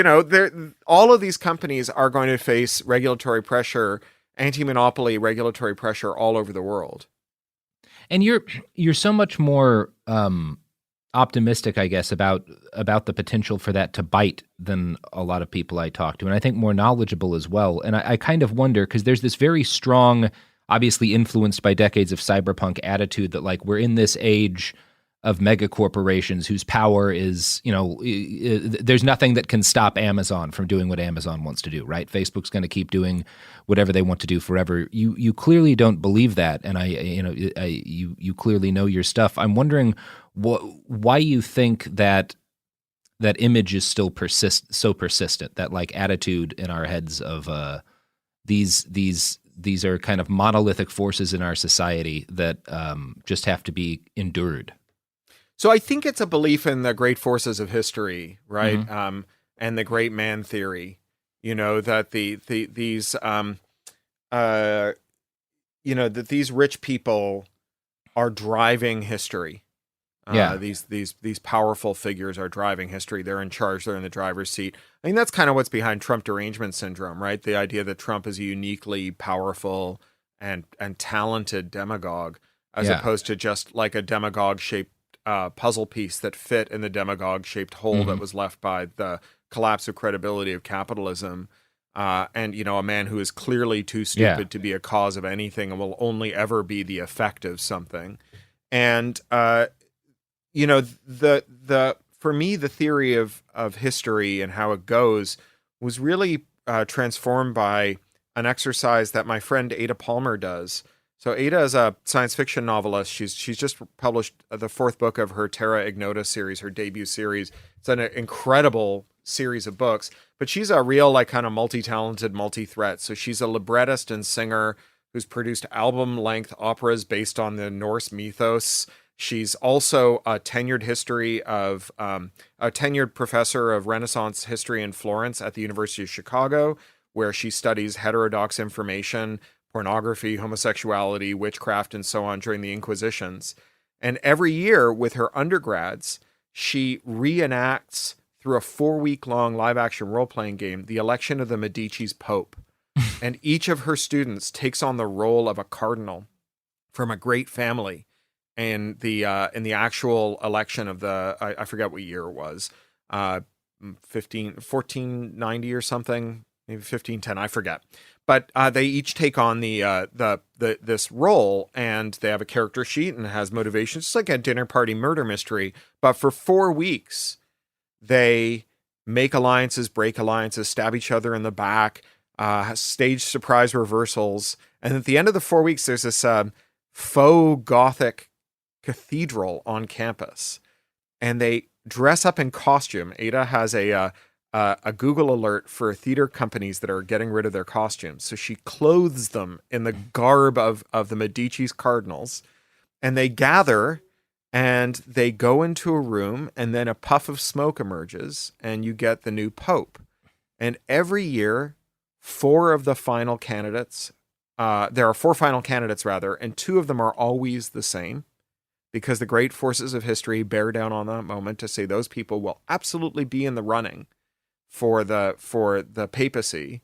all of these companies are going to face regulatory pressure, anti-monopoly regulatory pressure all over the world. And you're so much more optimistic, I guess, about the potential for that to bite than a lot of people I talk to, and I think more knowledgeable as well. And I kind of wonder, because there's this very strong, obviously influenced by decades of cyberpunk attitude that, like, we're in this age of mega corporations whose power is, there's nothing that can stop Amazon from doing what Amazon wants to do, right? Facebook's going to keep doing whatever they want to do forever. You clearly don't believe that, and you clearly know your stuff. I'm wondering why you think that image is still so persistent, that like attitude in our heads of these are kind of monolithic forces in our society that just have to be endured. So I think it's a belief in the great forces of history, right? And the great man theory, that that these rich people are driving history. These powerful figures are driving history. They're in charge. They're in the driver's seat. I mean, that's kind of what's behind Trump derangement syndrome, right? The idea that Trump is a uniquely powerful and talented demagogue, as opposed to just like a demagogue-shaped puzzle piece that fit in the demagogue-shaped hole that was left by the collapse of credibility of capitalism. And, a man who is clearly too stupid to be a cause of anything and will only ever be the effect of something. And, for me, the theory of history and how it goes was really transformed by an exercise that my friend Ada Palmer does. So Ada is a science fiction novelist. She's just published the fourth book of her Terra Ignota series, her debut series. It's an incredible series of books, but she's a real like kind of multi-talented, multi-threat. So she's a librettist and singer who's produced album-length operas based on the Norse mythos. She's also a tenured professor of Renaissance history in Florence at the University of Chicago, where she studies heterodox information, pornography, homosexuality, witchcraft, and so on during the Inquisitions. And every year with her undergrads, she reenacts through a 4-week-long live-action role-playing game the election of the Medici's Pope. And each of her students takes on the role of a cardinal from a great family in the actual election of the, I forget what year it was, 1490 or something, maybe 1510, I forget. But they each take on this role, and they have a character sheet and it has motivations. It's like a dinner party murder mystery. But for 4 weeks, they make alliances, break alliances, stab each other in the back, stage surprise reversals. And at the end of the 4 weeks, there's this faux Gothic cathedral on campus. And they dress up in costume. Ada has a Google alert for theater companies that are getting rid of their costumes. So she clothes them in the garb of the Medici's cardinals, and they gather and they go into a room, and then a puff of smoke emerges and you get the new Pope. And every year, 4 of the final candidates, there are 4 final candidates rather, and 2 of them are always the same, because the great forces of history bear down on that moment to say those people will absolutely be in the running for the papacy,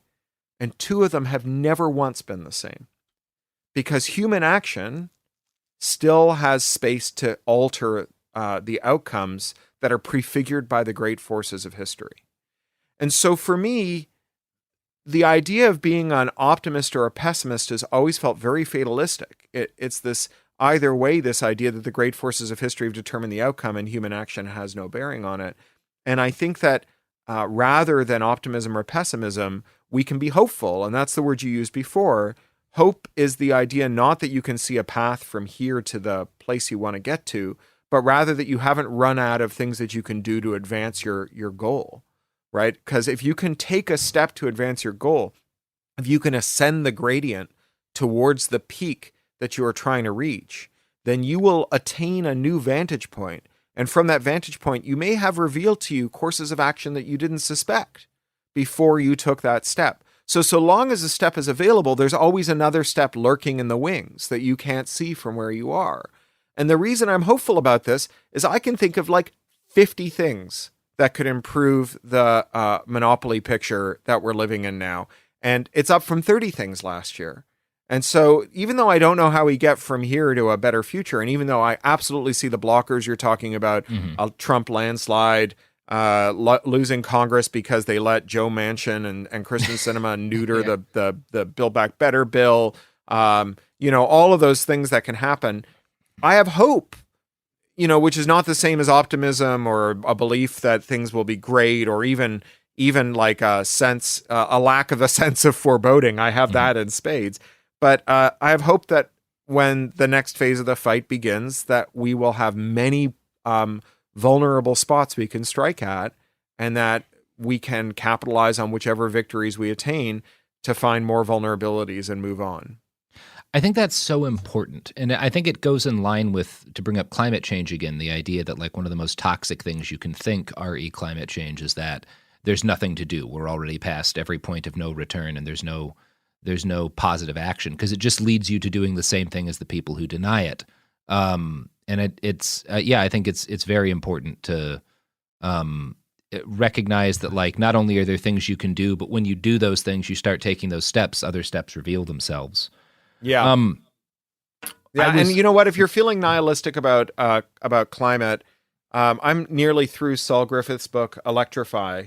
and 2 of them have never once been the same, because human action still has space to alter the outcomes that are prefigured by the great forces of history. And so for me, the idea of being an optimist or a pessimist has always felt very fatalistic. It's this either way, this idea that the great forces of history have determined the outcome and human action has no bearing on it. And I think that rather than optimism or pessimism, we can be hopeful. And that's the word you used before. Hope is the idea not that you can see a path from here to the place you want to get to, but rather that you haven't run out of things that you can do to advance your goal, right? Because if you can take a step to advance your goal, if you can ascend the gradient towards the peak that you are trying to reach, then you will attain a new vantage point. And from that vantage point, you may have revealed to you courses of action that you didn't suspect before you took that step. So long as a step is available, there's always another step lurking in the wings that you can't see from where you are. And the reason I'm hopeful about this is I can think of like 50 things that could improve the monopoly picture that we're living in now. And it's up from 30 things last year. And so even though I don't know how we get from here to a better future, and even though I absolutely see the blockers you're talking about, a Trump landslide, losing Congress because they let Joe Manchin and Kyrsten Sinema neuter the Build Back Better bill, all of those things that can happen. I have hope, which is not the same as optimism or a belief that things will be great, or even like a lack of a sense of foreboding. I have that in spades. But I have hope that when the next phase of the fight begins, that we will have many vulnerable spots we can strike at, and that we can capitalize on whichever victories we attain to find more vulnerabilities and move on. I think that's so important. And I think it goes in line with, to bring up climate change again, the idea that like one of the most toxic things you can think, re climate change, is that there's nothing to do. We're already past every point of no return, and there's no positive action, because it just leads you to doing the same thing as the people who deny it. And I think it's very important to recognize that, like, not only are there things you can do, but when you do those things, you start taking those steps, other steps reveal themselves. Yeah. And you know what? If you're feeling nihilistic about climate, I'm nearly through Saul Griffith's book, Electrify.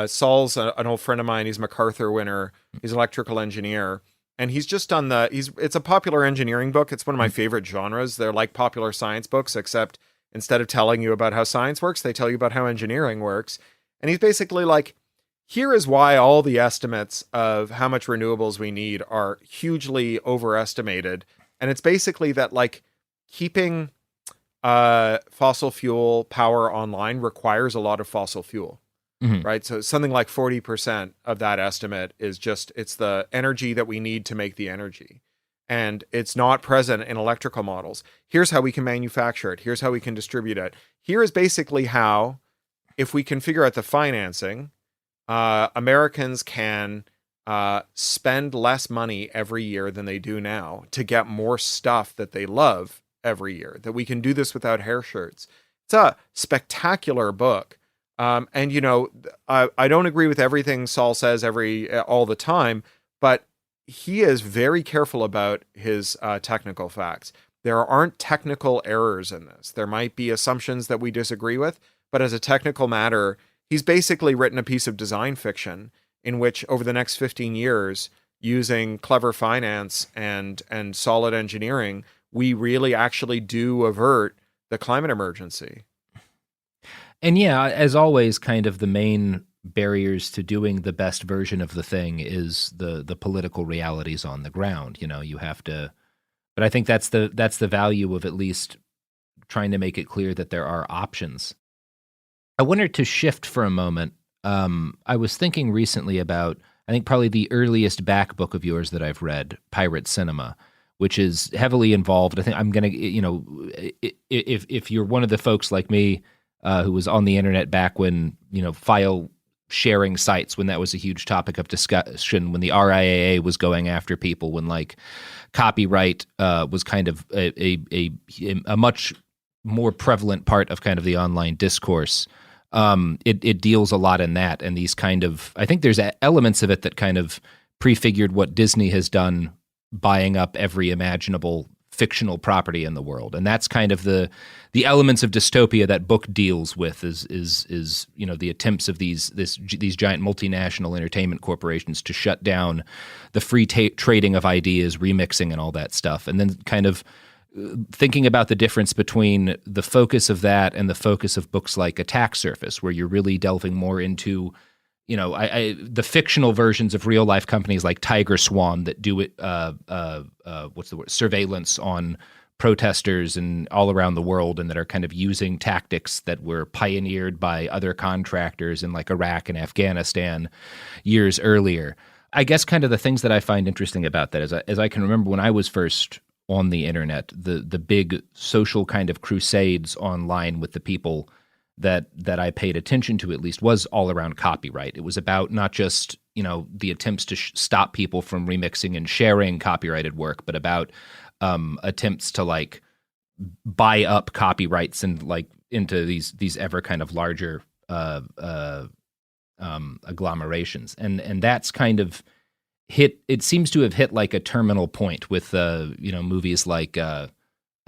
Saul's an old friend of mine. He's a MacArthur winner. He's an electrical engineer. And he's just done it's a popular engineering book. It's one of my favorite genres. They're like popular science books, except instead of telling you about how science works, they tell you about how engineering works. And he's basically like, here is why all the estimates of how much renewables we need are hugely overestimated. And it's basically that, like, keeping fossil fuel power online requires a lot of fossil fuel. Right. So something like 40% of that estimate is it's the energy that we need to make the energy. And it's not present in electrical models. Here's how we can manufacture it. Here's how we can distribute it. Here is basically how, if we can figure out the financing, Americans can spend less money every year than they do now to get more stuff that they love every year, that we can do this without hair shirts. It's a spectacular book. And, you know, I don't agree with everything Saul says all the time, but he is very careful about his technical facts. There aren't technical errors in this. There might be assumptions that we disagree with, but as a technical matter, he's basically written a piece of design fiction in which over the next 15 years, using clever finance and solid engineering, we really actually do avert the climate emergency. And yeah, as always, kind of the main barriers to doing the best version of the thing is the political realities on the ground. You know, you have to, but I think that's the value of at least trying to make it clear that there are options. I wanted to shift for a moment. I was thinking recently about, I think probably the earliest back book of yours that I've read, Pirate Cinema, which is heavily involved. I think I'm going to, you know, if you're one of the folks like me who was on the internet back when, you know, file sharing sites, when that was a huge topic of discussion, when the RIAA was going after people, when like copyright was kind of a much more prevalent part of kind of the online discourse. It deals a lot in that, and these kind of, I think there's elements of it that kind of prefigured what Disney has done, buying up every imaginable fictional property in the world. And that's kind of the elements of dystopia that book deals with is you know, the attempts of these giant multinational entertainment corporations to shut down the free trading of ideas, remixing and all that stuff. And then kind of thinking about the difference between the focus of that and the focus of books like Attack Surface, where you're really delving more into, you know, the fictional versions of real life companies like Tiger Swan that do it, what's the word, surveillance on protesters and all around the world, and that are kind of using tactics that were pioneered by other contractors in like Iraq and Afghanistan years earlier. I guess kind of the things that I find interesting about that is, as I can remember when I was first on the internet, the big social kind of crusades online with the people that I paid attention to, at least, was all around copyright. It was about not just, you know, the attempts to stop people from remixing and sharing copyrighted work, but about attempts to like buy up copyrights and like into these ever kind of larger agglomerations. And that's kind of it seems to have hit like a terminal point with you know, movies like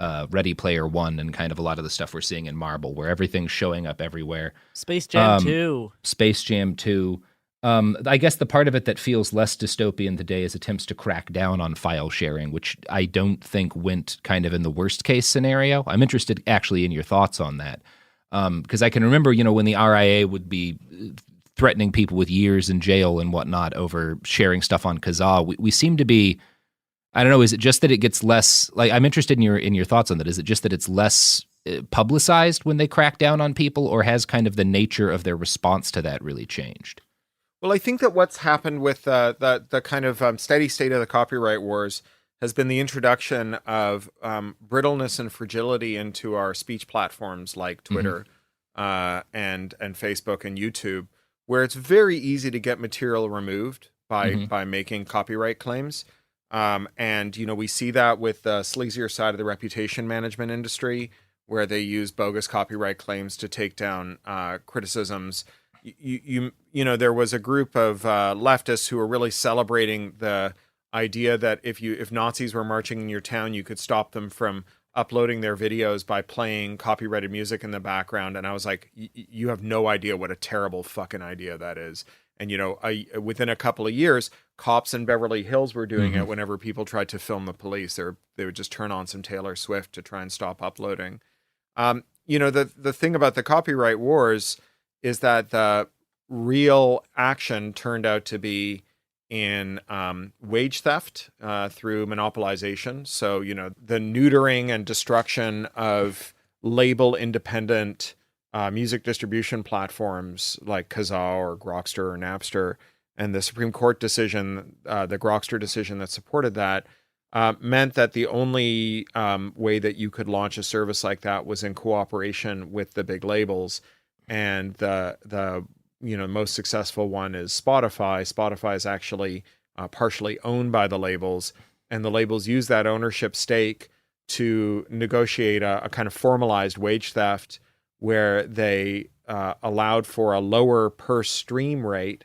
Ready Player One and kind of a lot of the stuff we're seeing in Marvel, where everything's showing up everywhere. Space Jam 2. Space Jam 2. I guess the part of it that feels less dystopian today is attempts to crack down on file sharing, which I don't think went kind of in the worst case scenario. I'm interested actually in your thoughts on that. Because I can remember, you know, when the RIA would be threatening people with years in jail and whatnot over sharing stuff on Kazaa, we seem to be, I don't know, is it just that it gets less, like, I'm interested in your thoughts on that. Is it just that it's less publicized when they crack down on people, or has kind of the nature of their response to that really changed? Well, I think that what's happened with the kind of steady state of the copyright wars has been the introduction of brittleness and fragility into our speech platforms like Twitter and Facebook and YouTube, where it's very easy to get material removed by making copyright claims. And, you know, we see that with the sleazier side of the reputation management industry, where they use bogus copyright claims to take down criticisms. You know, there was a group of leftists who were really celebrating the idea that if Nazis were marching in your town, you could stop them from uploading their videos by playing copyrighted music in the background. And I was like, you have no idea what a terrible fucking idea that is. And, you know, within a couple of years, cops in Beverly Hills were doing it whenever people tried to film the police. They would just turn on some Taylor Swift to try and stop uploading. You know, the thing about the copyright wars is that the real action turned out to be in wage theft through monopolization. So, you know, the neutering and destruction of label-independent music distribution platforms like Kazaa or Grokster or Napster, and the Supreme Court decision, the Grokster decision that supported that, meant that the only way that you could launch a service like that was in cooperation with the big labels. And the most successful one is Spotify. Spotify is actually partially owned by the labels, and the labels use that ownership stake to negotiate a kind of formalized wage theft where they allowed for a lower per stream rate,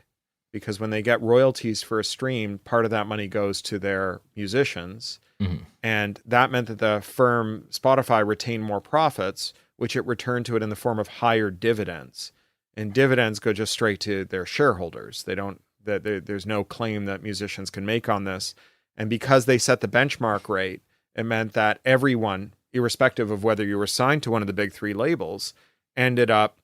because when they get royalties for a stream, part of that money goes to their musicians. Mm-hmm. And that meant that the firm Spotify retained more profits, which it returned to it in the form of higher dividends. And dividends go just straight to their shareholders. There's no claim that musicians can make on this. And because they set the benchmark rate, it meant that everyone, irrespective of whether you were signed to one of the big three labels, ended up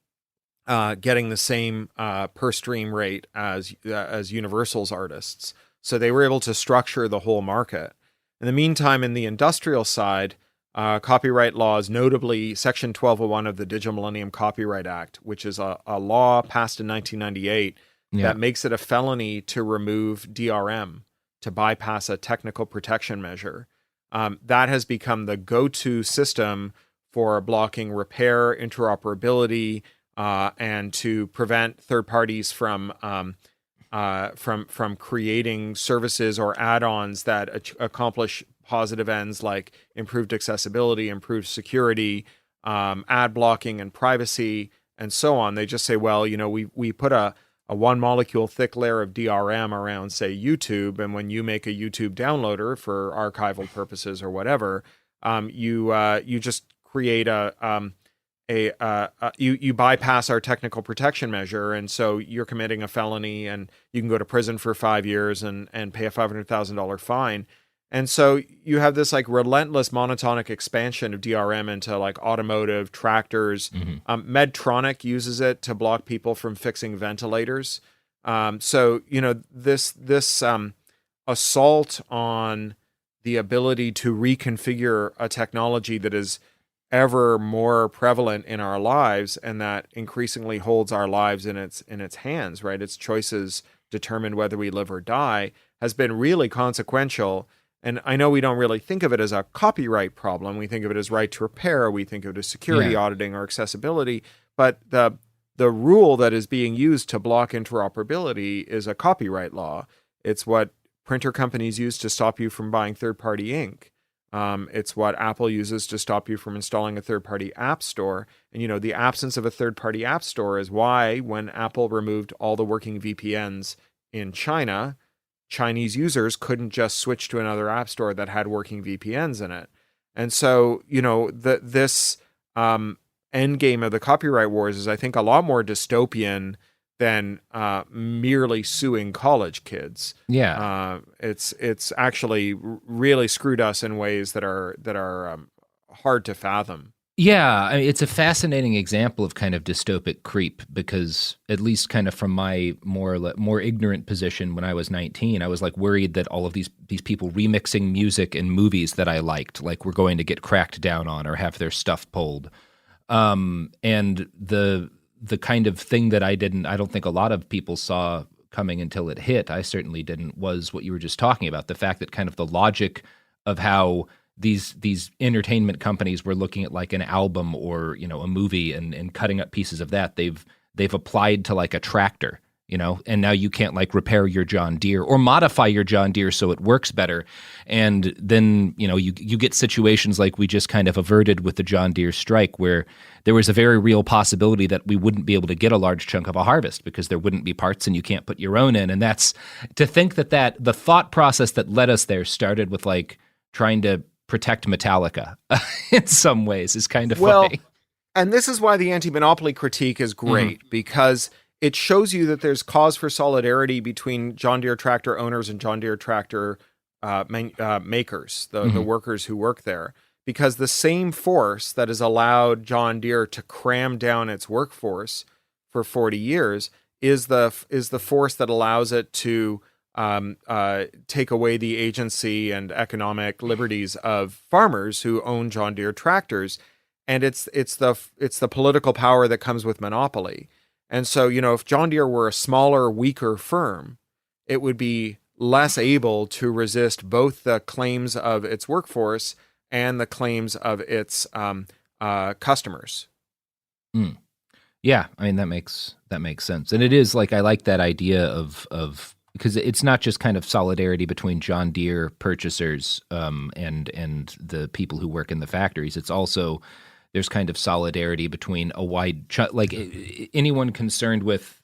getting the same per stream rate as Universal's artists. So they were able to structure the whole market. In the meantime, in the industrial side, copyright laws, notably Section 1201 of the Digital Millennium Copyright Act, which is a law passed in 1998 that makes it a felony to remove DRM, to bypass a technical protection measure. That has become the go-to system for blocking repair, interoperability, and to prevent third parties from creating services or add-ons that accomplish positive ends like improved accessibility, improved security, ad blocking and privacy, and so on. They just say, well, we put a one molecule thick layer of DRM around, say, YouTube, and when you make a YouTube downloader for archival purposes or whatever, you just create you bypass our technical protection measure, and so you're committing a felony, and you can go to prison for 5 years and pay a $500,000 fine. And so you have this like relentless monotonic expansion of DRM into like automotive, tractors. Mm-hmm. Medtronic uses it to block people from fixing ventilators. So this assault on the ability to reconfigure a technology that is ever more prevalent in our lives and that increasingly holds our lives in its hands, right? Its choices determine whether we live or die, has been really consequential. And I know we don't really think of it as a copyright problem. We think of it as right to repair. We think of it as security auditing or accessibility. But the rule that is being used to block interoperability is a copyright law. It's what printer companies use to stop you from buying third-party ink. It's what Apple uses to stop you from installing a third-party app store. And, the absence of a third-party app store is why when Apple removed all the working VPNs in China, Chinese users couldn't just switch to another app store that had working VPNs in it. And so, this end game of the copyright wars is, I think, a lot more dystopian than merely suing college kids. Yeah, it's actually really screwed us in ways that are hard to fathom. Yeah, it's a fascinating example of kind of dystopic creep, because at least kind of from my more ignorant position when I was 19, I was like worried that all of these people remixing music and movies that I liked, like, were going to get cracked down on or have their stuff pulled. And the kind of thing that I don't think a lot of people saw coming until it hit, I certainly didn't, was what you were just talking about, the fact that kind of the logic of how these entertainment companies were looking at like an album or, a movie and cutting up pieces of that, they've applied to like a tractor, and now you can't like repair your John Deere or modify your John Deere so it works better. And then, you get situations like we just kind of averted with the John Deere strike, where there was a very real possibility that we wouldn't be able to get a large chunk of a harvest because there wouldn't be parts and you can't put your own in. And that's to think that the thought process that led us there started with like trying to protect Metallica in some ways is kind of funny. And this is why the anti-monopoly critique is great, because it shows you that there's cause for solidarity between John Deere tractor owners and John Deere tractor makers, the workers who work there. Because the same force that has allowed John Deere to cram down its workforce for 40 years is the force that allows it to take away the agency and economic liberties of farmers who own John Deere tractors. And it's the political power that comes with monopoly. And so, if John Deere were a smaller, weaker firm, it would be less able to resist both the claims of its workforce and the claims of its customers. Yeah, I mean that makes sense, and it is like I like that idea of because it's not just kind of solidarity between John Deere purchasers and the people who work in the factories. It's also there's kind of solidarity between a wide like anyone concerned with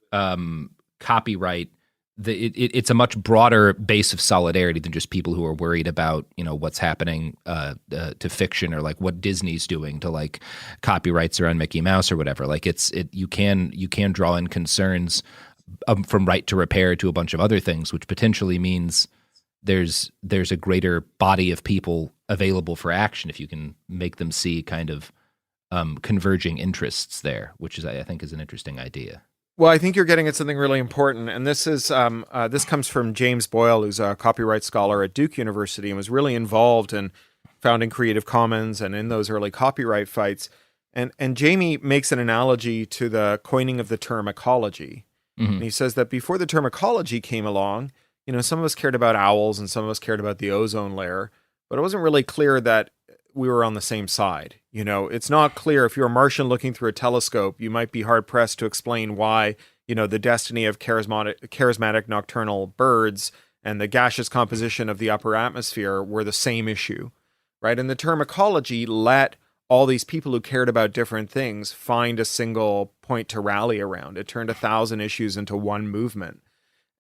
copyright. It's a much broader base of solidarity than just people who are worried about what's happening to fiction or like what Disney's doing to like copyrights around Mickey Mouse or whatever. Like you can draw in concerns from right to repair to a bunch of other things, which potentially means there's a greater body of people available for action if you can make them see kind of converging interests there, which is I think is an interesting idea. Well, I think you're getting at something really important, and this is this comes from James Boyle, who's a copyright scholar at Duke University and was really involved in founding Creative Commons and in those early copyright fights. And Jamie makes an analogy to the coining of the term ecology. Mm-hmm. And he says that before the term ecology came along, some of us cared about owls and some of us cared about the ozone layer, but it wasn't really clear that we were on the same side. It's not clear. If you're a Martian looking through a telescope, you might be hard pressed to explain why, the destiny of charismatic nocturnal birds and the gaseous composition of the upper atmosphere were the same issue, right? And the term ecology let all these people who cared about different things find a single point to rally around. It turned 1,000 issues into one movement.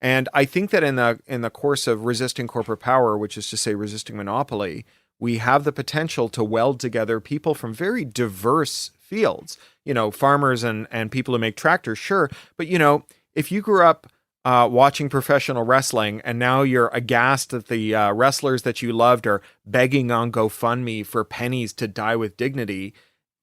And I think that in the course of resisting corporate power, which is to say resisting monopoly, we have the potential to weld together people from very diverse fields, farmers and people who make tractors, sure. But, if you grew up watching professional wrestling and now you're aghast that the wrestlers that you loved are begging on GoFundMe for pennies to die with dignity,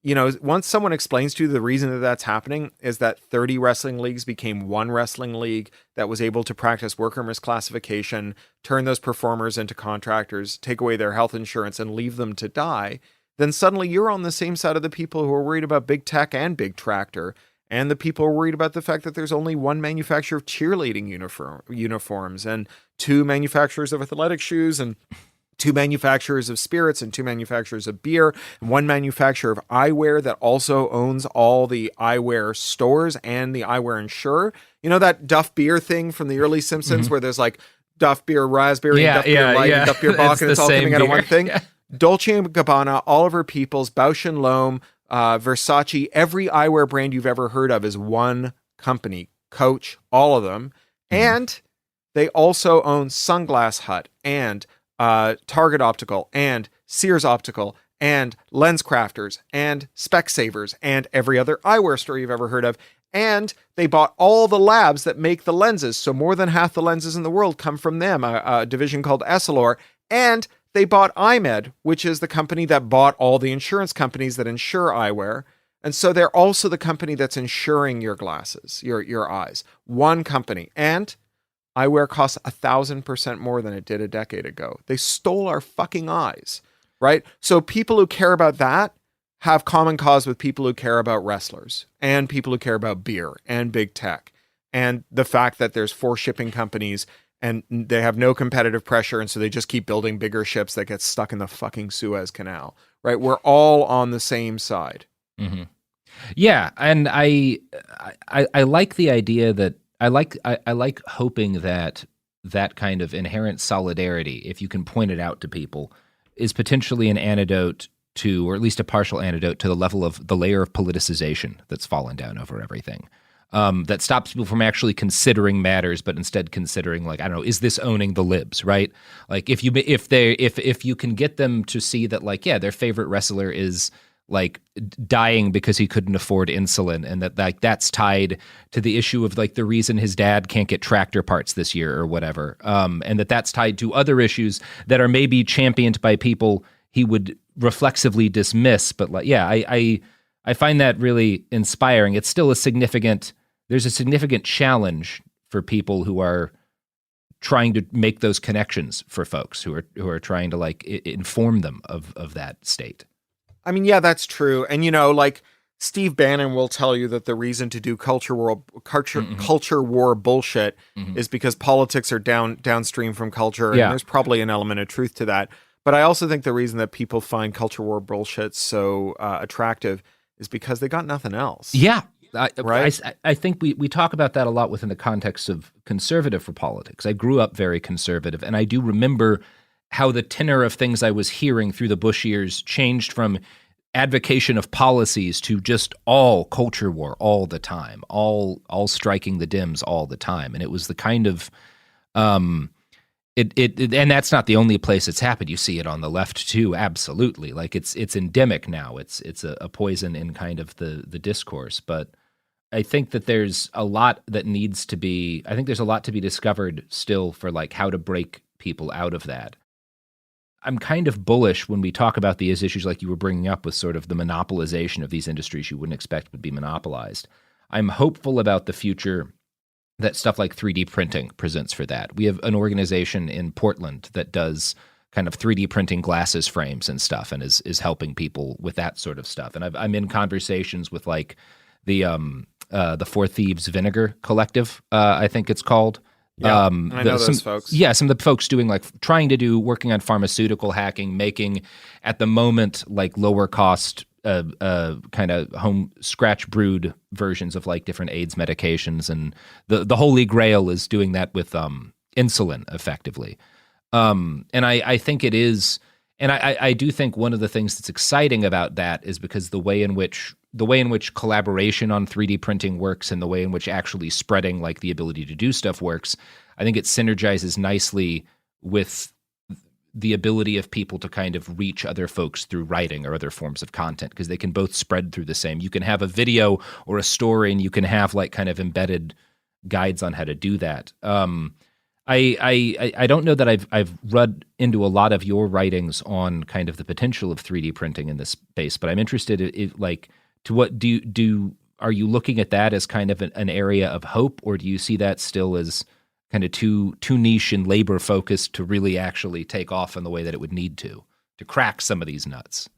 once someone explains to you the reason that that's happening is that 30 wrestling leagues became one wrestling league that was able to practice worker misclassification, turn those performers into contractors, take away their health insurance and leave them to die, then suddenly you're on the same side of the people who are worried about big tech and big tractor, and the people are worried about the fact that there's only one manufacturer of cheerleading uniforms and 2 manufacturers of athletic shoes and 2 manufacturers of spirits and 2 manufacturers of beer, and 1 manufacturer of eyewear that also owns all the eyewear stores and the eyewear insurer. That Duff Beer thing from the early Simpsons where there's like Duff Beer Raspberry, Duff Beer Light, and Duff Beer Bock, and it's all coming out of one thing. Yeah. Dolce & Gabbana, Oliver Peoples, Bausch & Lomb, Versace, every eyewear brand you've ever heard of is one company. Coach, all of them. And they also own Sunglass Hut and Target Optical and Sears Optical and LensCrafters and Specsavers and every other eyewear store you've ever heard of. And they bought all the labs that make the lenses. So more than half the lenses in the world come from them, a division called Essilor. And they bought iMed, which is the company that bought all the insurance companies that insure eyewear. And so they're also the company that's insuring your glasses, your eyes. One company. And eyewear costs 1,000% more than it did a decade ago. They stole our fucking eyes, right? So people who care about that have common cause with people who care about wrestlers and people who care about beer and big tech and the fact that there's 4 shipping companies and they have no competitive pressure, and so they just keep building bigger ships that get stuck in the fucking Suez Canal, right? We're all on the same side. Mm-hmm. Yeah, and I like the idea that I like hoping that kind of inherent solidarity, if you can point it out to people, is potentially an antidote to, or at least a partial antidote to the level of the layer of politicization that's fallen down over everything. That stops people from actually considering matters, but instead considering, like, I don't know, is this owning the libs, right? Like if you can get them to see that, like, yeah, their favorite wrestler is like dying because he couldn't afford insulin, and that like that's tied to the issue of like the reason his dad can't get tractor parts this year or whatever, and that's tied to other issues that are maybe championed by people he would reflexively dismiss. But like, yeah, I find that really inspiring. It's still there's a significant challenge for people who are trying to make those connections for folks who are trying to like inform them of that state. I mean, yeah, that's true. And, like Steve Bannon will tell you that the reason to do culture war bullshit is because politics are downstream from culture. Yeah. And there's probably an element of truth to that. But I also think the reason that people find culture war bullshit so attractive is because they got nothing else. Yeah. right? I think we talk about that a lot within the context of conservative for politics. I grew up very conservative, and I do remember how the tenor of things I was hearing through the Bush years changed from advocation of policies to just all culture war all the time, all striking the Dems all the time. And it was the kind of and that's not the only place it's happened. You see it on the left too, absolutely. Like it's endemic now. It's a poison in kind of the discourse. But I think that there's a lot that needs to be, I think there's a lot to be discovered still for like how to break people out of that. I'm kind of bullish when we talk about these issues like you were bringing up with sort of the monopolization of these industries you wouldn't expect would be monopolized. I'm hopeful about the future that stuff like 3D printing presents for that. We have an organization in Portland that does kind of 3D printing glasses frames and stuff and is helping people with that sort of stuff. And I'm in conversations with like the Four Thieves Vinegar Collective, I think it's called. Yeah, I know those folks. Yeah, some of the folks working on pharmaceutical hacking, making at the moment like lower cost kind of home scratch brewed versions of like different AIDS medications, and the holy grail is doing that with insulin effectively. And I think it is, and I do think one of the things that's exciting about that is because the way in which collaboration on 3D printing works and the way in which actually spreading like the ability to do stuff works, I think it synergizes nicely with the ability of people to kind of reach other folks through writing or other forms of content, because they can both spread through the same. You can have a video or a story, and you can have like kind of embedded guides on how to do that. I don't know that I've read into a lot of your writings on kind of the potential of 3D printing in this space, but I'm interested in like, to what are you looking at that as kind of an area of hope, or do you see that still as kind of too niche and labor focused to really actually take off in the way that it would need to crack some of these nuts?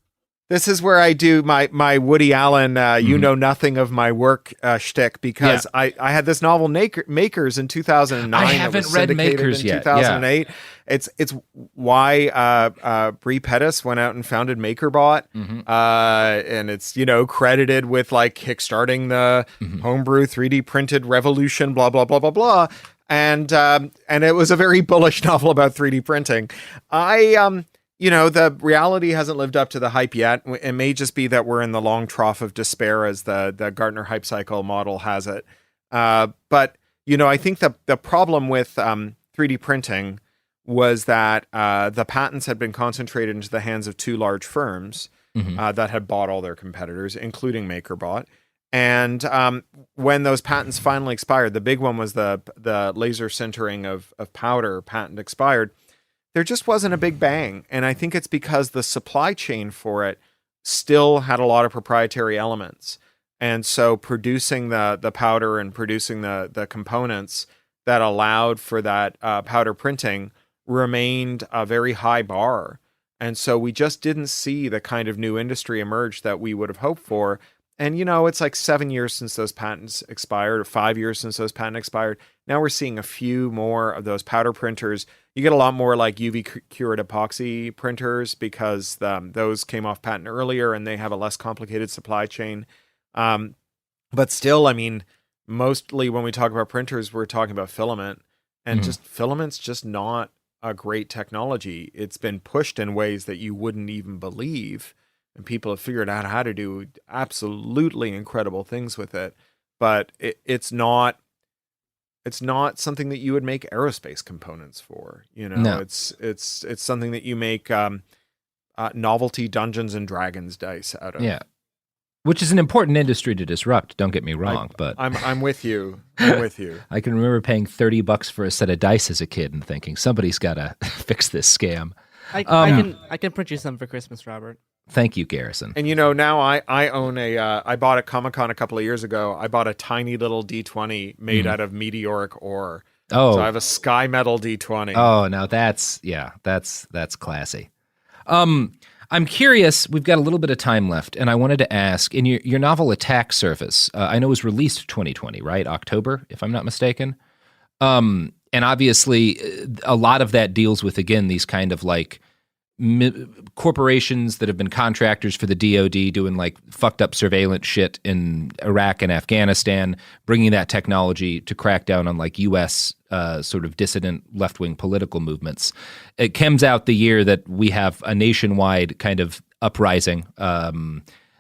This is where I do my Woody Allen, you know nothing of my work shtick, because I had this novel Makers in 2009. I haven't read Makers in yet. 2008. Yeah. It's why Brie Pettis went out and founded MakerBot, and it's credited with like kickstarting the homebrew 3D printed revolution, blah blah blah blah blah, and it was a very bullish novel about 3D printing. The reality hasn't lived up to the hype yet. It may just be that we're in the long trough of despair, as the Gartner hype cycle model has it. But I think the problem with 3D printing was that the patents had been concentrated into the hands of two large firms that had bought all their competitors, including MakerBot. And when those patents finally expired, the big one was the laser sintering of powder patent expired. There just wasn't a big bang. And I think it's because the supply chain for it still had a lot of proprietary elements. And so producing the powder and producing the components that allowed for that powder printing remained a very high bar. And so we just didn't see the kind of new industry emerge that we would have hoped for. And, it's like 7 years since those patents expired, or 5 years since those patents expired. Now we're seeing a few more of those powder printers. You get a lot more like UV cured epoxy printers, because those came off patent earlier and they have a less complicated supply chain. But still, mostly when we talk about printers, we're talking about filament, and just filament's just not a great technology. It's been pushed in ways that you wouldn't even believe. And people have figured out how to do absolutely incredible things with it, but it's not something that you would make aerospace components for. No. It's something that you make novelty Dungeons and Dragons dice out of. Yeah, which is an important industry to disrupt. Don't get me wrong, but I'm with you. I'm with you. I can remember paying $30 for a set of dice as a kid and thinking somebody's got to fix this scam. I can print you some for Christmas, Robert. Thank you, Garrison. And now I own I bought at Comic-Con a couple of years ago. I bought a tiny little D20 made out of meteoric ore. Oh, so I have a Sky Metal D20. Oh, now that's classy. I'm curious. We've got a little bit of time left, and I wanted to ask: in your novel Attack Surface, I know it was released 2020, right? October, if I'm not mistaken. And obviously, a lot of that deals with, again, these kind of like corporations that have been contractors for the DoD doing like fucked up surveillance shit in Iraq and Afghanistan, bringing that technology to crack down on like U.S. Sort of dissident left-wing political movements. It comes out the year that we have a nationwide kind of uprising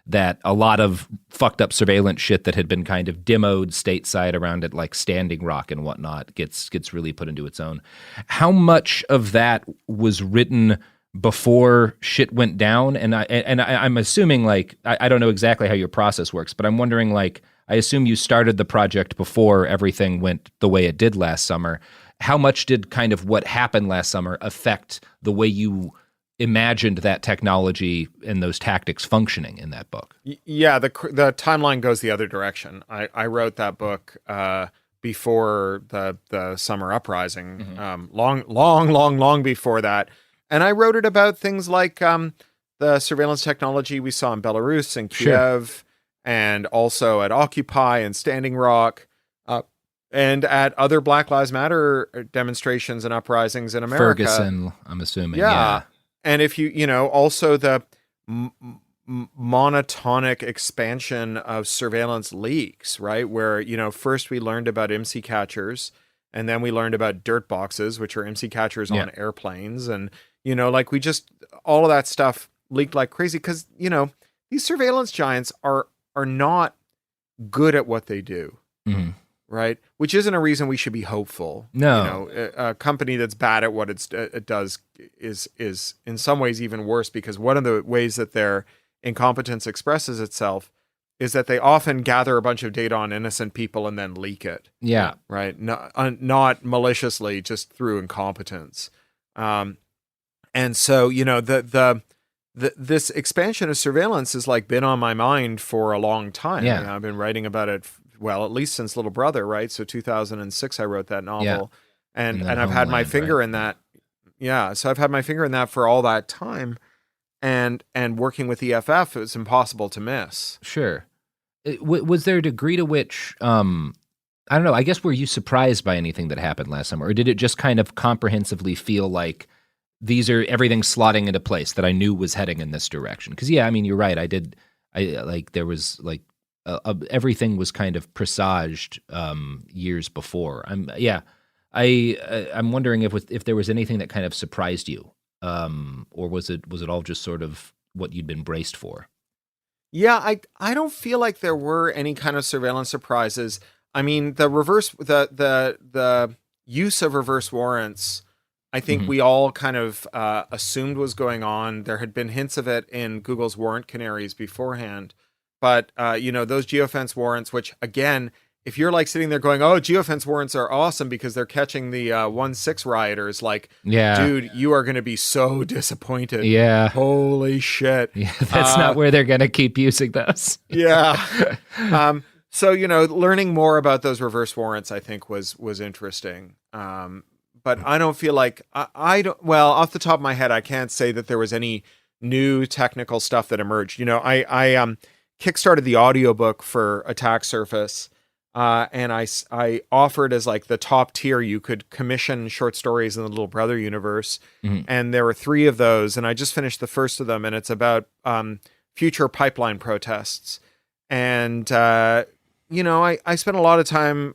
that a lot of fucked up surveillance shit that had been kind of demoed stateside around it, like Standing Rock and whatnot, gets really put into its own. How much of that was written before shit went down? And I'm assuming, like, I don't know exactly how your process works, but I'm wondering, like, I assume you started the project before everything went the way it did last summer. How much did kind of what happened last summer affect the way you imagined that technology and those tactics functioning in that book? Yeah, the timeline goes the other direction. I wrote that book before the summer uprising, long before that. And I wrote it about things like the surveillance technology we saw in Belarus and Kiev, and also at Occupy and Standing Rock, and at other Black Lives Matter demonstrations and uprisings in America. Ferguson, I'm assuming. Yeah. And if also the monotonic expansion of surveillance leaks, right? Where, first we learned about IMSI catchers, and then we learned about dirt boxes, which are IMSI catchers on airplanes. And, all of that stuff leaked like crazy because, these surveillance giants are not good at what they do. Mm-hmm. Right. Which isn't a reason we should be hopeful. No, a company that's bad at what it does is in some ways even worse, because one of the ways that their incompetence expresses itself is that they often gather a bunch of data on innocent people and then leak it. Yeah. Right. Not maliciously, just through incompetence. And so, this expansion of surveillance has like been on my mind for a long time. Yeah. I've been writing about it, well, at least since Little Brother, right? So 2006, I wrote that novel, and I've had my finger in that. Yeah. So I've had my finger in that for all that time, and working with EFF, it's impossible to miss. Sure. Was there a degree to which, I don't know, I guess, were you surprised by anything that happened last summer, or did it just kind of comprehensively feel like everything's slotting into place that I knew was heading in this direction? Because you're right. There was like everything was kind of presaged years before. I'm wondering if there was anything that kind of surprised you, or was it all just sort of what you'd been braced for? Yeah, I don't feel like there were any kind of surveillance surprises. I mean, the use of reverse warrants, I think we all kind of assumed was going on. There had been hints of it in Google's warrant canaries beforehand. But, those geofence warrants, which, again, if you're like sitting there going, oh, geofence warrants are awesome because they're catching the 1-6 rioters, like, dude, you are going to be so disappointed. Yeah. Holy shit. Yeah, that's not where they're going to keep using those. Yeah. So, learning more about those reverse warrants, I think, was interesting. But I don't feel like off the top of my head, I can't say that there was any new technical stuff that emerged. I kickstarted the audiobook for Attack Surface, and I offered as like the top tier, you could commission short stories in the Little Brother universe. And there were 3 of those, and I just finished the first of them, and it's about future pipeline protests. And, I spent a lot of time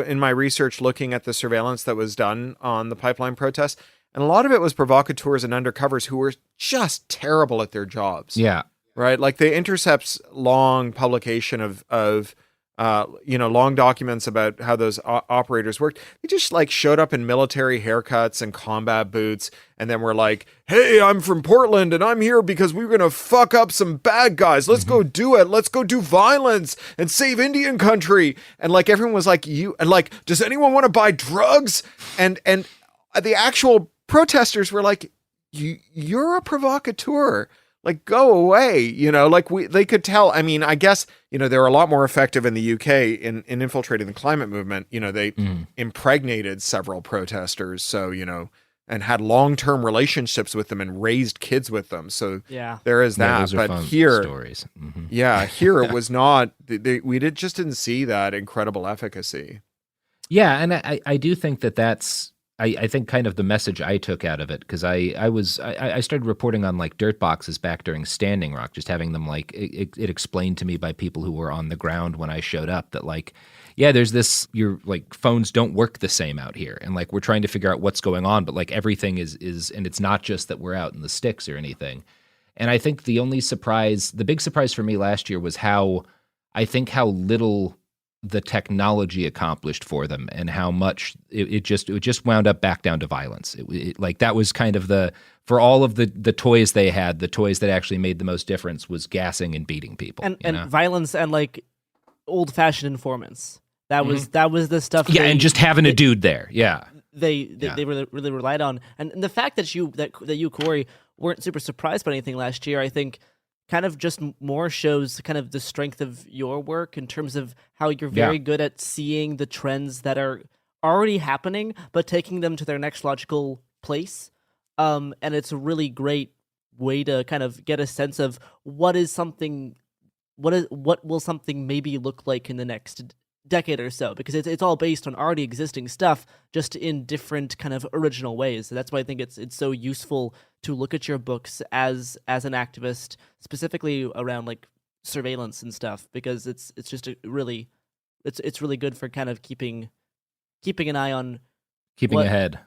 in my research looking at the surveillance that was done on the pipeline protests, and a lot of it was provocateurs and undercovers who were just terrible at their jobs. Yeah. Right. Like The Intercept's long publication of long documents about how those operators worked. They just like showed up in military haircuts and combat boots, and then were like, hey, I'm from Portland and I'm here because we're going to fuck up some bad guys. Let's go do it. Let's go do violence and save Indian country. And like everyone was like, does anyone want to buy drugs? And the actual protesters were like, you're a provocateur. Like, go away, they could tell. I mean, I guess, they were a lot more effective in the UK in infiltrating the climate movement. They impregnated several protesters. So, and had long-term relationships with them and raised kids with them. So there is that. Those are but fun here, stories. Here it was not, we just didn't see that incredible efficacy. Yeah. And I do think that's, I think kind of the message I took out of it, because I started reporting on like dirt boxes back during Standing Rock, just having them like it explained to me by people who were on the ground when I showed up that like, yeah, there's this, your like phones don't work the same out here, and like we're trying to figure out what's going on, but like everything is and it's not just that we're out in the sticks or anything. And I think the big surprise for me last year was how little the technology accomplished for them, and how much it just wound up back down to violence. Like that was kind of for all of the toys they had, the toys that actually made the most difference was gassing and beating people. And violence and like old-fashioned informants. That was the stuff. Yeah, and just having a dude there. Yeah. They really relied on. And the fact that you, Corey, weren't super surprised by anything last year, I think kind of just more shows kind of the strength of your work in terms of how you're very good at seeing the trends that are already happening, but taking them to their next logical place. And it's a really great way to kind of get a sense of what will something maybe look like in the next decade or so, because it's all based on already existing stuff, just in different kind of original ways. So that's why I think it's so useful to look at your books as an activist, specifically around like surveillance and stuff, because it's just really good for kind of keeping an eye on ahead.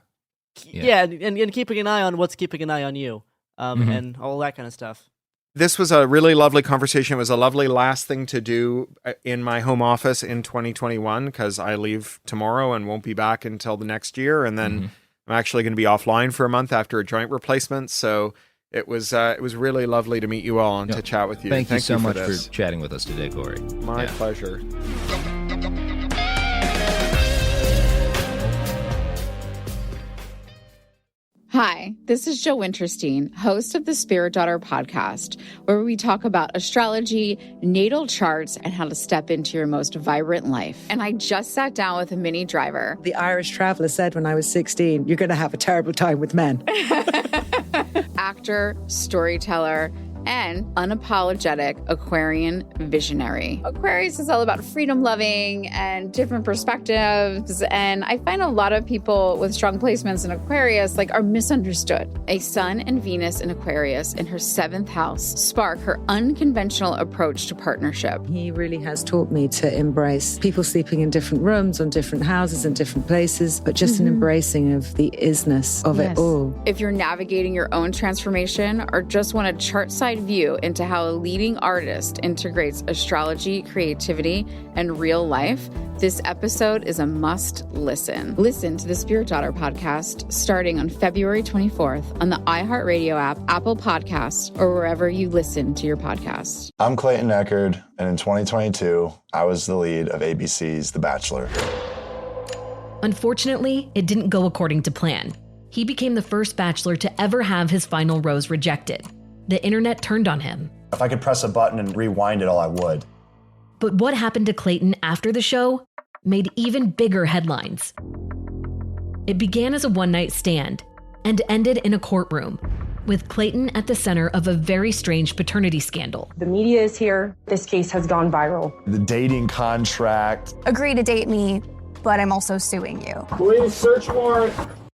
Yeah, and keeping an eye on what's keeping an eye on you, and all that kind of stuff. This was a really lovely conversation. It was a lovely last thing to do in my home office in 2021, because I leave tomorrow and won't be back until the next year. And then I'm actually going to be offline for a month after a joint replacement. So it was really lovely to meet you all and to chat with you. Thank you so much for chatting with us today, Corey. My pleasure. Hi, this is Jo Winterstein, host of the Spirit Daughter podcast, where we talk about astrology, natal charts, and how to step into your most vibrant life. And I just sat down with Minnie Driver. The Irish traveller said when I was 16, you're going to have a terrible time with men. Actor, storyteller, and unapologetic Aquarian visionary. Aquarius is all about freedom-loving and different perspectives, and I find a lot of people with strong placements in Aquarius are misunderstood. A Sun and Venus in Aquarius in her 7th house spark her unconventional approach to partnership. He really has taught me to embrace people sleeping in different rooms, on different houses, in different places, but just an embracing of the isness of it all. If you're navigating your own transformation or just want a chart-side view into how a leading artist integrates astrology, creativity, and real life, this episode is a must listen. Listen to the Spirit Daughter podcast starting on February 24th on the iHeartRadio app, Apple Podcasts, or wherever you listen to your podcasts. I'm Clayton Echard, and in 2022, I was the lead of ABC's The Bachelor. Unfortunately, it didn't go according to plan. He became the first Bachelor to ever have his final rose rejected. The internet turned on him. If I could press a button and rewind it all, I would. But what happened to Clayton after the show made even bigger headlines. It began as a one-night stand and ended in a courtroom, with Clayton at the center of a very strange paternity scandal. The media is here. This case has gone viral. The dating contract. Agree to date me, but I'm also suing you. Please search warrant.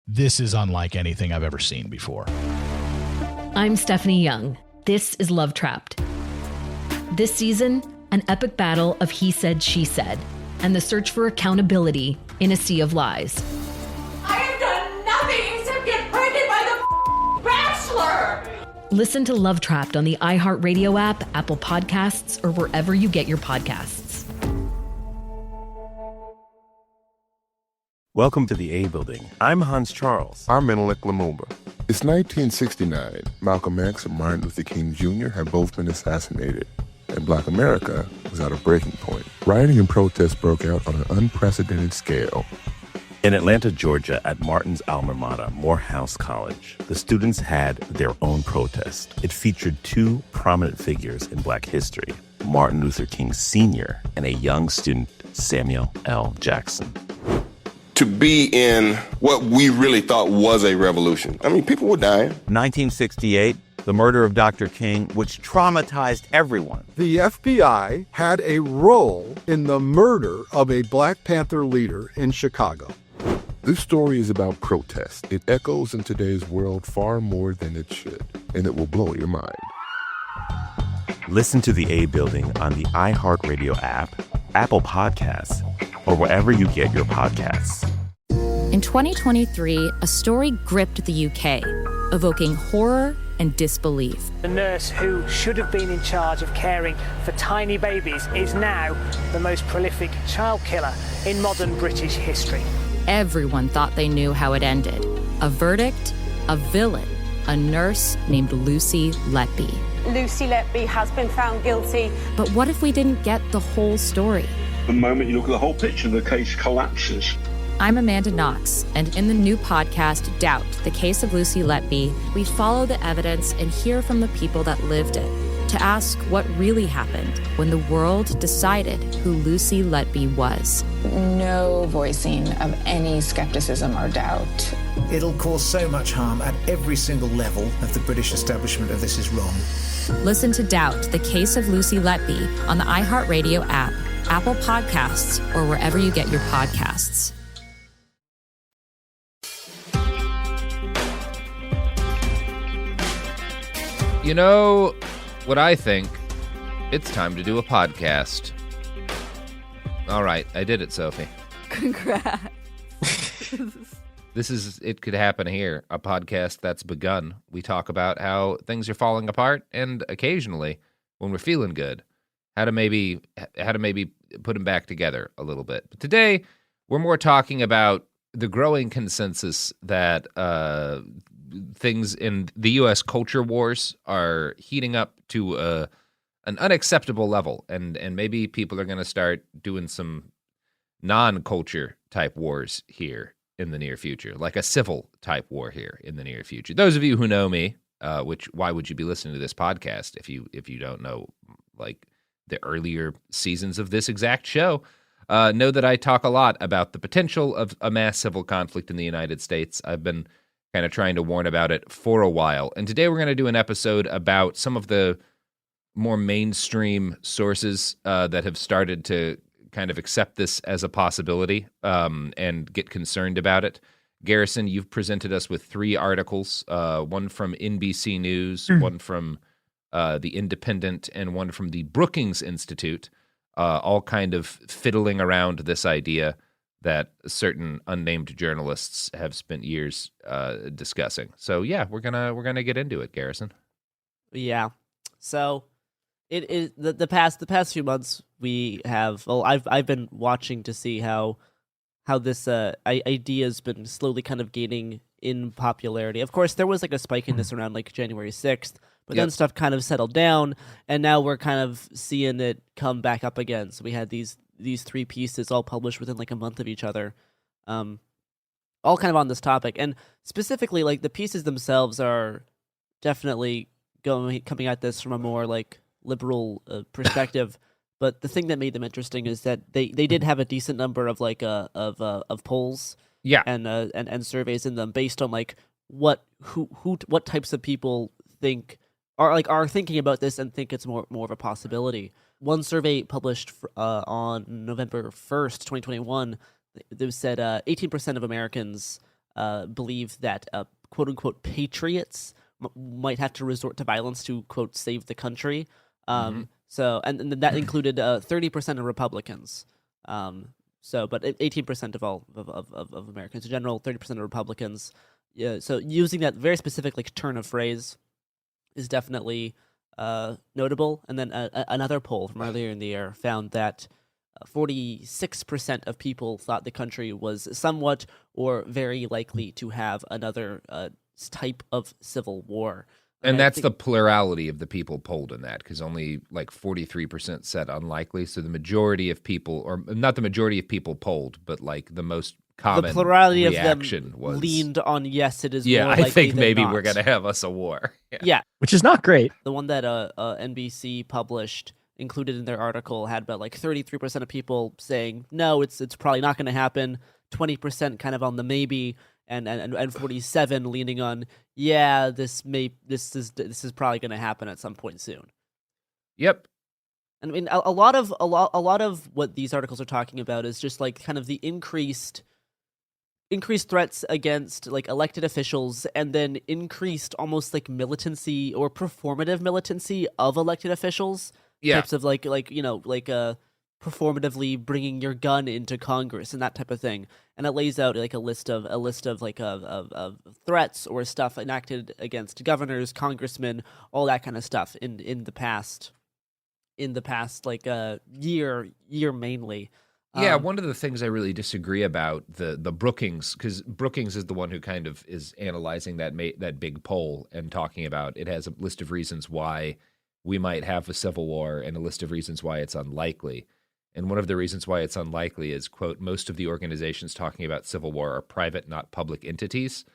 This is unlike anything I've ever seen before. I'm Stephanie Young. This is Love Trapped. This season, an epic battle of he said, she said, and the search for accountability in a sea of lies. I have done nothing except get pregnant by the Bachelor! Listen to Love Trapped on the iHeartRadio app, Apple Podcasts, or wherever you get your podcasts. Welcome to the A Building. I'm Hans Charles. I'm Menelik Lumumba. It's 1969. Malcolm X and Martin Luther King Jr. had both been assassinated, and Black America was at a breaking point. Rioting and protests broke out on an unprecedented scale. In Atlanta, Georgia, at Martin's alma mater, Morehouse College, the students had their own protest. It featured two prominent figures in Black history, Martin Luther King Sr. and a young student, Samuel L. Jackson. To be in what we really thought was a revolution. I mean, people were dying. 1968, the murder of Dr. King, which traumatized everyone. The FBI had a role in the murder of a Black Panther leader in Chicago. This story is about protest. It echoes in today's world far more than it should, and it will blow your mind. Listen to The A Building on the iHeartRadio app, Apple Podcasts, or wherever you get your podcasts. In 2023, a story gripped the UK, evoking horror and disbelief. The nurse who should have been in charge of caring for tiny babies is now the most prolific child killer in modern British history. Everyone thought they knew how it ended. A verdict, a villain, a nurse named Lucy Letby. Lucy Letby has been found guilty. But what if we didn't get the whole story? The moment you look at the whole picture, the case collapses. I'm Amanda Knox, and in the new podcast, Doubt, the Case of Lucy Letby, we follow the evidence and hear from the people that lived it to ask what really happened when the world decided who Lucy Letby was. No voicing of any skepticism or doubt. It'll cause so much harm at every single level of the British establishment of this is wrong. Listen to Doubt, the Case of Lucy Letby on the iHeartRadio app, Apple Podcasts, or wherever you get your podcasts. You know what I think? It's time to do a podcast. All right, I did it, Sophie. Congrats. It could happen here, a podcast that's begun. We talk about how things are falling apart, and occasionally, when we're feeling good, how to maybe put them back together a little bit. But today, we're more talking about the growing consensus that things in the U.S. culture wars are heating up to an unacceptable level, and maybe people are going to start doing some non-culture type wars here in the near future, like a civil type war here in the near future. Those of you who know me, why would you be listening to this podcast if you don't know like the earlier seasons of this exact show? Know that I talk a lot about the potential of a mass civil conflict in the United States. I've been kind of trying to warn about it for a while. And today we're going to do an episode about some of the more mainstream sources that have started to kind of accept this as a possibility and get concerned about it. Garrison, you've presented us with 3 articles, one from NBC News, one from The Independent, and one from the Brookings Institute, all kind of fiddling around this idea that certain unnamed journalists have spent years discussing. So yeah, we're gonna get into it, Garrison. Yeah. So it is the past few months we have. Well, I've been watching to see how this idea has been slowly kind of gaining in popularity. Of course, there was like a spike in this around like January 6th, but then stuff kind of settled down, and now we're kind of seeing it come back up again. So we had these 3 pieces all published within like a month of each other, all kind of on this topic. And specifically, like the pieces themselves are definitely coming at this from a more like liberal perspective. But the thing that made them interesting is that they did have a decent number of like of polls, and surveys in them based on like what types of people are thinking about this and think it's more of a possibility. One survey published on November 1st, 2021, they said 18% of Americans believe that quote-unquote patriots might have to resort to violence to, quote, save the country. So, and that included 30% of Republicans. But 18% of all of Americans in general, 30% of Republicans. Yeah, so using that very specific like turn of phrase is definitely notable. And then another poll from earlier in the year found that 46% of people thought the country was somewhat or very likely to have another type of civil war. And that's the plurality of the people polled in that, because only like 43% said unlikely. So the majority of people, or not the majority of people polled, but like the most common the plurality reaction of them was leaned on yes, it is. Yeah, more likely I think than maybe not. we're gonna have us a war. Yeah, which is not great. The one that NBC published, included in their article, had about like 33% of people saying no, it's probably not going to happen. 20% kind of on the maybe. And 47 leaning on, yeah, this is probably going to happen at some point soon. Yep. I mean, a lot of what these articles are talking about is just like kind of the increased increased threats against like elected officials, and then increased almost like militancy or performative militancy of elected officials. Types of like performatively bringing your gun into Congress and that type of thing. And it lays out like a list of threats or stuff enacted against governors, congressmen, all that kind of stuff in the past like year mainly. One of the things I really disagree about the Brookings, because Brookings is the one who kind of is analyzing that big poll and talking about it has a list of reasons why we might have a civil war and a list of reasons why it's unlikely. And one of the reasons why it's unlikely is, quote, most of the organizations talking about civil war are private, not public entities.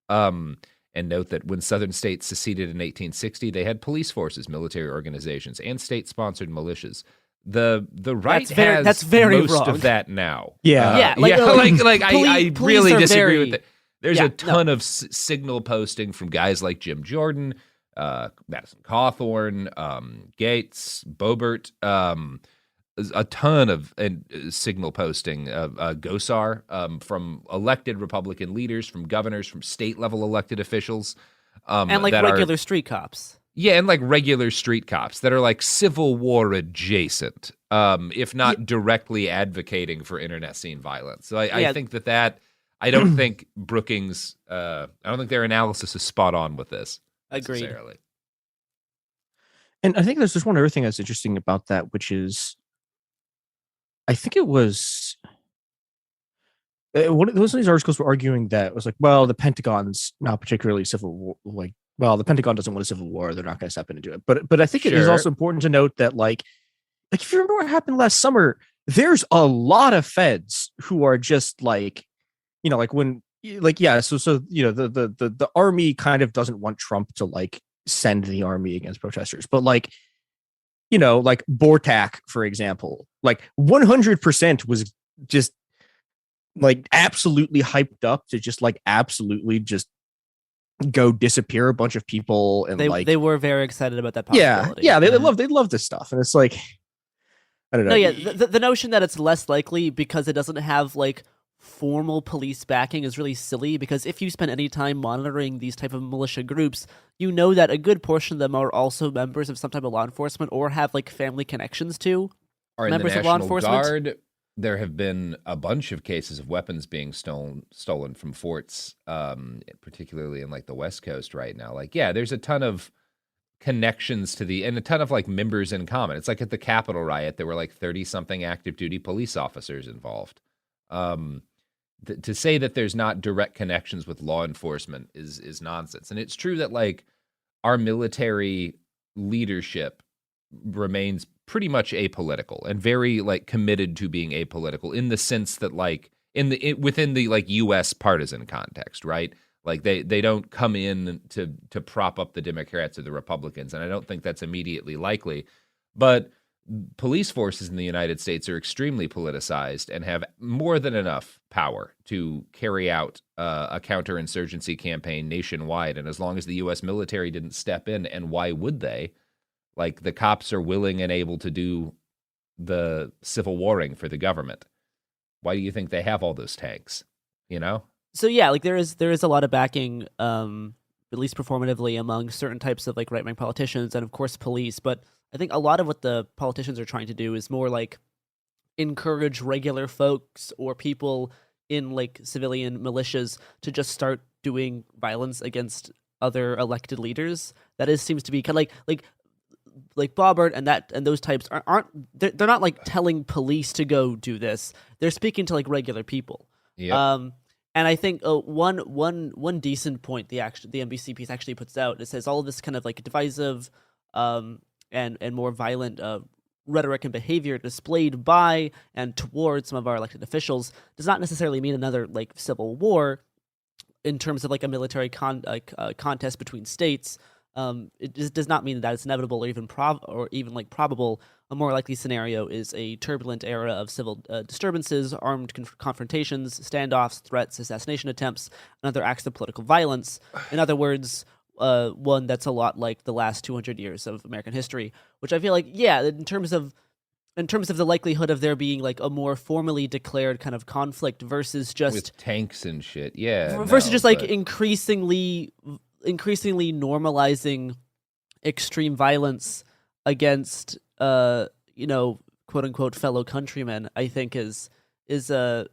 And note that when Southern states seceded in 1860, they had police forces, military organizations, and state-sponsored militias. The right that's very most wrong. of that now. I really disagree with it. There's a ton no. of signal posting from guys like Jim Jordan, Madison Cawthorn, Gates, Boebert, a ton of signal posting, Gosar, from elected Republican leaders, from governors, from state-level elected officials. And like regular street cops. Yeah, and like regular street cops that are like Civil War adjacent, if not directly advocating for internecine violence. So I think that I don't think Brookings, I don't think their analysis is spot on with this. Agreed. And I think there's just one other thing that's interesting about that, which is, I think it was one of these articles were arguing that it was like, well, the Pentagon's not particularly civil war, like, well, the Pentagon doesn't want a civil war, they're not going to step in and do it. But I think it is also important to note that like if you remember what happened last summer, there's a lot of feds who are just like, like when like so the army kind of doesn't want Trump to like send the army against protesters, but like like Bortak, for example, like 100% was just like absolutely hyped up to just like absolutely just go disappear a bunch of people, and they were very excited about that possibility. They love this stuff, and it's like, I don't know. No, the notion that it's less likely because it doesn't have like formal police backing is really silly, because if you spend any time monitoring these type of militia groups, you know that a good portion of them are also members of some type of law enforcement or have like family connections to members of law enforcement. Guard, there have been a bunch of cases of weapons being stolen from forts, particularly in like the West Coast right now. Like, there's a ton of connections to and a ton of like members in common. It's like at the Capitol riot, there were like 30-something active duty police officers involved. To say that there's not direct connections with law enforcement is nonsense. And it's true that like our military leadership remains pretty much apolitical and very like committed to being apolitical, in the sense that like within the like U.S. partisan context, right? Like they don't come in to prop up the Democrats or the Republicans, and I don't think that's immediately likely. But police forces in the United States are extremely politicized and have more than enough power to carry out a counterinsurgency campaign nationwide. And as long as the U.S. military didn't step in, and why would they? Like, the cops are willing and able to do the civil warring for the government. Why do you think they have all those tanks? So like there is a lot of backing, at least performatively, among certain types of like right-wing politicians and of course police. But I think a lot of what the politicians are trying to do is more like encourage regular folks or people in like civilian militias to just start doing violence against other elected leaders. That seems to be kind of like Boebert and those types they're not like telling police to go do this. They're speaking to like regular people. Yep. And I think one decent point the NBC piece actually puts out, it says all of this kind of like divisive and more violent rhetoric and behavior displayed by and towards some of our elected officials does not necessarily mean another like civil war in terms of like a military contest between states. It just does not mean that it's inevitable or even probable. A more likely scenario is a turbulent era of civil disturbances, armed confrontations, standoffs, threats, assassination attempts, and other acts of political violence. In other words, one that's a lot like the last 200 years of American history, which I feel like, in terms of in terms of the likelihood of there being like a more formally declared kind of conflict versus just with tanks and shit. Yeah. Versus just like increasingly normalizing extreme violence against you know, quote unquote fellow countrymen, I think is like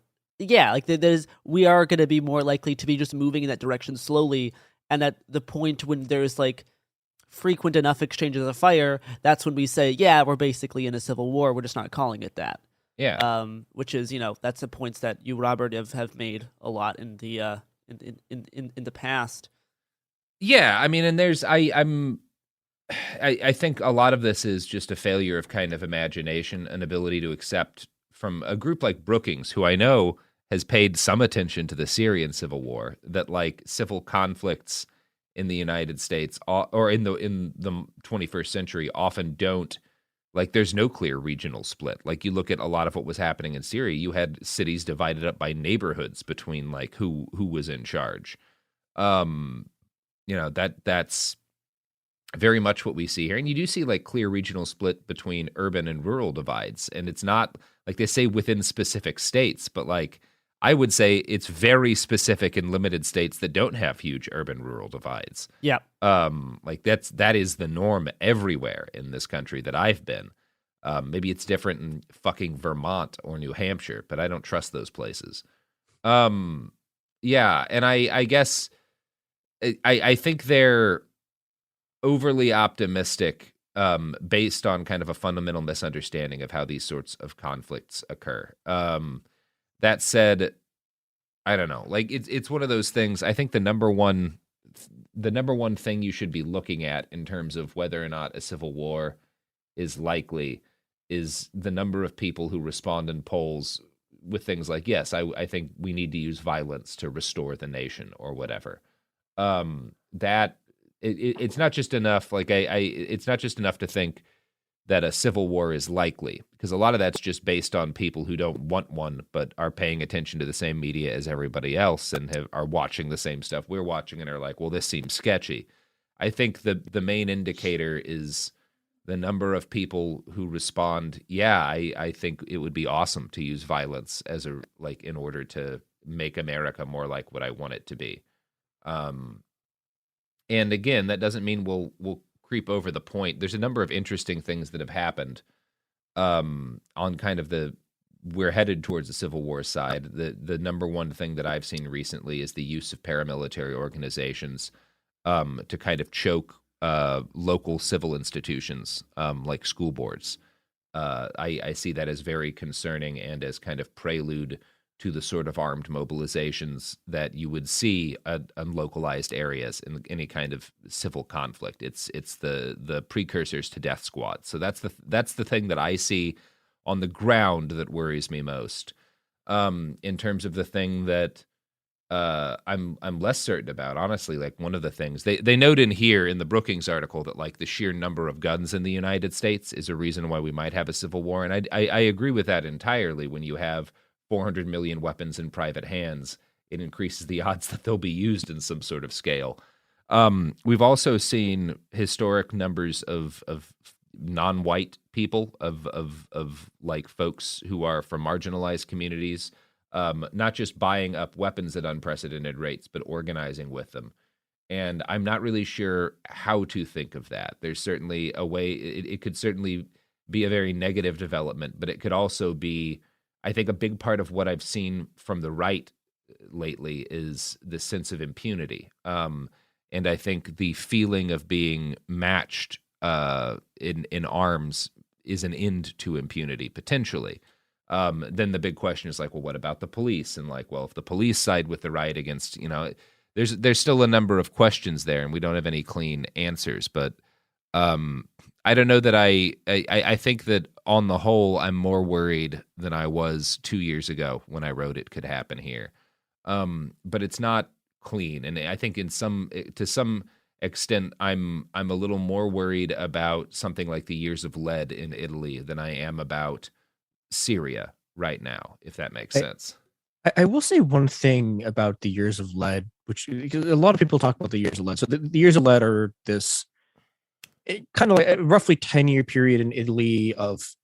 we are going to be more likely to be just moving in that direction slowly, and at the point when there's like frequent enough exchanges of fire, that's when we say, yeah, we're basically in a civil war. We're just not calling it that. Yeah. Which is, you know, that's the points that you, Robert, have made a lot in the in the past. Yeah, I mean, and there's I think a lot of this is just a failure of kind of imagination, an ability to accept from a group like Brookings, who I know has paid some attention to the Syrian civil war, that like civil conflicts in the United States or in the 21st century often don't, like, there's no clear regional split. Like, you look at a lot of what was happening in Syria, you had cities divided up by neighborhoods between like who was in charge. You know, that's very much what we see here. And you do see like clear regional split between urban and rural divides. And it's not like they say within specific states, but like I would say it's very specific in limited states that don't have huge urban rural divides. Yeah. Like that is the norm everywhere in this country that I've been. Maybe it's different in fucking Vermont or New Hampshire, but I don't trust those places. Yeah, and I guess I think they're overly optimistic based on kind of a fundamental misunderstanding of how these sorts of conflicts occur. That said, I don't know. Like it's one of those things. I think the number one thing you should be looking at in terms of whether or not a civil war is likely is the number of people who respond in polls with things like, yes, I think we need to use violence to restore the nation or whatever. That it's not just enough. Like it's not just enough to think that a civil war is likely, because a lot of that's just based on people who don't want one, but are paying attention to the same media as everybody else and are watching the same stuff we're watching and are like, well, this seems sketchy. I think the main indicator is the number of people who respond, yeah, I think it would be awesome to use violence as in order to make America more like what I want it to be. And again, that doesn't mean we'll creep over the point. There's a number of interesting things that have happened on kind of we're headed towards the Civil War side. The number one thing that I've seen recently is the use of paramilitary organizations to kind of choke local civil institutions like school boards. I see that as very concerning and as kind of prelude to the sort of armed mobilizations that you would see on localized areas in any kind of civil conflict. It's the precursors to death squads. So that's the thing that I see on the ground that worries me most. In terms of the thing that I'm less certain about, honestly, like one of the things they note in here in the Brookings article that like the sheer number of guns in the United States is a reason why we might have a civil war, and I agree with that entirely. When you have 400 million weapons in private hands, it increases the odds that they'll be used in some sort of scale. We've also seen historic numbers of non-white people, of like folks who are from marginalized communities, not just buying up weapons at unprecedented rates, but organizing with them. And I'm not really sure how to think of that. There's certainly a way, it could certainly be a very negative development, but it could also be, I think, a big part of what I've seen from the right lately is the sense of impunity. And I think the feeling of being matched in arms is an end to impunity, potentially. Then the big question is like, well, what about the police? And like, well, if the police side with the right against, you know, there's still a number of questions there, and we don't have any clean answers. But I don't know that I think that on the whole, I'm more worried than I was 2 years ago when I wrote It Could Happen Here. But it's not clean. And I think to some extent, I'm a little more worried about something like the Years of Lead in Italy than I am about Syria right now, if that makes sense. I will say one thing about the Years of Lead, which a lot of people talk about the Years of Lead. So the Years of Lead are this kind of like a roughly 10-year period in Italy of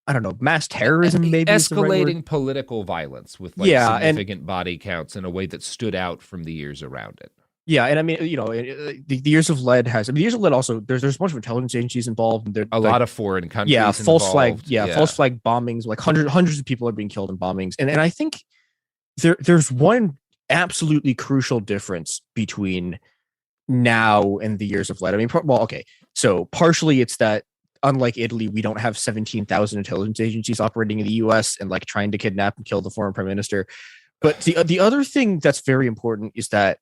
I don't know, mass terrorism, maybe escalating political violence with like significant body counts in a way that stood out from the years around it. Yeah, and I mean, the Years of Lead has. I mean, the Years of Lead also. There's a bunch of intelligence agencies involved. And a lot of foreign countries. Yeah, false involved. flag. False flag bombings. Like hundreds of people are being killed in bombings. And I think there's one absolutely crucial difference between now and the Years of Lead. I mean, so partially it's that unlike Italy, we don't have 17,000 intelligence agencies operating in the U.S. and like trying to kidnap and kill the foreign prime minister. But the other thing that's very important is that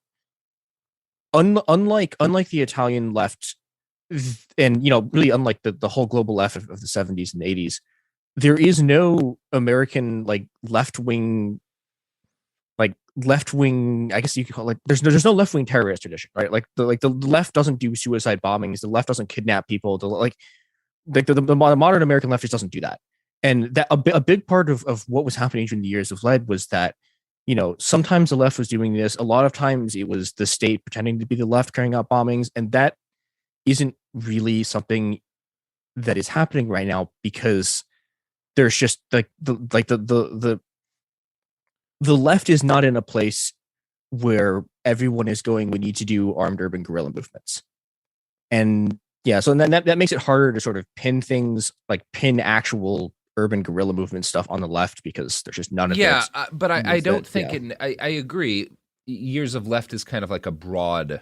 unlike the Italian left, and really unlike the whole global left of the 70s and 80s, there is no American left wing. I guess you could call it. There's no left wing terrorist tradition, right? The left doesn't do suicide bombings. The left doesn't kidnap people. The modern American left just doesn't do that. And that a big part of what was happening during the Years of Lead was that, sometimes the left was doing this. A lot of times it was the state pretending to be the left carrying out bombings. And that isn't really something that is happening right now, because there's just the left is not in a place where everyone is going, we need to do armed urban guerrilla movements. And yeah, so then that makes it harder to sort of pin things, pin actual urban guerrilla movement stuff on the left, because there's just none of it. Yeah, but I don't think I agree. Years of Left is kind of like a broad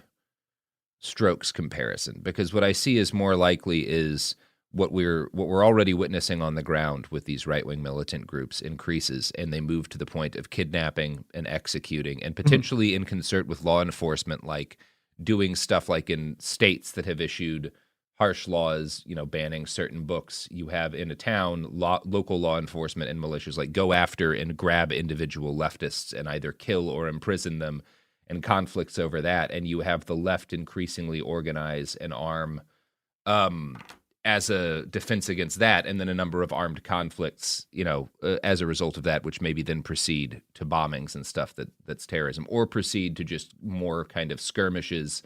strokes comparison, because what I see is more likely is what we're already witnessing on the ground with these right-wing militant groups increases, and they move to the point of kidnapping and executing, and potentially in concert with law enforcement, like doing stuff like in states that have issued harsh laws, banning certain books. You have in a town, local law enforcement and militias go after and grab individual leftists and either kill or imprison them, and conflicts over that. And you have the left increasingly organize and arm as a defense against that, and then a number of armed conflicts, as a result of that, which maybe then proceed to bombings and stuff that's terrorism, or proceed to just more kind of skirmishes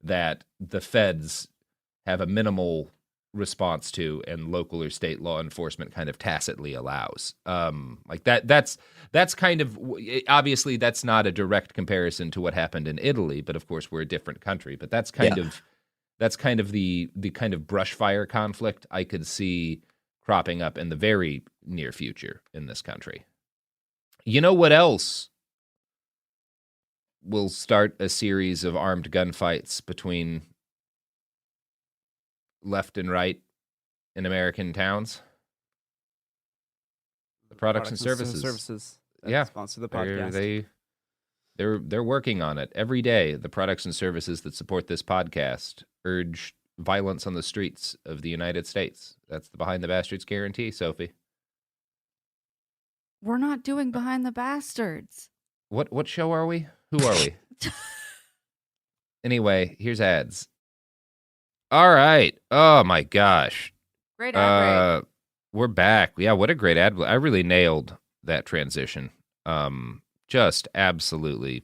that the feds have a minimal response to, and local or state law enforcement kind of tacitly allows. That's kind of, obviously that's not a direct comparison to what happened in Italy, but of course we're a different country. But that's kind of the kind of brush fire conflict I could see cropping up in the very near future in this country. You know what else will start a series of armed gunfights between left and right in American towns? The products and services. Yeah, sponsor the podcast. They're working on it every day. The products and services that support this podcast urge violence on the streets of the United States. That's the Behind the Bastards guarantee, Sophie. We're not doing Behind the Bastards. What show are we? Who are we? Anyway, here's ads. All right. Oh my gosh. Great ad break. We're back. Yeah, what a great ad. I really nailed that transition. Just absolutely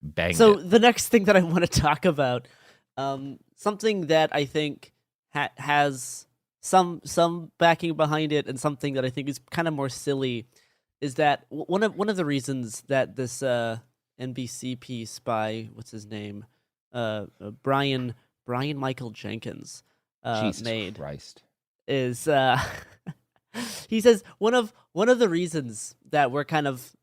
banged So it. the next thing that I want to talk about, something that I think has some backing behind it, and something that I think is kind of more silly, is that one of the reasons that this NBC piece by what's his name, Brian Michael Jenkins Jesus made Christ. is he says one of the reasons that we're kind of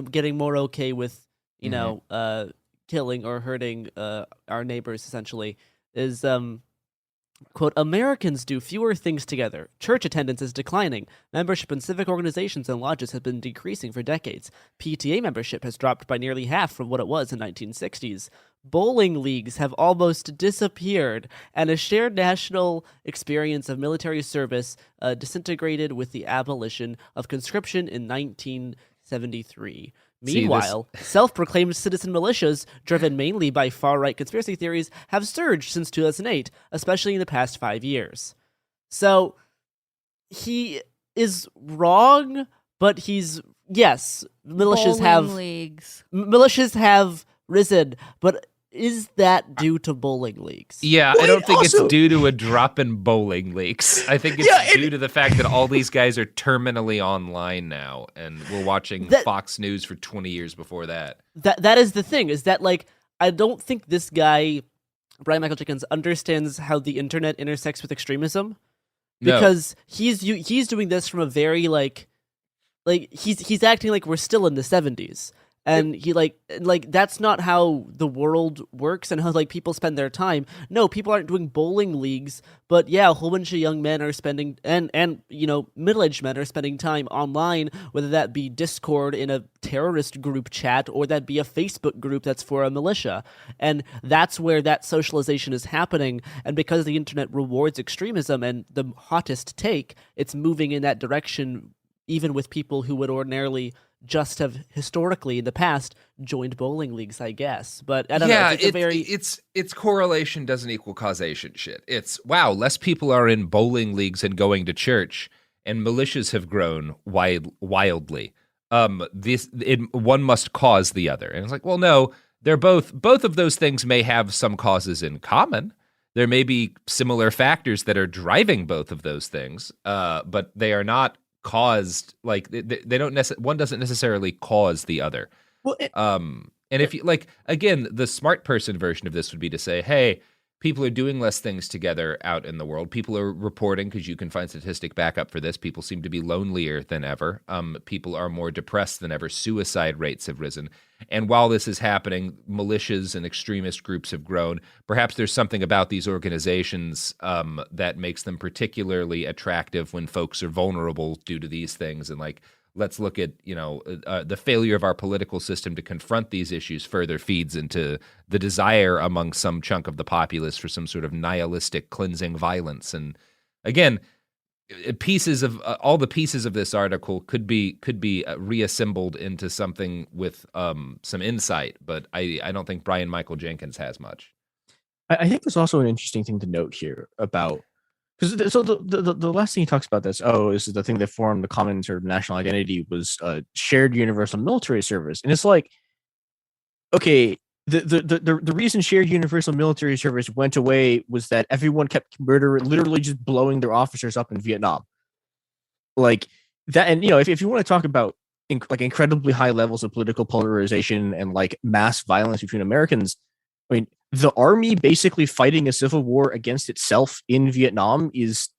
getting more okay with killing or hurting our neighbors essentially is quote, Americans do fewer things together. Church attendance is declining. Membership in civic organizations and lodges has been decreasing for decades. PTA membership has dropped by nearly half from what it was in 1960s. Bowling leagues have almost disappeared, and a shared national experience of military service disintegrated with the abolition of conscription in 1973. Meanwhile, self-proclaimed citizen militias, driven mainly by far-right conspiracy theories, have surged since 2008, especially in the past 5 years. So, he is wrong, but militias Bowling leagues. Militias have risen, but is that due to bowling leagues? Yeah, Well, I don't think also- it's due to a drop in bowling leagues. I think it's due to the fact that all these guys are terminally online now, and we're watching Fox News for 20 years before that. That is the thing, is that, like, I don't think this guy, Brian Michael Jenkins, understands how the internet intersects with extremism, because he's doing this from a very, like he's acting like we're still in the 70s. And he like that's not how the world works and how like people spend their time. No, people aren't doing bowling leagues, but yeah, a whole bunch of young men are spending and middle-aged men are spending time online, whether that be Discord in a terrorist group chat or that be a Facebook group that's for a militia. And that's where that socialization is happening. And because the internet rewards extremism and the hottest take, it's moving in that direction, even with people who would ordinarily just have historically in the past joined bowling leagues, I guess. But I don't know. It's correlation doesn't equal causation shit. It's wow, less people are in bowling leagues and going to church, and militias have grown wildly. One must cause the other, and it's like, well, no, they're both of those things may have some causes in common. There may be similar factors that are driving both of those things, but they are not caused, like they don't one doesn't necessarily cause the other. Well, and if you like, again, the smart person version of this would be to say, hey, people are doing less things together out in the world. People are reporting, because you can find statistic backup for this. People seem to be lonelier than ever. People are more depressed than ever. Suicide rates have risen. And while this is happening, militias and extremist groups have grown. Perhaps there's something about these organizations that makes them particularly attractive when folks are vulnerable due to these things. And like, let's look at, the failure of our political system to confront these issues further feeds into the desire among some chunk of the populace for some sort of nihilistic cleansing violence. And again, pieces of all the pieces of this article could be reassembled into something with some insight, but I don't think Brian Michael Jenkins has much. I think there's also an interesting thing to note here about, because so the last thing he talks about this is the thing that formed the common sort of national identity was shared universal military service, and it's like, okay, the reason shared universal military service went away was that everyone kept literally just blowing their officers up in Vietnam, like that. And if you want to talk about incredibly high levels of political polarization and like mass violence between Americans, I mean, the army basically fighting a civil war against itself in Vietnam is,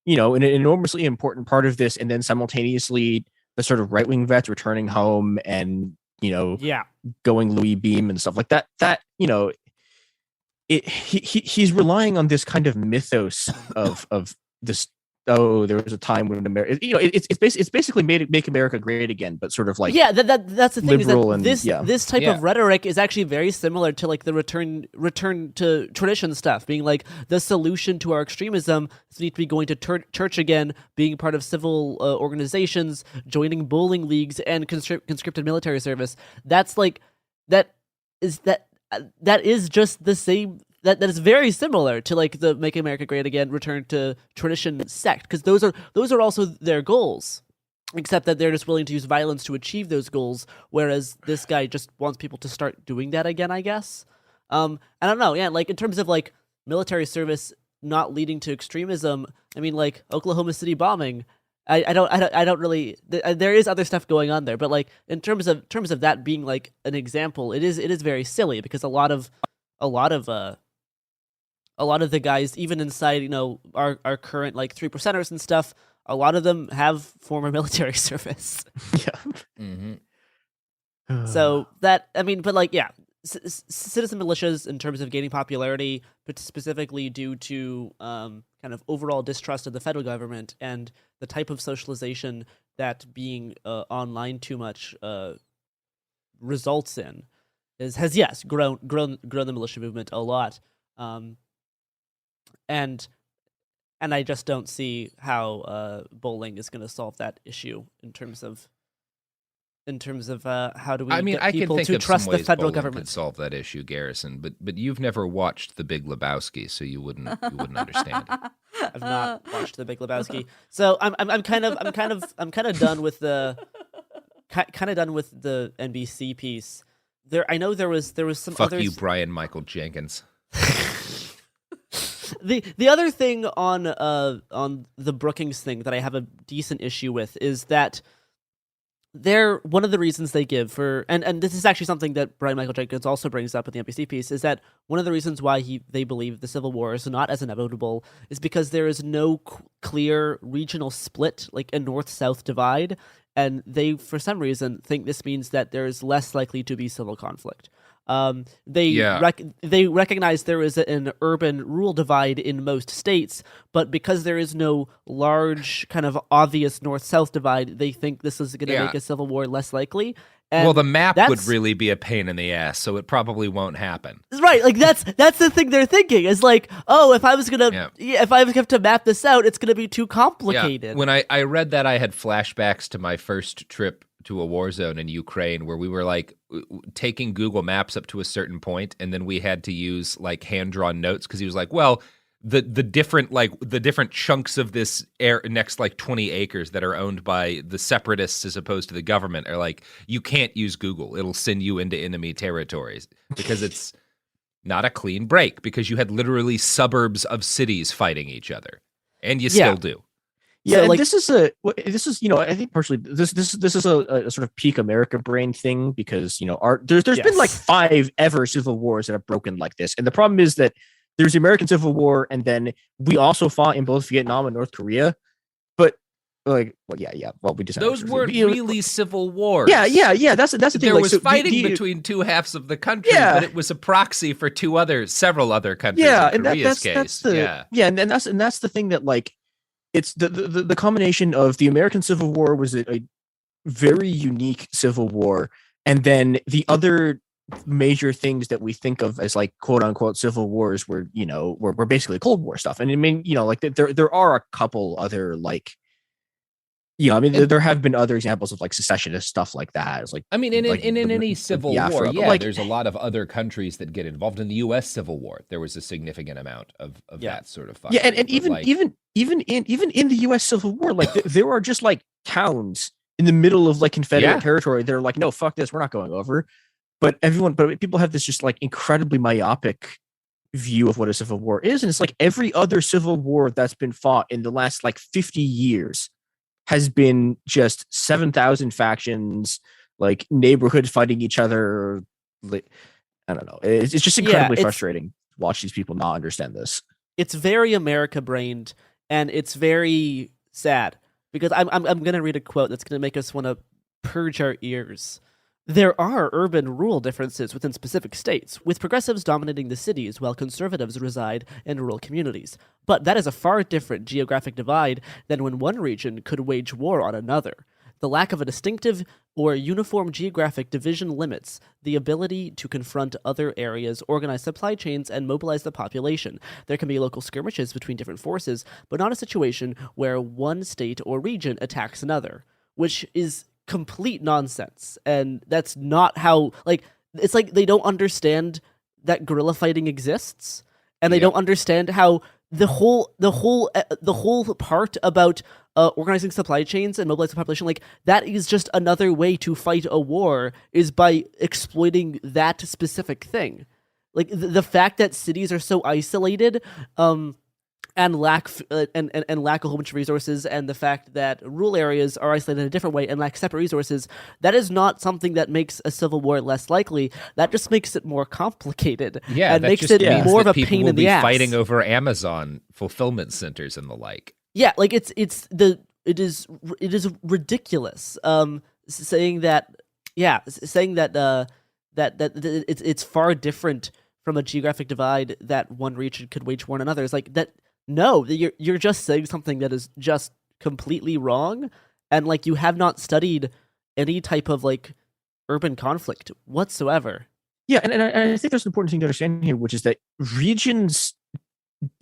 an enormously important part of this. And then simultaneously the sort of right-wing vets returning home and, going Louis Beam and stuff like that, he's relying on this kind of mythos of this. Oh, there was a time when America, it's basically make America great again, but sort of like that's the thing, is that and, this type of rhetoric is actually very similar to like the return to tradition stuff, being like the solution to our extremism is we need to be going to church again, being part of civil organizations, joining bowling leagues, and conscripted military service. That's like that is just the same. That is very similar to like the Make America Great Again, return to tradition sect, because those are also their goals, except that they're just willing to use violence to achieve those goals, whereas this guy just wants people to start doing that again, I guess. I don't know, like in terms of like military service not leading to extremism, I mean, like Oklahoma City bombing, I don't really. There is other stuff going on there, but like in terms of that being like an example, it is very silly, because a lot of the guys, even inside, our current like 3%ers and stuff, a lot of them have former military service. Yeah. Mm-hmm. So that, I mean, but like, yeah, citizen militias in terms of gaining popularity, but specifically due to kind of overall distrust of the federal government and the type of socialization that being online too much results in, has grown the militia movement a lot. And I just don't see how bowling is going to solve that issue in terms of how do we get people to trust the federal government. Could solve that issue, Garrison, but you've never watched The Big Lebowski, so you wouldn't understand. I've not watched The Big Lebowski, so I'm kind of done with the NBC piece, I know there was some Fuck others. you, Brian Michael Jenkins. The other thing on the Brookings thing that I have a decent issue with is that one of the reasons they give for and this is actually something that Brian Michael Jenkins also brings up in the NBC piece is that one of the reasons why they believe the Civil War is not as inevitable is because there is no clear regional split, like a north-south divide, and they for some reason think this means that there is less likely to be civil conflict. They recognize there is an urban-rural divide in most states, but because there is no large kind of obvious north-south divide, they think this is going to make a civil war less likely. And well, the map would really be a pain in the ass, so it probably won't happen. Right, like that's the thing they're thinking is like, oh, if I was have to map this out, it's gonna be too complicated. Yeah. When I read that, I had flashbacks to my first trip to a war zone in Ukraine, where we were like taking Google Maps up to a certain point, and then we had to use like hand-drawn notes because he was like, well, the different chunks of this next like 20 acres that are owned by the separatists as opposed to the government are like, you can't use Google. It'll send you into enemy territories because it's not a clean break, because you had literally suburbs of cities fighting each other, and you still do. Yeah, so, like, this is I think partially this is a sort of peak America brain thing, because there's been like 5 ever civil wars that have broken like this, and the problem is that there's the American Civil War, and then we also fought in both Vietnam and North Korea. But we just those weren't really civil wars. Yeah. That's the thing. There was fighting between two halves of the country, but it was a proxy for several other countries. Yeah, in Korea's case. That's the thing that like it's the combination of the American Civil War was a very unique civil war, and then the other major things that we think of as like quote unquote civil wars were basically Cold War stuff. And I mean, like there are a couple other like, there have been other examples of like secessionist stuff like that. It's like, I mean, in any civil war, like, there's a lot of other countries that get involved. In the U.S. Civil War, there was a significant amount of that sort of fighting. Yeah, and even in the U.S. Civil War, like there are just like towns in the middle of like Confederate territory. They're like, no, fuck this, we're not going over. But people have this just like incredibly myopic view of what a civil war is. And it's like every other civil war that's been fought in the last like 50 years has been just 7,000 factions, like neighborhoods fighting each other. I don't know. It's just incredibly frustrating to watch these people not understand this. It's very America brained, and it's very sad, because I'm going to read a quote that's going to make us want to purge our ears. There are urban-rural differences within specific states, with progressives dominating the cities while conservatives reside in rural communities. But that is a far different geographic divide than when one region could wage war on another. The lack of a distinctive or uniform geographic division limits the ability to confront other areas, organize supply chains, and mobilize the population. There can be local skirmishes between different forces, but not a situation where one state or region attacks another, which is complete nonsense. And that's not how, like, it's like they don't understand that guerrilla fighting exists, and they don't understand how the whole part about organizing supply chains and mobilizing the population, like, that is just another way to fight a war, is by exploiting that specific thing. Like the fact that cities are so isolated, and lack lack a whole bunch of resources, and the fact that rural areas are isolated in a different way and lack separate resources, that is not something that makes a civil war less likely. That just makes it more complicated. Yeah, and makes it more of a pain in the ass. Fighting over Amazon fulfillment centers and the like. Yeah, like it is ridiculous. Saying that it's far different from a geographic divide that one region could wage war on another. It's like that. No, you're just saying something that is just completely wrong, and like you have not studied any type of like urban conflict whatsoever. Yeah, and I think there's an important thing to understand here, which is that regions,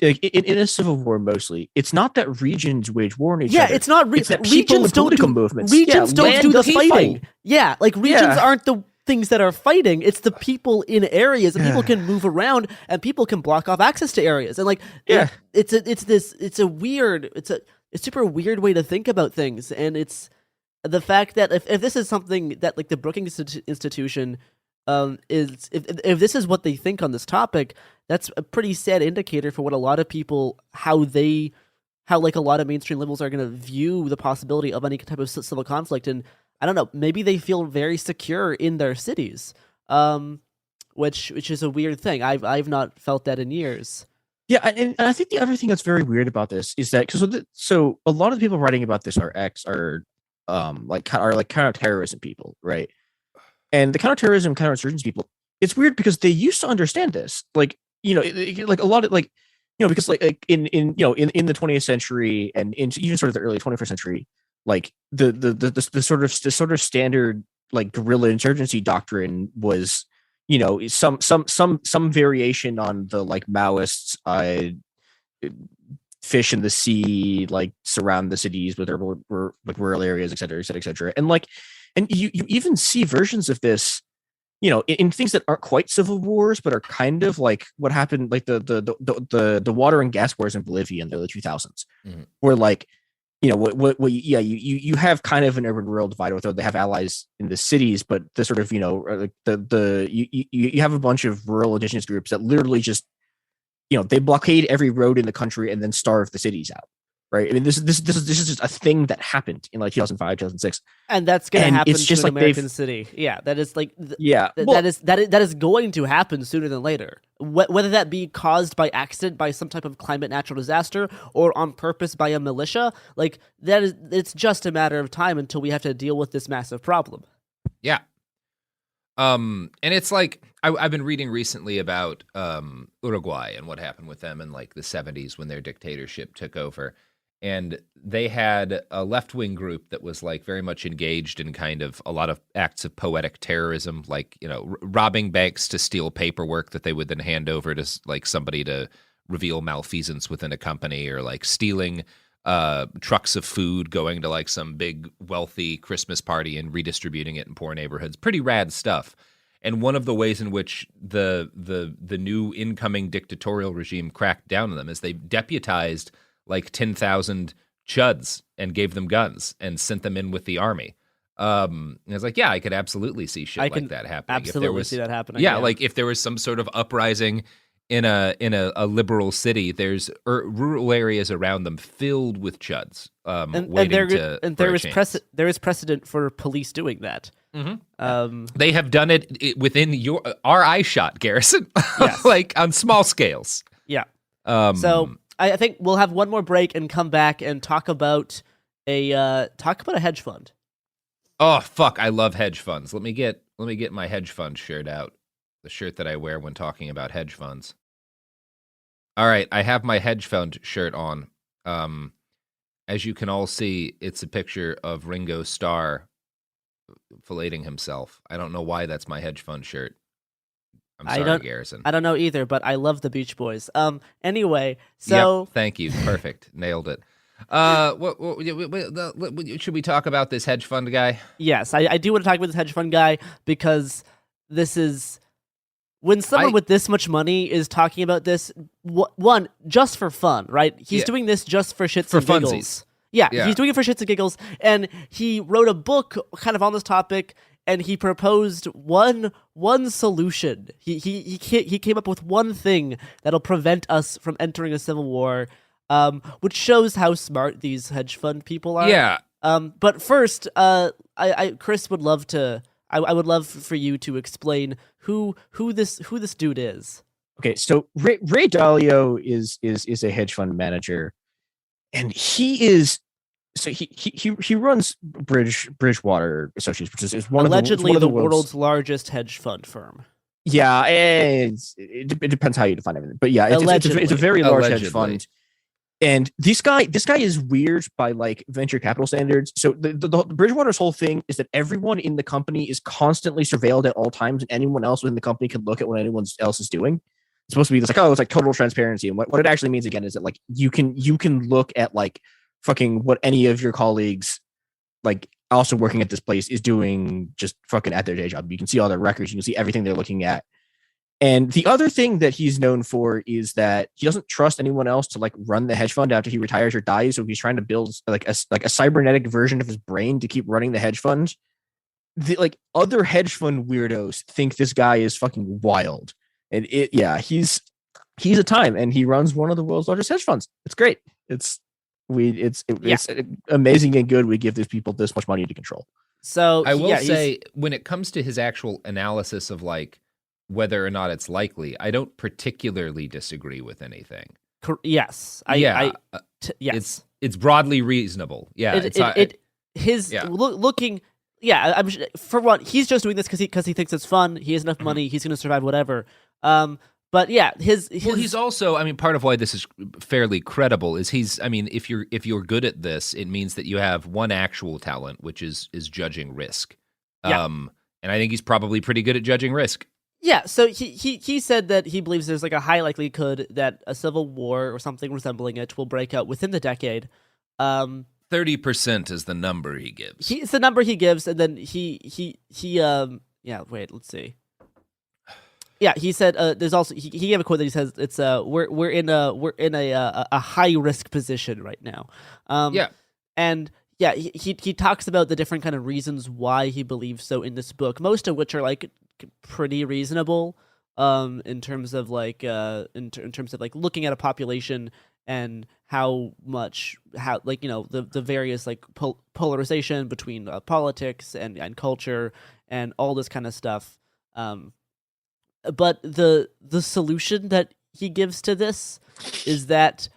like, in a civil war mostly, it's not that regions wage war on each other. Yeah, it's not it's that regions don't do movements. Regions don't do the fighting. Fight. Yeah, like regions aren't the things that are fighting. It's the people in areas, and people can move around, and people can block off access to areas, and like it's a super weird way to think about things. And it's the fact that if this is something that like the Brookings Institution is if this is what they think on this topic, that's a pretty sad indicator for what a lot of people, how like a lot of mainstream liberals are going to view the possibility of any type of civil conflict. And I don't know, maybe they feel very secure in their cities, which is a weird thing. I've not felt that in years. Yeah, and I think the other thing that's very weird about this is that so a lot of the people writing about this are counterterrorism people, right? And the counterterrorism, counterinsurgency people, it's weird because they used to understand this, like like a lot of because like in the 20th century and in even sort of the early 21st century, like the sort of standard like guerrilla insurgency doctrine was some variation on the like Maoists fish in the sea, like surround the cities with their like rural areas, et cetera, et cetera, et cetera. And you even see versions of this, in things that aren't quite civil wars, but are kind of like what happened, like the water and gas wars in Bolivia in the early 2000s, where like, you have kind of an urban rural divide, although they have allies in the cities, but the sort of, you have a bunch of rural indigenous groups that literally just, they blockade every road in the country and then starve the cities out. Right. I mean, this is just a thing that happened in like 2005, 2006. And that's going to happen it's just to an like American city. Yeah. That is like, that is going to happen sooner than later. Whether that be caused by accident, by some type of climate natural disaster, or on purpose by a militia, like it's just a matter of time until we have to deal with this massive problem. Yeah. And it's like, I've been reading recently about Uruguay and what happened with them in like the 70s when their dictatorship took over. And they had a left-wing group that was like very much engaged in kind of a lot of acts of poetic terrorism, like, robbing banks to steal paperwork that they would then hand over to like somebody to reveal malfeasance within a company, or like stealing trucks of food, going to like some big wealthy Christmas party and redistributing it in poor neighborhoods. Pretty rad stuff. And one of the ways in which the new incoming dictatorial regime cracked down on them is they deputized like 10,000 chuds and gave them guns and sent them in with the army. And I was like, yeah, I could absolutely see shit like that happening. Absolutely see that happening. Yeah, like if there was some sort of uprising in a liberal city, there's rural areas around them filled with chuds. There is precedent for police doing that. Mm-hmm. They have done it within our eye shot, Garrison. Yes. Like on small scales. Yeah. So I think we'll have one more break and come back and talk about a hedge fund. Oh fuck! I love hedge funds. Let me get my hedge fund shirt out. The shirt that I wear when talking about hedge funds. All right, I have my hedge fund shirt on. As you can all see, it's a picture of Ringo Starr filleting himself. I don't know why that's my hedge fund shirt. I'm sorry, Garrison. I don't know either, but I love the Beach Boys. Anyway, so yep, thank you. Perfect. Nailed it. Should we talk about this hedge fund guy? Yes, I do want to talk about this hedge fund guy because this is when someone with this much money is talking about this. One, just for fun, right? He's doing this just for shits and giggles. Funsies. Yeah, he's doing it for shits and giggles, and he wrote a book kind of on this topic. And he proposed one solution. He came up with one thing that'll prevent us from entering a civil war, which shows how smart these hedge fund people are. Yeah. But first, Chris would love to. I would love for you to explain who this dude is. Okay, so Ray Dalio is a hedge fund manager, and he is. So he runs Bridgewater Associates, which is one allegedly of the world's largest hedge fund firm. Yeah, it depends how you define everything, but yeah, it's a very large hedge fund. And this guy is weird by like venture capital standards. So the Bridgewater's whole thing is that everyone in the company is constantly surveilled at all times, and anyone else within the company can look at what anyone else is doing. It's supposed to be this like, it's like total transparency, and what it actually means again is that like you can look at like fucking what any of your colleagues like also working at this place is doing just fucking at their day job. You can see all their records, you can see everything they're looking at. And the other thing that he's known for is that he doesn't trust anyone else to like run the hedge fund after he retires or dies. So he's trying to build like a cybernetic version of his brain to keep running the hedge fund. like other hedge fund weirdos think this guy is fucking wild. And he's a time, and he runs one of the world's largest hedge funds. It's great. It's amazing and good. We give these people this much money to control. So I will say, when it comes to his actual analysis of like whether or not it's likely, I don't particularly disagree with anything. Yes. Yes. It's broadly reasonable. Yeah. Looking. Yeah. For one, he's just doing this because he thinks it's fun. He has enough money. He's going to survive whatever. But yeah, he's also, I mean, part of why this is fairly credible is if you're good at this, it means that you have one actual talent, which is judging risk. Yeah. And I think he's probably pretty good at judging risk. Yeah, so he said that he believes there's like a high likelihood that a civil war or something resembling it will break out within the decade. 30% is the number he gives. It's the number he gives, and then let's see. Yeah, he said there's also he gave a quote that he says it's we're in a high risk position right now. And yeah, he talks about the different kind of reasons why he believes so in this book, most of which are like pretty reasonable in terms of like in terms of like looking at a population and the various like polarization between politics and culture and all this kind of stuff. But the solution that he gives to this is that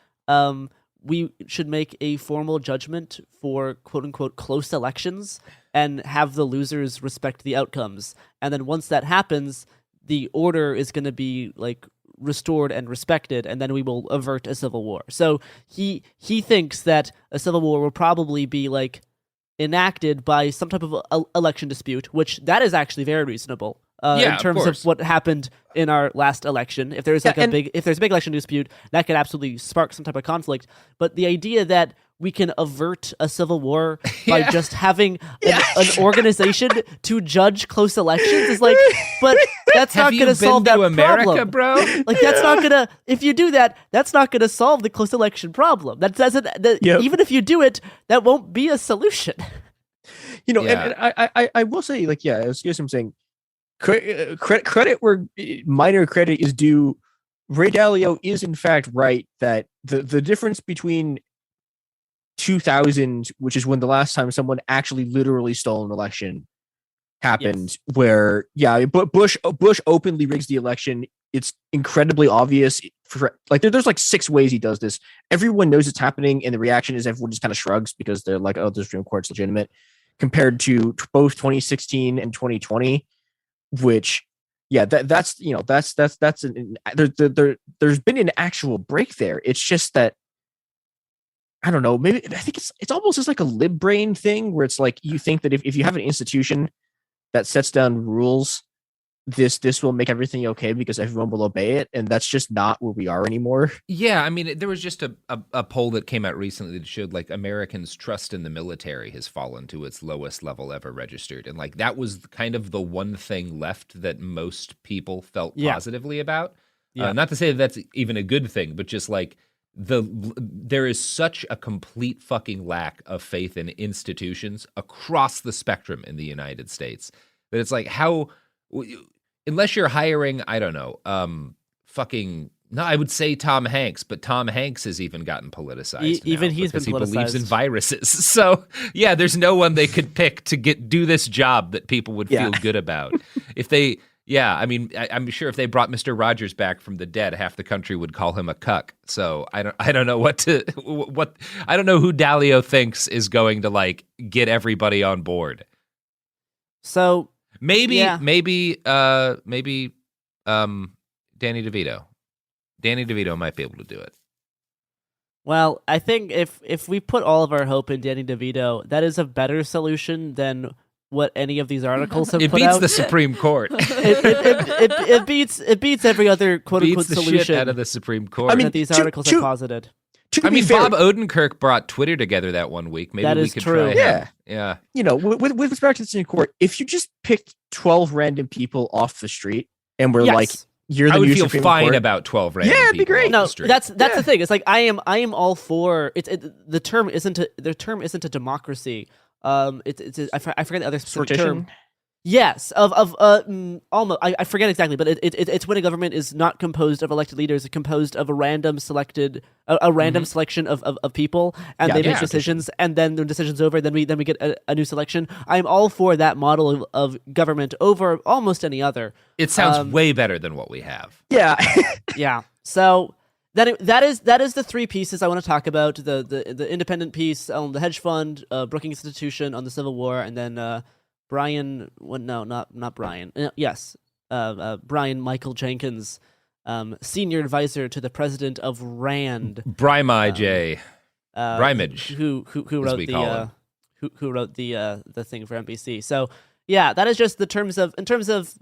we should make a formal judgment for quote unquote close elections and have the losers respect the outcomes. And then once that happens, the order is going to be like restored and respected, and then we will avert a civil war. So he thinks that a civil war will probably be like enacted by some type of election dispute, which that is actually very reasonable. In terms of what happened in our last election, if there's like a big election dispute, that could absolutely spark some type of conflict. But the idea that we can avert a civil war by just having an organization to judge close elections is like, but that's not going to solve that problem, bro. Like that's not gonna. If you do that, that's not going to solve the close election problem. That doesn't. Even if you do it, that won't be a solution. And I will say, like, as I'm saying. Credit where minor credit is due. Ray Dalio is in fact right that the difference between 2000, which is when the last time someone actually literally stole an election, happened, where Bush openly rigs the election. It's incredibly obvious. There's like 6 ways he does this. Everyone knows it's happening, and the reaction is everyone just kind of shrugs because they're like, "Oh, the Supreme Court's legitimate." Compared to both 2016 and 2020. Which, there's been an actual break there. It's just that I don't know. Maybe I think it's almost just like a lib brain thing where it's like you think that if you have an institution that sets down rules, this will make everything okay because everyone will obey it, and that's just not where we are anymore. Yeah, I mean, there was just a poll that came out recently that showed like Americans' trust in the military has fallen to its lowest level ever registered, and like that was kind of the one thing left that most people felt positively about. Not to say that that's even a good thing, but just like there is such a complete fucking lack of faith in institutions across the spectrum in the United States that it's like how. Unless you're hiring, I don't know, I would say Tom Hanks, but Tom Hanks has even gotten politicized. Even he's been politicized. He believes in viruses. So, there's no one they could pick to do this job that people would feel good about. If they, I'm sure if they brought Mr. Rogers back from the dead, half the country would call him a cuck. So I don't know I don't know who Dalio thinks is going to like get everybody on board. So. Maybe Danny DeVito. Danny DeVito might be able to do it. Well, I think if we put all of our hope in Danny DeVito, that is a better solution than what any of these articles have put out. It beats the Supreme Court. it beats every other quote unquote solution shit out of the Supreme Court. That these articles have posited. Bob Odenkirk brought Twitter together that one week. Maybe we could try him. Yeah. With respect to the Supreme Court, if you just picked 12 random people off the street and were like, "You're the new Supreme Court," I would feel fine about 12 random people. Yeah, it'd be great. No, that's the thing. It's like I am all for it. The term isn't a democracy. I forget the other specific term. Yes, almost. I forget exactly, but it's when a government is not composed of elected leaders, it's composed of a random selection of people, and they make decisions, and then the decision's over, then we get a new selection. I'm all for that model of government over almost any other. It sounds way better than what we have. Yeah, yeah. So that is the three pieces I want to talk about: the independent piece on the hedge fund, Brookings Institution on the Civil War, and then. Brian Michael Jenkins, senior advisor to the president of RAND. Brimage. Who wrote the thing for NBC. So yeah, that is just in terms of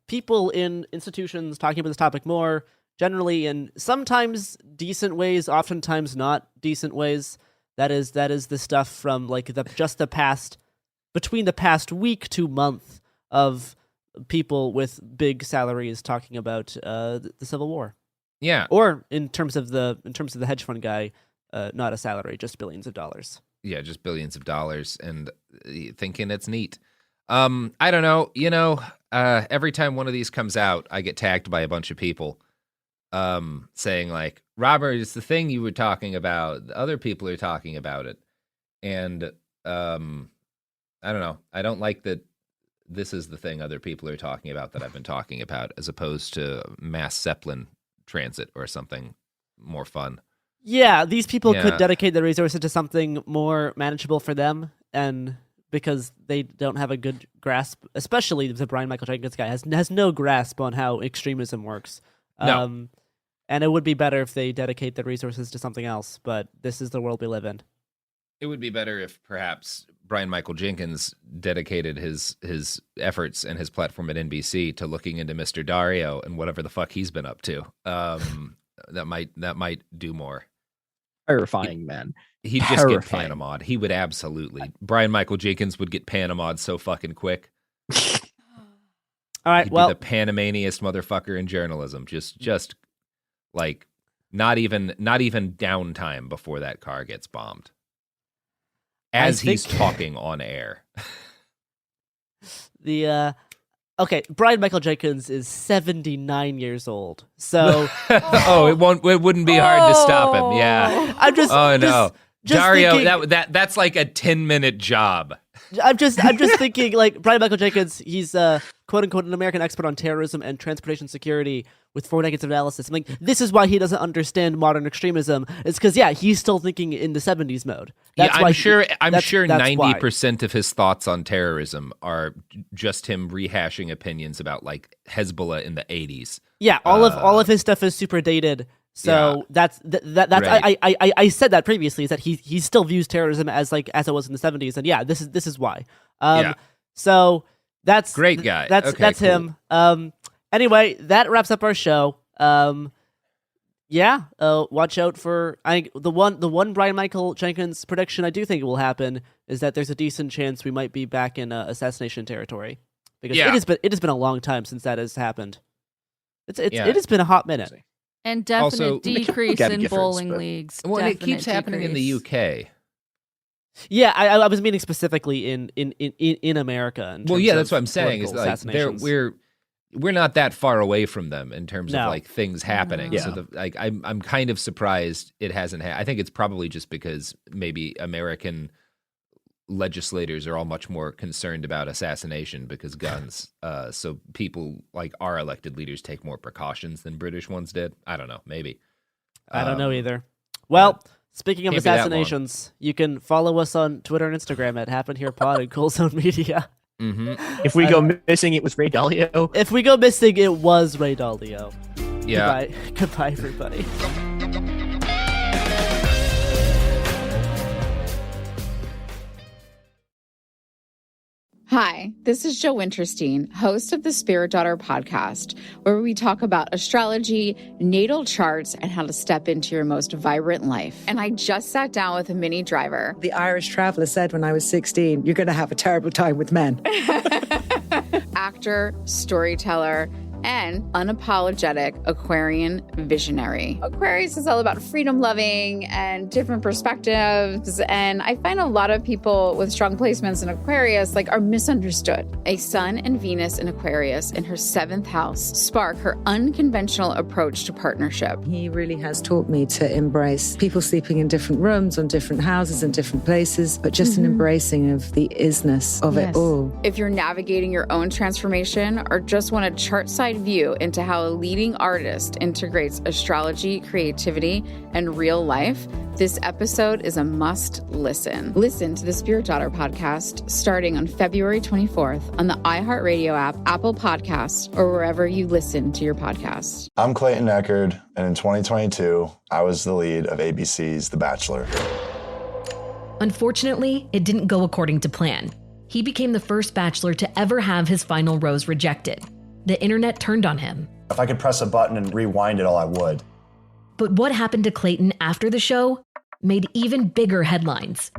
people in institutions talking about this topic more generally in sometimes decent ways, oftentimes not decent ways. That is the stuff from like the past. Between the past week to month of people with big salaries talking about the Civil War, or in terms of the hedge fund guy, not a salary, just billions of dollars. Yeah, just billions of dollars, and thinking it's neat. I don't know. Every time one of these comes out, I get tagged by a bunch of people, saying like, "Robert, it's the thing you were talking about. Other people are talking about it," and I don't know. I don't like that this is the thing other people are talking about that I've been talking about, as opposed to mass Zeppelin transit or something more fun. Yeah, these people could dedicate their resources to something more manageable for them, and because they don't have a good grasp, especially the Brian Michael Jenkins guy has no grasp on how extremism works. No. And it would be better if they dedicate their resources to something else, but this is the world we live in. It would be better if perhaps Brian Michael Jenkins dedicated his efforts and his platform at NBC to looking into Mr. Dario and whatever the fuck he's been up to. That might do more. Terrifying, man. He'd just get Panama'd. He would absolutely. Brian Michael Jenkins would get Panama'd so fucking quick. All right, He'd be the Panamaniest motherfucker in journalism. Just like not even downtime before that car gets bombed. As he's talking on air. Okay, Brian Michael Jenkins is 79 years old. So it wouldn't be hard to stop him. Yeah. I'm just no. Just Dario, thinking, that's like a 10-minute job. I'm just thinking like Brian Michael Jenkins, he's quote unquote an American expert on terrorism and transportation security with 4 decades of analysis. I'm like, this is why he doesn't understand modern extremism. It's because he's still thinking in the 70s mode. That's I'm sure 90% of his thoughts on terrorism are just him rehashing opinions about like Hezbollah in the 80s. Yeah, all of his stuff is super dated. So that's right. I said that previously, is that he still views terrorism as it was in the 70s, and this is why. So that's great guy. That's cool. Him. Anyway, that wraps up our show. Watch out for the one Brian Michael Jenkins prediction I do think will happen is that there's a decent chance we might be back in assassination territory, because it has been a long time since that has happened. It has been a hot minute. And definite decrease in bowling leagues. Well, it keeps happening in the UK. Yeah, I was meaning specifically in America. Well, yeah, that's what I'm saying. Is like we're not that far away from them in terms of like things happening. Yeah. So I'm kind of surprised it hasn't. I think it's probably just because maybe American legislators are all much more concerned about assassination because guns. So people like our elected leaders take more precautions than British ones did. I don't know. Maybe. I don't know either. Well, speaking of assassinations, you can follow us on Twitter and Instagram at HappenHerePod and Cool Zone Media. Mm-hmm. If we go missing, it was Ray Dalio. If we go missing, it was Ray Dalio. Yeah. Goodbye, everybody. Hi, this is Jo Winterstein, host of the Spirit Daughter podcast, where we talk about astrology, natal charts, and how to step into your most vibrant life. And I just sat down with a Minnie Driver. The Irish traveller said when I was 16, you're going to have a terrible time with men. Actor, storyteller, and unapologetic Aquarian visionary. Aquarius is all about freedom loving and different perspectives. And I find a lot of people with strong placements in Aquarius are misunderstood. A Sun and Venus in Aquarius in her 7th house spark her unconventional approach to partnership. He really has taught me to embrace people sleeping in different rooms, on different houses, in different places, but just an embracing of the isness of it all. If you're navigating your own transformation or just want a chart-side view into how a leading artist integrates astrology, creativity, and real life, this episode is a must listen. Listen to the Spirit Daughter podcast starting on February 24th on the iHeartRadio app, Apple Podcasts, or wherever you listen to your podcasts. I'm Clayton Echard, and in 2022, I was the lead of ABC's The Bachelor. Unfortunately, it didn't go according to plan. He became the first Bachelor to ever have his final rose rejected. The internet turned on him. If I could press a button and rewind it all, I would. But what happened to Clayton after the show made even bigger headlines.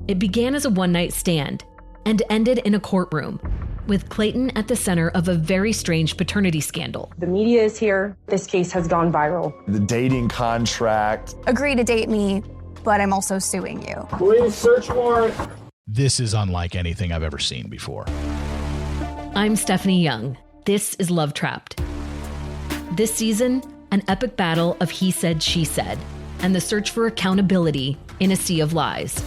It began as a one-night stand and ended in a courtroom, with Clayton at the center of a very strange paternity scandal. The media is here. This case has gone viral. The dating contract. Agree to date me, but I'm also suing you. Police search warrant. This is unlike anything I've ever seen before. I'm Stephanie Young. This is Love Trapped. This season, an epic battle of he said, she said, and the search for accountability in a sea of lies.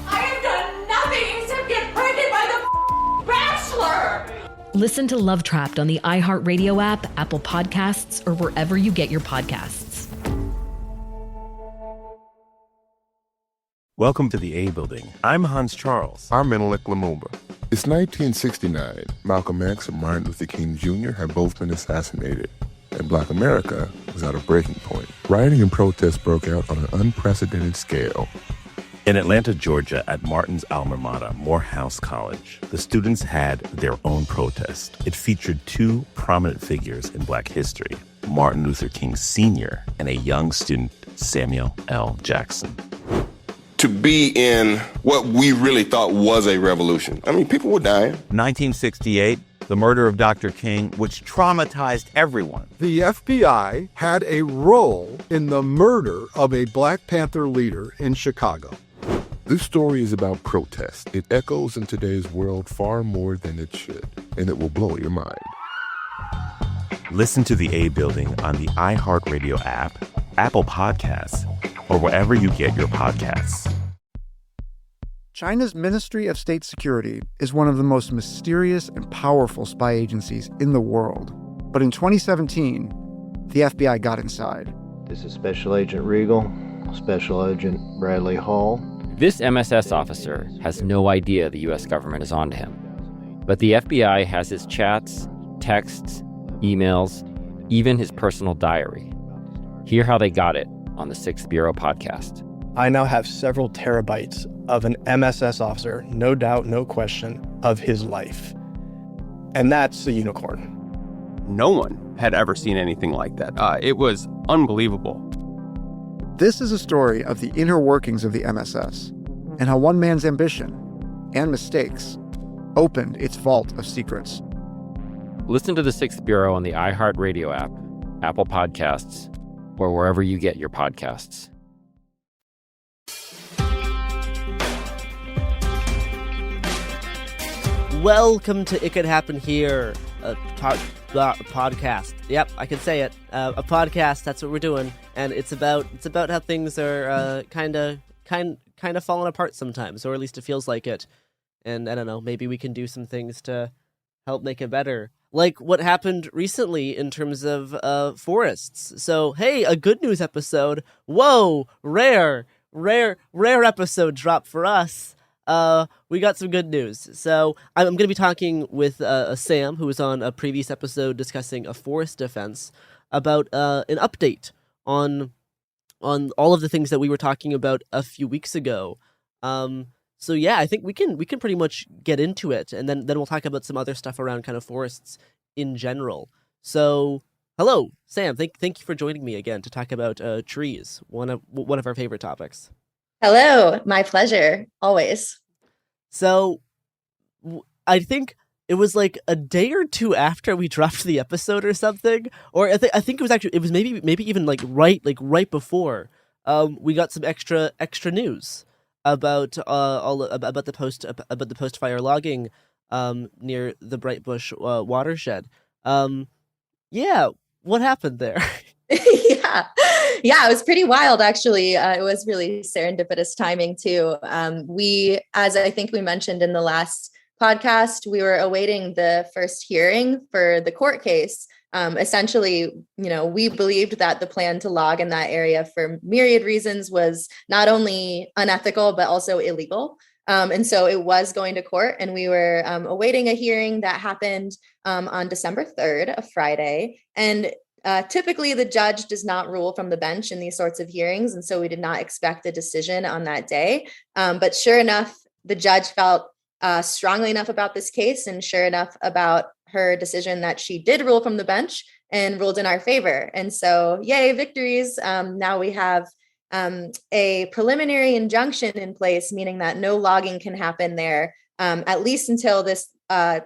I have done nothing except get pregnant by the Bachelor! Listen to Love Trapped on the iHeartRadio app, Apple Podcasts, or wherever you get your podcasts. Welcome to the A Building. I'm Hans Charles. I'm Menelik Lumumba. It's 1969. Malcolm X and Martin Luther King Jr. had both been assassinated, and Black America was at a breaking point. Rioting and protests broke out on an unprecedented scale. In Atlanta, Georgia, at Martin's alma mater, Morehouse College, the students had their own protest. It featured two prominent figures in Black history, Martin Luther King Sr. and a young student, Samuel L. Jackson. To be in what we really thought was a revolution. I mean, people were dying. 1968, the murder of Dr. King, which traumatized everyone. The FBI had a role in the murder of a Black Panther leader in Chicago. This story is about protest. It echoes in today's world far more than it should, and it will blow your mind. Listen to the A Building on the iHeartRadio app, Apple Podcasts, or wherever you get your podcasts. China's Ministry of State Security is one of the most mysterious and powerful spy agencies in the world. But in 2017, the FBI got inside. This is Special Agent Regal, Special Agent Bradley Hall. This MSS officer has no idea the U.S. government is onto him. But the FBI has his chats, texts, emails, even his personal diary. Hear how they got it on the Sixth Bureau podcast. I now have several terabytes of an MSS officer, no doubt, no question, of his life. And that's a unicorn. No one had ever seen anything like that. It was unbelievable. This is a story of the inner workings of the MSS and how one man's ambition and mistakes opened its vault of secrets. Listen to the Sixth Bureau on the iHeartRadio app, Apple Podcasts, or wherever you get your podcasts. Welcome to It Could Happen Here, a podcast. Yep, I can say it. A podcast. That's what we're doing, and it's about how things are kind of falling apart sometimes, or at least it feels like it. And I don't know, maybe we can do some things to help make it better. Like what happened recently in terms of forests. So, hey, a good news episode. Whoa, rare episode drop for us. We got some good news. So I'm going to be talking with Sam, who was on a previous episode discussing a forest defense, about an update on all of the things that we were talking about a few weeks ago. So yeah, I think we can pretty much get into it, and then we'll talk about some other stuff around kind of forests in general. So hello, Sam. Thank you for joining me again to talk about trees, one of our favorite topics. Hello, my pleasure, always. So I think it was like a day or two after we dropped the episode or something, or I think it was maybe even like right before we got some extra news about about the post fire logging near the Brightbush watershed. Yeah, what happened there? Yeah, it was pretty wild, actually. It was really serendipitous timing, too. We, as I think we mentioned in the last podcast, we were awaiting the first hearing for the court case. Essentially, we believed that the plan to log in that area for myriad reasons was not only unethical, but also illegal. And so it was going to court, and we were awaiting a hearing that happened on December 3rd, a Friday. And typically, the judge does not rule from the bench in these sorts of hearings, and so we did not expect a decision on that day. But sure enough, the judge felt strongly enough about this case, and sure enough about her decision, that she did rule from the bench and ruled in our favor. And so, yay, victories. Now we have a preliminary injunction in place, meaning that no logging can happen there, at least until this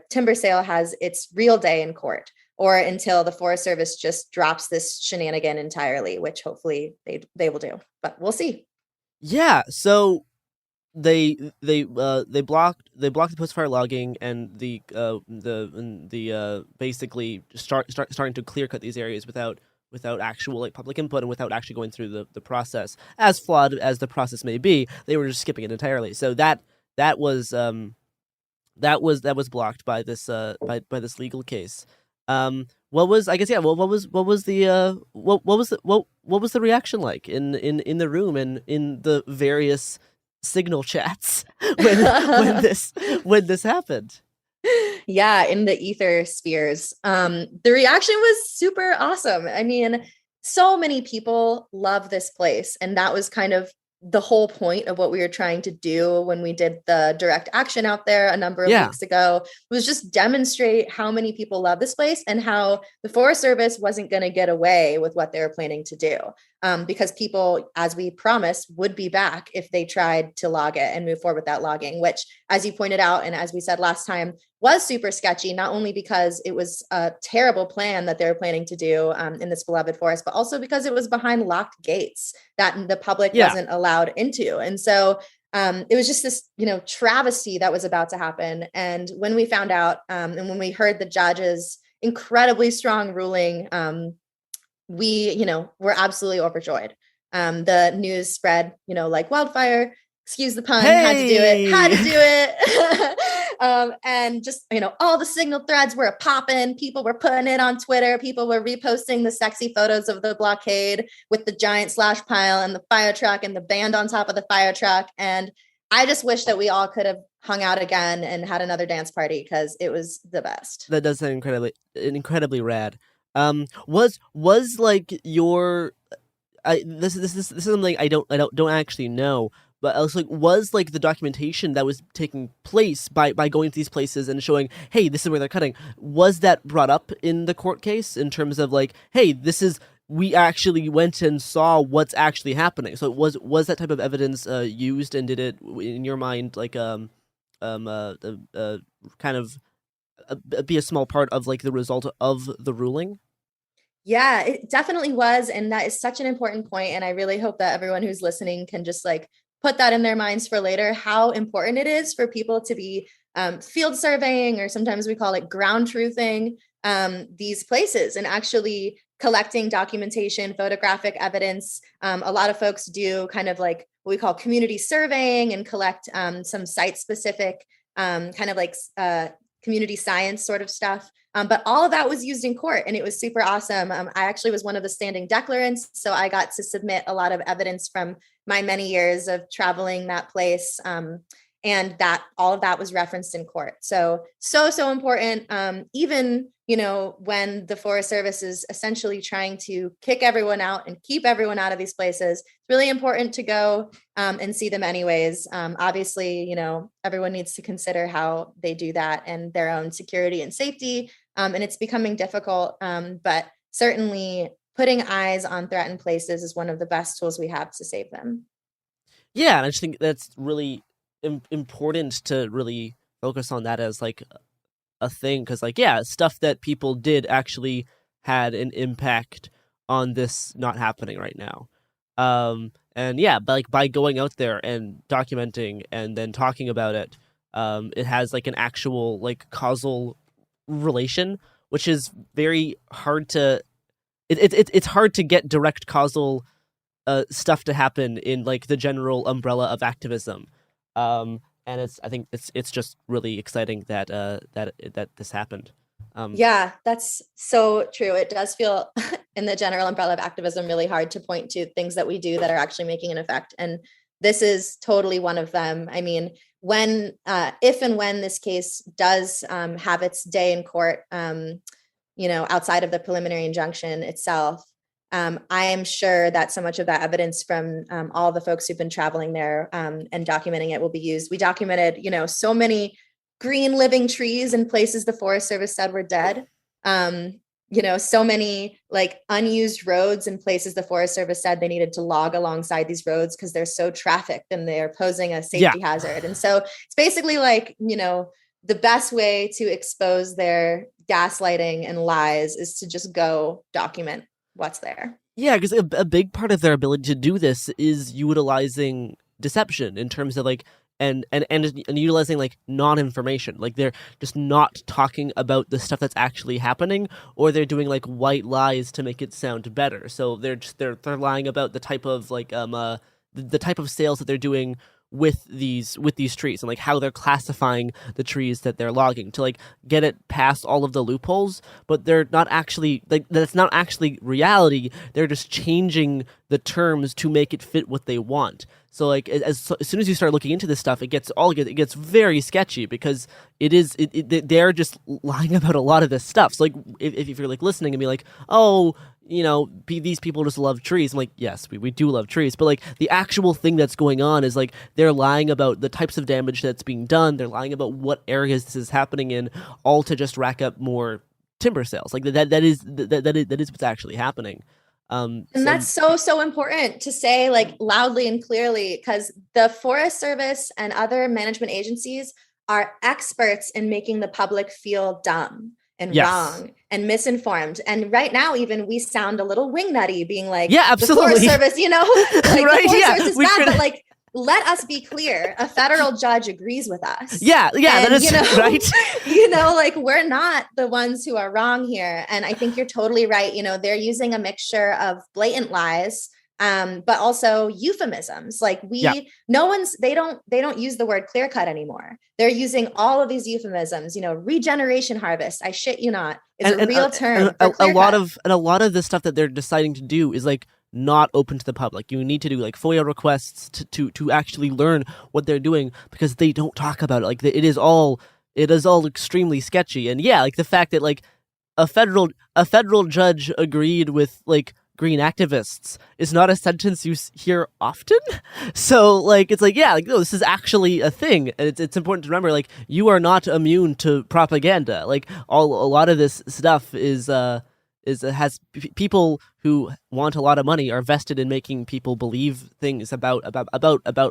timber sale has its real day in court, or until the Forest Service just drops this shenanigan entirely, which hopefully they will do, but we'll see. Yeah, so they blocked the post-fire logging and the basically starting to clear cut these areas without actual like public input and without actually going through the process. As flawed as the process may be, they were just skipping it entirely. So that was blocked by this by this legal case. What was the reaction like in the room and in the various Signal chats when this happened? Yeah, in the ether spheres. The reaction was super awesome. I mean, so many people love this place, and that was kind of the whole point of what we were trying to do when we did the direct action out there a number of weeks ago, was just demonstrate how many people love this place and how the Forest Service wasn't going to get away with what they were planning to do. Because people, as we promised, would be back if they tried to log it and move forward with that logging, which, as you pointed out, and as we said last time, was super sketchy, not only because it was a terrible plan that they were planning to do in this beloved forest, but also because it was behind locked gates that the public wasn't allowed into. And so it was just this, travesty that was about to happen. And when we found out and when we heard the judge's incredibly strong ruling, we, were absolutely overjoyed. The news spread, like wildfire, excuse the pun, had to do it. And just, all the Signal threads were popping. People were putting it on Twitter. People were reposting the sexy photos of the blockade with the giant slash pile and the fire truck and the band on top of the fire truck. And I just wish that we all could have hung out again and had another dance party, because it was the best. That does sound incredibly rad. Was like your this is something I don't actually know, but I was like, was like the documentation that was taking place by going to these places and showing, hey, this is where they're cutting, was that brought up in the court case in terms of like, hey, we actually went and saw what's actually happening? So was that type of evidence used, and did it, in your mind, like kind of be a small part of like the result of the ruling? Yeah, it definitely was. And that is such an important point. And I really hope that everyone who's listening can just like put that in their minds for later, how important it is for people to be field surveying, or sometimes we call it ground truthing, these places and actually collecting documentation, photographic evidence. A lot of folks do kind of like what we call community surveying and collect some site specific kind of like community science sort of stuff. But all of that was used in court, and it was super awesome. I actually was one of the standing declarants, so I got to submit a lot of evidence from my many years of traveling that place. And that all of that was referenced in court. So important. Even, when the Forest Service is essentially trying to kick everyone out and keep everyone out of these places, it's really important to go and see them anyways. Obviously, everyone needs to consider how they do that and their own security and safety. And it's becoming difficult, but certainly putting eyes on threatened places is one of the best tools we have to save them. Yeah, and I just think that's really important to really focus on that as like a thing, because like, yeah, stuff that people did actually had an impact on this not happening right now. And yeah, but like by going out there and documenting and then talking about it, it has like an actual like causal relation, which is very hard to. It's hard to get direct causal stuff to happen in like the general umbrella of activism. And I think it's just really exciting that that this happened. Yeah, that's so true. It does feel in the general umbrella of activism really hard to point to things that we do that are actually making an effect. And this is totally one of them. I mean, when, if and when this case does have its day in court, outside of the preliminary injunction itself, I am sure that so much of that evidence from all the folks who've been traveling there and documenting it will be used. We documented, so many green living trees in places the Forest Service said were dead. So many like unused roads in places the Forest Service said they needed to log alongside these roads because they're so trafficked and they're posing a safety hazard. And so it's basically like, the best way to expose their gaslighting and lies is to just go document what's there. Yeah, because a big part of their ability to do this is utilizing deception in terms of like and utilizing like non-information. Like they're just not talking about the stuff that's actually happening, or they're doing like white lies to make it sound better. So they're lying about the type of like the type of sales that they're doing with these trees and like how they're classifying the trees that they're logging to like get it past all of the loopholes, but they're not actually like that's not actually reality. They're just changing the terms to make it fit what they want. So like as soon as you start looking into this stuff, it gets very sketchy because they're just lying about a lot of this stuff. So like if you're like listening and be like, oh, these people just love trees. I'm like, yes, we do love trees. But like the actual thing that's going on is like they're lying about the types of damage that's being done. They're lying about what areas this is happening in, all to just rack up more timber sales. Like that is what's actually happening. And that's so important to say like loudly and clearly, because the Forest Service and other management agencies are experts in making the public feel dumb and wrong and misinformed. And right now, even we sound a little wingnutty being like, yeah, absolutely. The Forest Service, like right? The Forest Service is bad, but like, let us be clear. A federal judge agrees with us. Yeah, and, that is right. Like we're not the ones who are wrong here. And I think you're totally right. They're using a mixture of blatant lies, but also euphemisms. Like they don't use the word clear cut anymore. They're using all of these euphemisms. Regeneration harvest. I shit you not. Is a real term. A lot of the stuff that they're deciding to do is like not open to the public. You need to do like FOIA requests to actually learn what they're doing, because they don't talk about it. Like it is all extremely sketchy. And yeah, like the fact that like a federal judge agreed with like green activists is not a sentence you hear often. So like it's like, yeah, like no, this is actually a thing. And it's important to remember like you are not immune to propaganda. Like a lot of this stuff has people who want a lot of money are vested in making people believe things about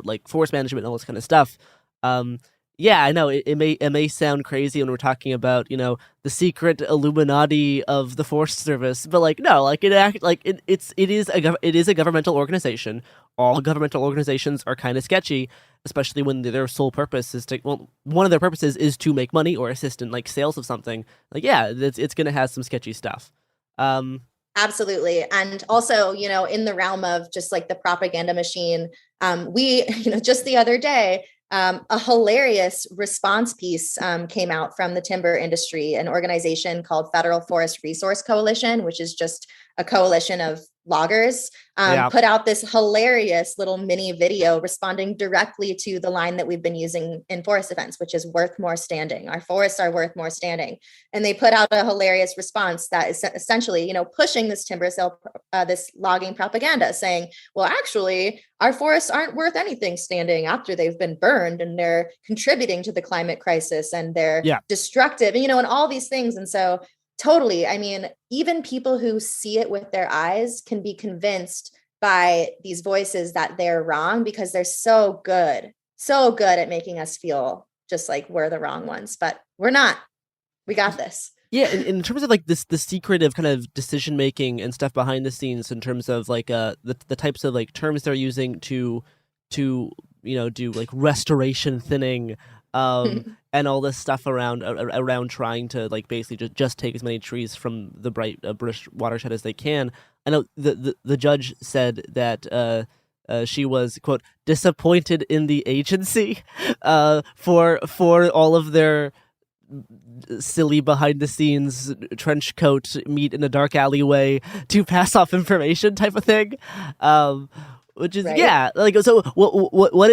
like forest management and all this kind of stuff. Yeah, I know it may sound crazy when we're talking about the secret Illuminati of the Forest Service, but like no, like it is a governmental organization. All governmental organizations are kind of sketchy, especially when their sole purpose is one of their purposes is to make money or assist in like sales of something. Like yeah, it's gonna have some sketchy stuff. Absolutely. And also, in the realm of just like the propaganda machine, we, just the other day, a hilarious response piece came out from the timber industry, an organization called Federal Forest Resource Coalition, which is just a coalition of loggers, put out this hilarious little mini video responding directly to the line that we've been using in forest defense, which is worth more standing. Our forests are worth more standing. And they put out a hilarious response that is essentially, pushing this timber sale, this logging propaganda, saying, well, actually, our forests aren't worth anything standing after they've been burned, and they're contributing to the climate crisis, and they're destructive, and all these things. And so totally. I mean, even people who see it with their eyes can be convinced by these voices that they're wrong, because they're so good at making us feel just like we're the wrong ones, but we're not. We got this. Yeah, in terms of like the secretive kind of decision making and stuff behind the scenes, in terms of like the types of like terms they're using to do like restoration thinning, and all this stuff around trying to like basically just take as many trees from the bright British watershed as they can. I know the judge said that she was, quote, disappointed in the agency for all of their silly behind the scenes trench coat meet in a dark alleyway to pass off information type of thing, which is right. Like, so what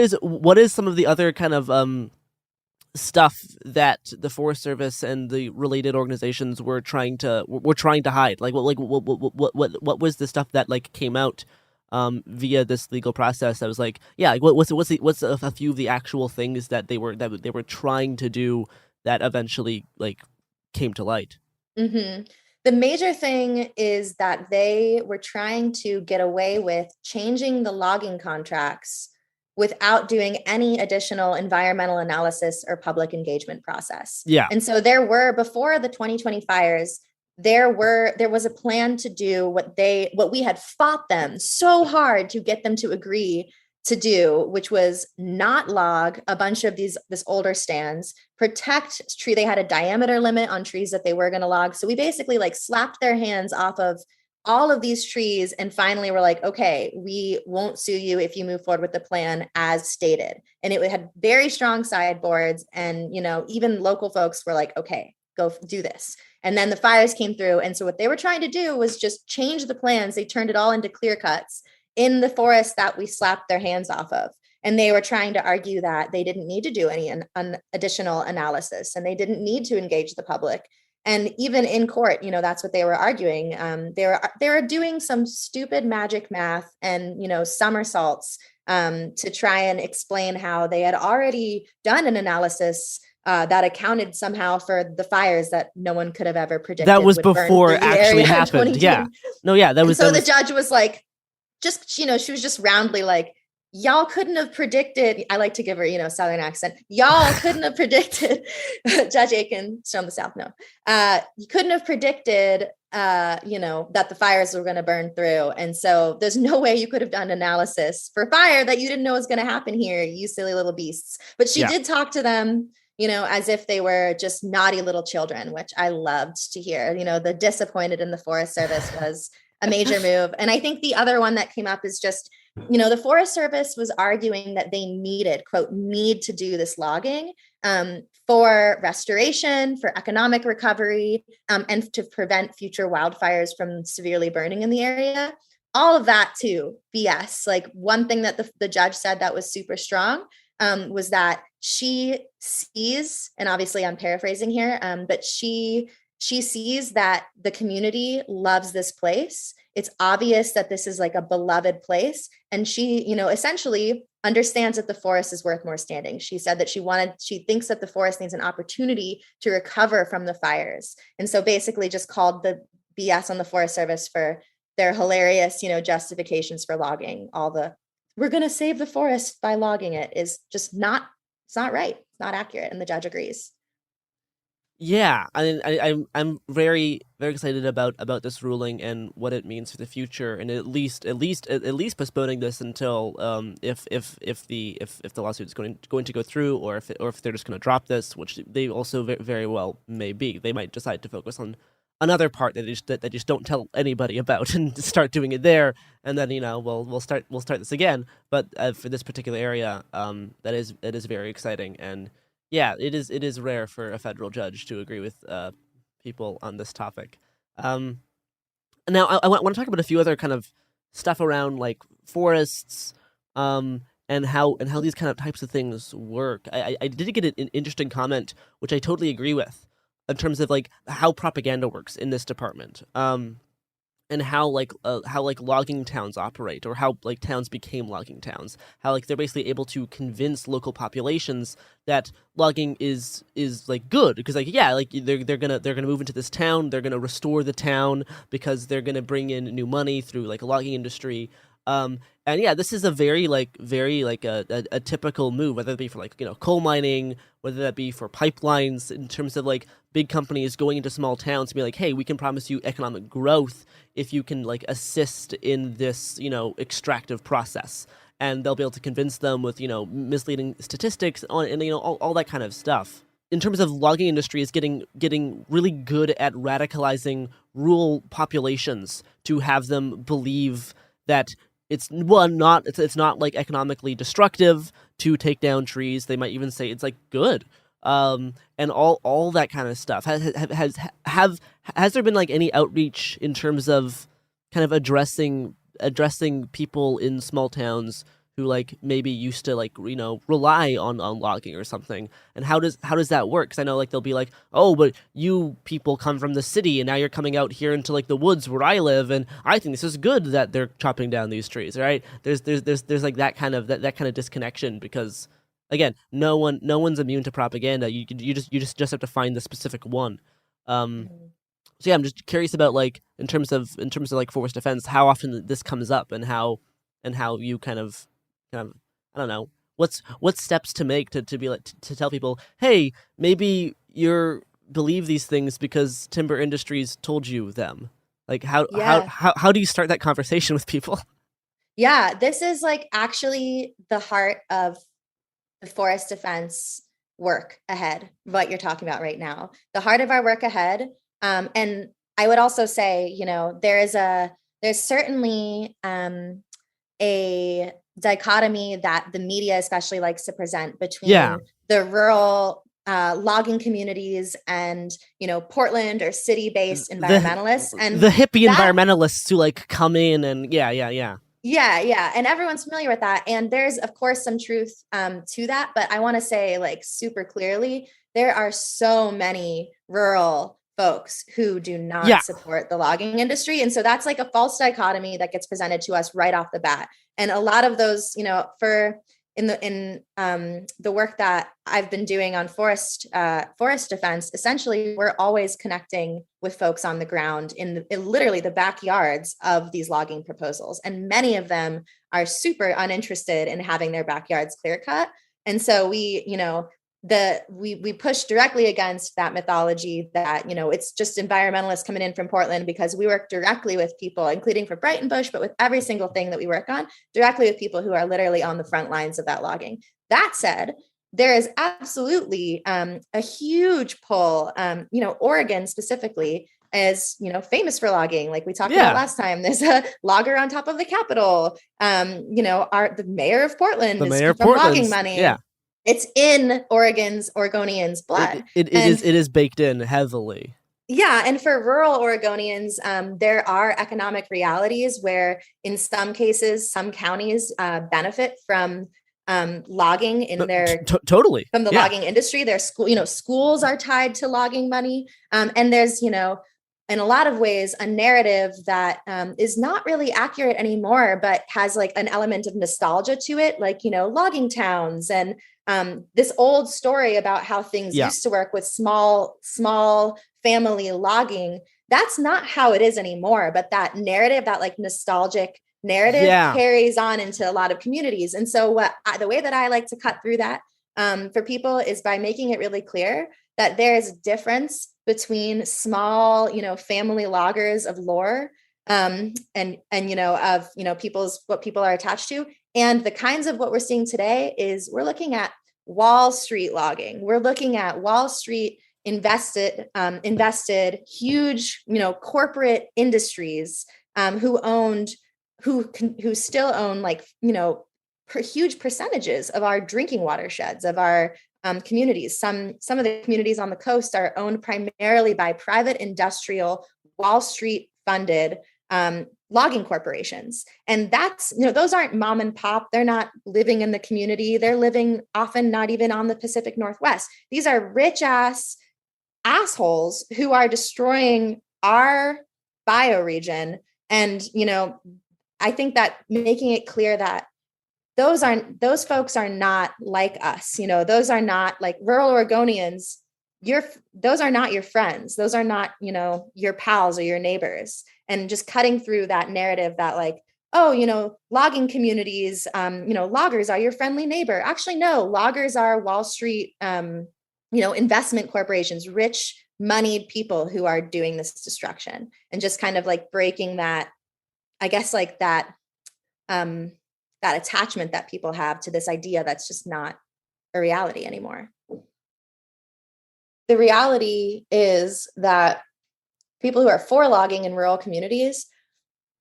is some of the other kind of stuff that the Forest Service and the related organizations were trying to hide? Like what was the stuff that like came out via this legal process that was like, what's a few of the actual things that they were trying to do that eventually like came to light? Mm-hmm. The major thing is that they were trying to get away with changing the logging contracts without doing any additional environmental analysis or public engagement process. Yeah. And so there were, before the 2020 fires, there was a plan to do what we had fought them so hard to get them to agree to do, which was not log a bunch of this older stands, protect tree. They had a diameter limit on trees that they were going to log. So we basically like slapped their hands off of all of these trees. And finally we're like, okay, we won't sue you if you move forward with the plan as stated. And it had very strong sideboards. And, even local folks were like, okay, go do this. And then the fires came through. And so what they were trying to do was just change the plans. They turned it all into clear cuts in the forest that we slapped their hands off of. And they were trying to argue that they didn't need to do any additional analysis and they didn't need to engage the public. And even in court, that's what they were arguing. They were doing some stupid magic math and, somersaults to try and explain how they had already done an analysis that accounted somehow for the fires that no one could have ever predicted. That was before it actually happened. Yeah. No, yeah. The judge was like, she was just roundly like, y'all couldn't have predicted. I like to give her, Southern accent. Y'all couldn't have predicted. Judge Aiken, from the South. No, you couldn't have predicted, that the fires were going to burn through. And so there's no way you could have done analysis for fire that you didn't know was going to happen here, you silly little beasts. But she did talk to them, as if they were just naughty little children, which I loved to hear. The disappointed in the Forest Service was a major move. And I think the other one that came up is just, the Forest Service was arguing that they needed, quote, need to do this logging for restoration, for economic recovery, and to prevent future wildfires from severely burning in the area. All of that too, BS. Like one thing that the judge said that was super strong was that she sees, and obviously I'm paraphrasing here, but she sees that the community loves this place. It's obvious that this is like a beloved place. And she, essentially understands that the forest is worth more standing. She said that she thinks that the forest needs an opportunity to recover from the fires. And so basically just called the BS on the Forest Service for their hilarious, justifications for logging. We're going to save the forest by logging it is just it's not right. It's not accurate. And the judge agrees. Yeah, I mean, I'm very, very excited about this ruling and what it means for the future, and at least postponing this until if the lawsuit is going to go through, or if they're just going to drop this, which they also very well may be. They might decide to focus on another part that they just don't tell anybody about and start doing it there, and then we'll start this again. But for this particular area, that is very exciting. And yeah, it is rare for a federal judge to agree with people on this topic. Now, I want to talk about a few other kind of stuff around like forests, and how these kind of types of things work. I did get an interesting comment, which I totally agree with, in terms of like how propaganda works in this department. And how logging towns operate, or how like towns became logging towns. How like they're basically able to convince local populations that logging is like good, because like they're gonna move into this town, they're gonna restore the town because they're gonna bring in new money through like a logging industry. And yeah, this is a very a typical move, whether it be for like, coal mining, whether that be for pipelines, in terms of like big companies going into small towns to be like, hey, we can promise you economic growth if you can like assist in this, extractive process. And they'll be able to convince them with, misleading statistics on, and, all that kind of stuff. In terms of logging industry is getting really good at radicalizing rural populations to have them believe that it's not like economically destructive to take down trees. They might even say it's like good, and all that kind of stuff. Has there been like any outreach in terms of kind of addressing people in small towns who like maybe used to like rely on logging or something, and how does that work? Because I know like they'll be like, oh, but you people come from the city and now you're coming out here into like the woods where I live, and I think this is good that they're chopping down these trees, right? There's like that kind of disconnection, because again, no one's immune to propaganda. You just have to find the specific one. So yeah, I'm just curious about like in terms of like forest defense, how often this comes up, and how you kind of I don't know what steps to make to be like to tell people, hey, maybe you're believe these things because timber industries told you them. Like how do you start that conversation with people? Yeah, this is like actually the heart of the forest defense work ahead, what you're talking about right now. The heart of our work ahead. And I would also say, there's certainly a dichotomy that the media especially likes to present between the rural logging communities and Portland or city-based environmentalists and the hippie environmentalists who like come in and yeah, and everyone's familiar with that, and there's of course some truth to that, but I want to say like super clearly, there are so many rural folks who do not support the logging industry. And so that's like a false dichotomy that gets presented to us right off the bat. And a lot of those, in the work that I've been doing on forest defense, essentially, we're always connecting with folks on the ground in literally the backyards of these logging proposals. And many of them are super uninterested in having their backyards clear cut. And so we push directly against that mythology that, it's just environmentalists coming in from Portland, because we work directly with people, including for Breitenbush, but with every single thing that we work on, directly with people who are literally on the front lines of that logging. That said, there is absolutely a huge pull, Oregon specifically is, famous for logging. Like we talked about last time, there's a logger on top of the Capitol. The mayor of Portland is from logging money. Yeah. It's in Oregonians' blood. It is baked in heavily. Yeah. And for rural Oregonians, there are economic realities where in some cases, some counties benefit from logging in their totally from the logging industry. Their schools are tied to logging money. And there's, in a lot of ways, a narrative that is not really accurate anymore, but has like an element of nostalgia to it, like, logging towns and this old story about how things used to work with small family logging. That's not how it is anymore. But that narrative, that like nostalgic narrative carries on into a lot of communities. And so the way that I like to cut through that for people is by making it really clear that there is a difference between small, family loggers of lore and what people are attached to. And the kinds of what we're seeing today is we're looking at Wall Street logging. We're looking at Wall Street invested huge, corporate industries who still own like, huge percentages of our drinking watersheds, of our communities. Some of the communities on the coast are owned primarily by private industrial Wall Street funded logging corporations. And that's, those aren't mom and pop. They're not living in the community. They're living often not even on the Pacific Northwest. These are rich ass assholes who are destroying our bioregion. And, I think that making it clear that those folks are not like us, those are not like rural Oregonians. Those are not your friends. Those are not, your pals or your neighbors. And just cutting through that narrative that like, oh, logging communities, loggers are your friendly neighbor. Actually, no, loggers are Wall Street, investment corporations, rich, moneyed people who are doing this destruction, and just kind of like breaking that, I guess, like that attachment that people have to this idea that's just not a reality anymore. The reality is that people who are for logging in rural communities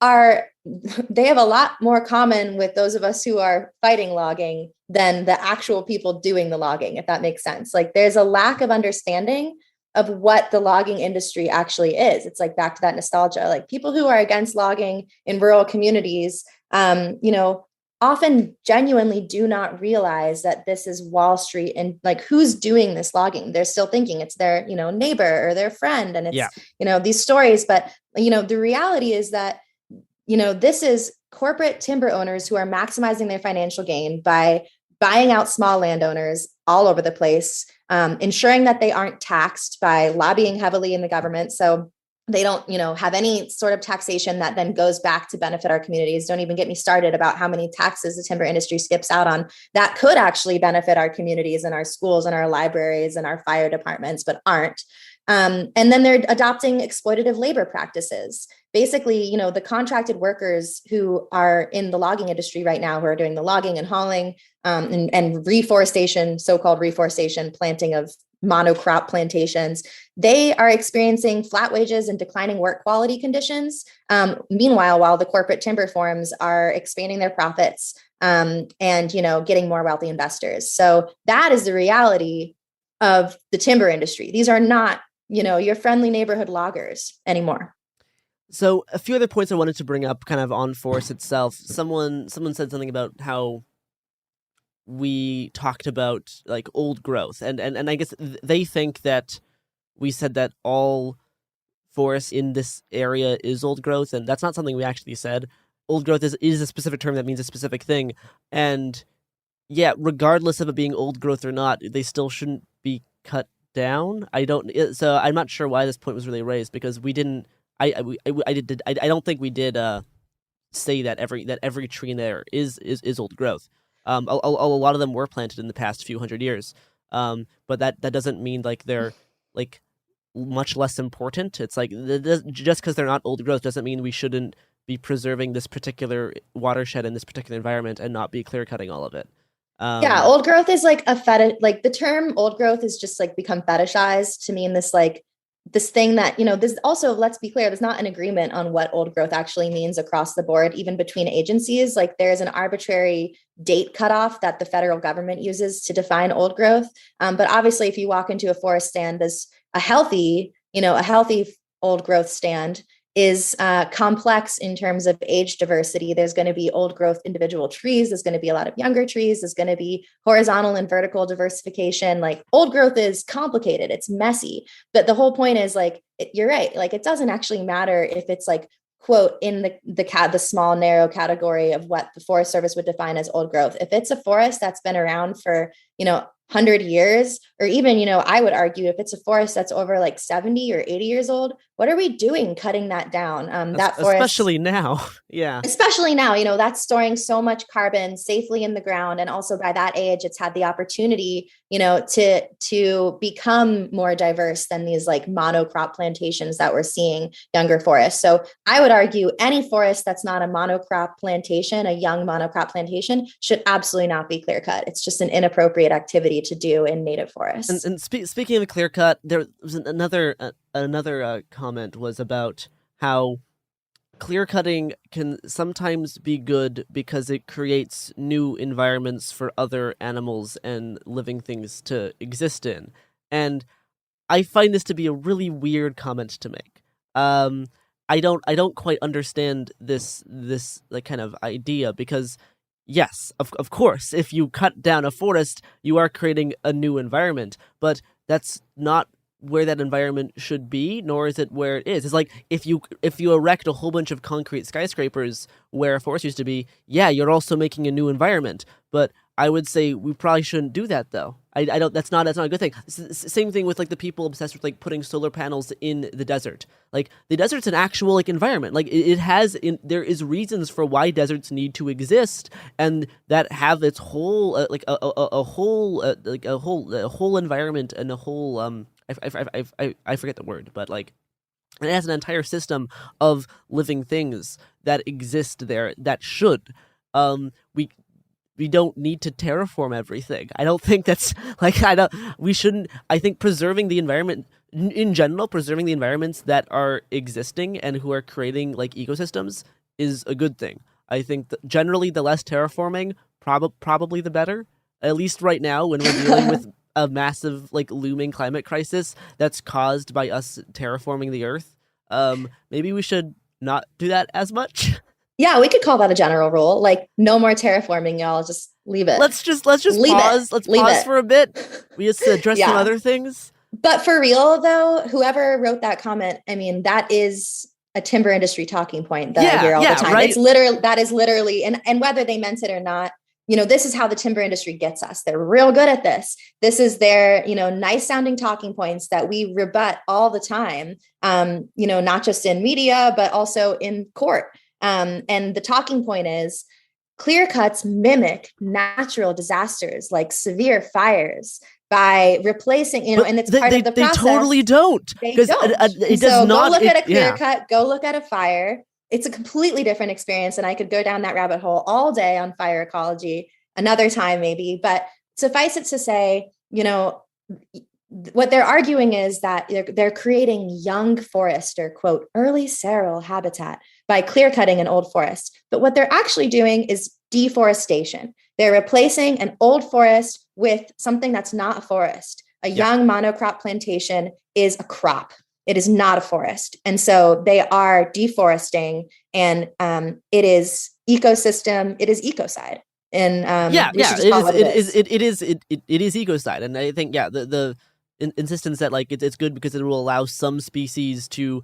they have a lot more common with those of us who are fighting logging than the actual people doing the logging, if that makes sense. Like, there's a lack of understanding of what the logging industry actually is. It's like back to that nostalgia. Like, people who are against logging in rural communities, often genuinely do not realize that this is Wall Street, and like, who's doing this logging. They're still thinking it's their, neighbor or their friend. And it's, these stories. But, the reality is that, this is corporate timber owners who are maximizing their financial gain by buying out small landowners all over the place, ensuring that they aren't taxed by lobbying heavily in the government. So they don't, have any sort of taxation that then goes back to benefit our communities. Don't even get me started about how many taxes the timber industry skips out on that could actually benefit our communities and our schools and our libraries and our fire departments, but aren't. And then they're adopting exploitative labor practices. Basically, the contracted workers who are in the logging industry right now, who are doing the logging and hauling and reforestation, so-called reforestation, planting of monocrop plantations, they are experiencing flat wages and declining work quality conditions. Meanwhile, while the corporate timber firms are expanding their profits and, getting more wealthy investors. So that is the reality of the timber industry. These are not, your friendly neighborhood loggers anymore. So a few other points I wanted to bring up kind of on forest itself. Someone said something about how we talked about like old growth, and I guess they think that we said that all forest in this area is old growth, and that's not something we actually said. Old growth is a specific term that means a specific thing, and yeah, regardless of it being old growth or not, they still shouldn't be cut down. So I'm not sure why this point was really raised, because we didn't. I don't think we did say that every tree in there is old growth. A lot of them were planted in the past few hundred years, but that doesn't mean like they're like much less important. It's like just because they're not old growth doesn't mean we shouldn't be preserving this particular watershed in this particular environment and not be clear cutting all of it. Yeah, old growth is like a fetish. Like, the term old growth is just like become fetishized to mean this like this thing that, this also, let's be clear, there's not an agreement on what old growth actually means across the board, even between agencies. Like, there's an arbitrary date cutoff that the federal government uses to define old growth. But obviously, if you walk into a forest stand, there's a healthy old growth stand is complex in terms of age diversity. There's going to be old growth individual trees. There's going to be a lot of younger trees. There's going to be horizontal and vertical diversification. Like, old growth is complicated. It's messy. But the whole point is like, you're right. Like, it doesn't actually matter if it's like, quote, in the small, narrow category of what the Forest Service would define as old growth. If it's a forest that's been around for, 100 years, or even, I would argue if it's a forest that's over like 70 or 80 years old, what are we doing cutting that down? That forest, especially now. Yeah. Especially now, that's storing so much carbon safely in the ground. And also by that age, it's had the opportunity, to become more diverse than these like monocrop plantations that we're seeing younger forests. So I would argue any forest that's not a monocrop plantation, a young monocrop plantation, should absolutely not be clear cut. It's just an inappropriate activity to do in native forests. And speaking of clear cut, there was another comment was about how clear cutting can sometimes be good because it creates new environments for other animals and living things to exist in. And I find this to be a really weird comment to make. I don't quite understand this like kind of idea, because yes, of course, if you cut down a forest, you are creating a new environment, but that's not where that environment should be, nor is it where it is. It's like if you erect a whole bunch of concrete skyscrapers where a forest used to be, yeah, you're also making a new environment. But I would say we probably shouldn't do that, though. I don't. That's not a good thing. Same thing with like the people obsessed with like putting solar panels in the desert. Like the desert's an actual like environment. Like there is reasons for why deserts need to exist, and that have its whole a whole environment and a whole I forget the word, but like it has an entire system of living things that exist there that should. We don't need to terraform everything. I don't think that's we shouldn't. I think preserving the environment in general, preserving the environments that are existing and who are creating like ecosystems is a good thing. I think that generally the less terraforming, probably the better. At least right now when we're dealing with a massive like looming climate crisis that's caused by us terraforming the earth. Maybe we should not do that as much. Yeah, we could call that a general rule. Like, no more terraforming, y'all. Just leave it. Let's just pause. Let's pause for a bit. We just address some other things. But for real, though, whoever wrote that comment, I mean, that is a timber industry talking point that I hear all the time. Right? That is literally, and whether they meant it or not, this is how the timber industry gets us. They're real good at this. This is their, nice sounding talking points that we rebut all the time. Not just in media, but also in court. And the talking point is clear cuts mimic natural disasters like severe fires by replacing, and it's part of the process. They totally don't. It does not. Go look at a clear cut, go look at a fire. It's a completely different experience. And I could go down that rabbit hole all day on fire ecology, another time maybe, but suffice it to say, what they're arguing is that they're creating young forest or quote, early seral habitat by clear cutting an old forest. But what they're actually doing is deforestation. They're replacing an old forest with something that's not a forest. A young monocrop plantation is a crop. It is not a forest. And so they are deforesting, and it is ecosystem, it is ecocide. And it is ecocide. And I think the insistence that like it's good because it will allow some species to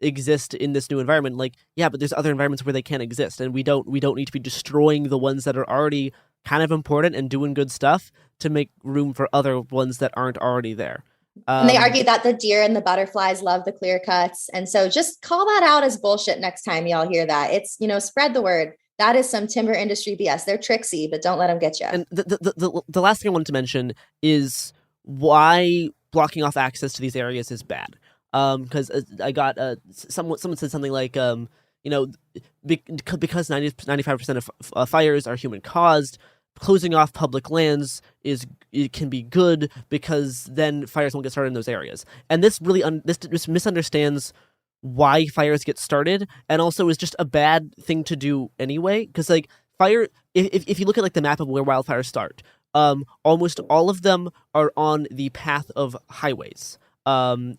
exist in this new environment, but there's other environments where they can't exist, and we don't need to be destroying the ones that are already kind of important and doing good stuff to make room for other ones that aren't already there. And they argue that the deer and the butterflies love the clear cuts, and so just call that out as bullshit next time y'all hear that. It's spread the word. That is some timber industry BS. They're tricksy, but don't let them get you. And the last thing I wanted to mention is why blocking off access to these areas is bad. Because I got someone said something like, because 95% of fires are human caused, closing off public lands it can be good because then fires won't get started in those areas. And this really this misunderstands why fires get started, and also is just a bad thing to do anyway. Because like fire, if you look at like the map of where wildfires start, almost all of them are on the path of highways.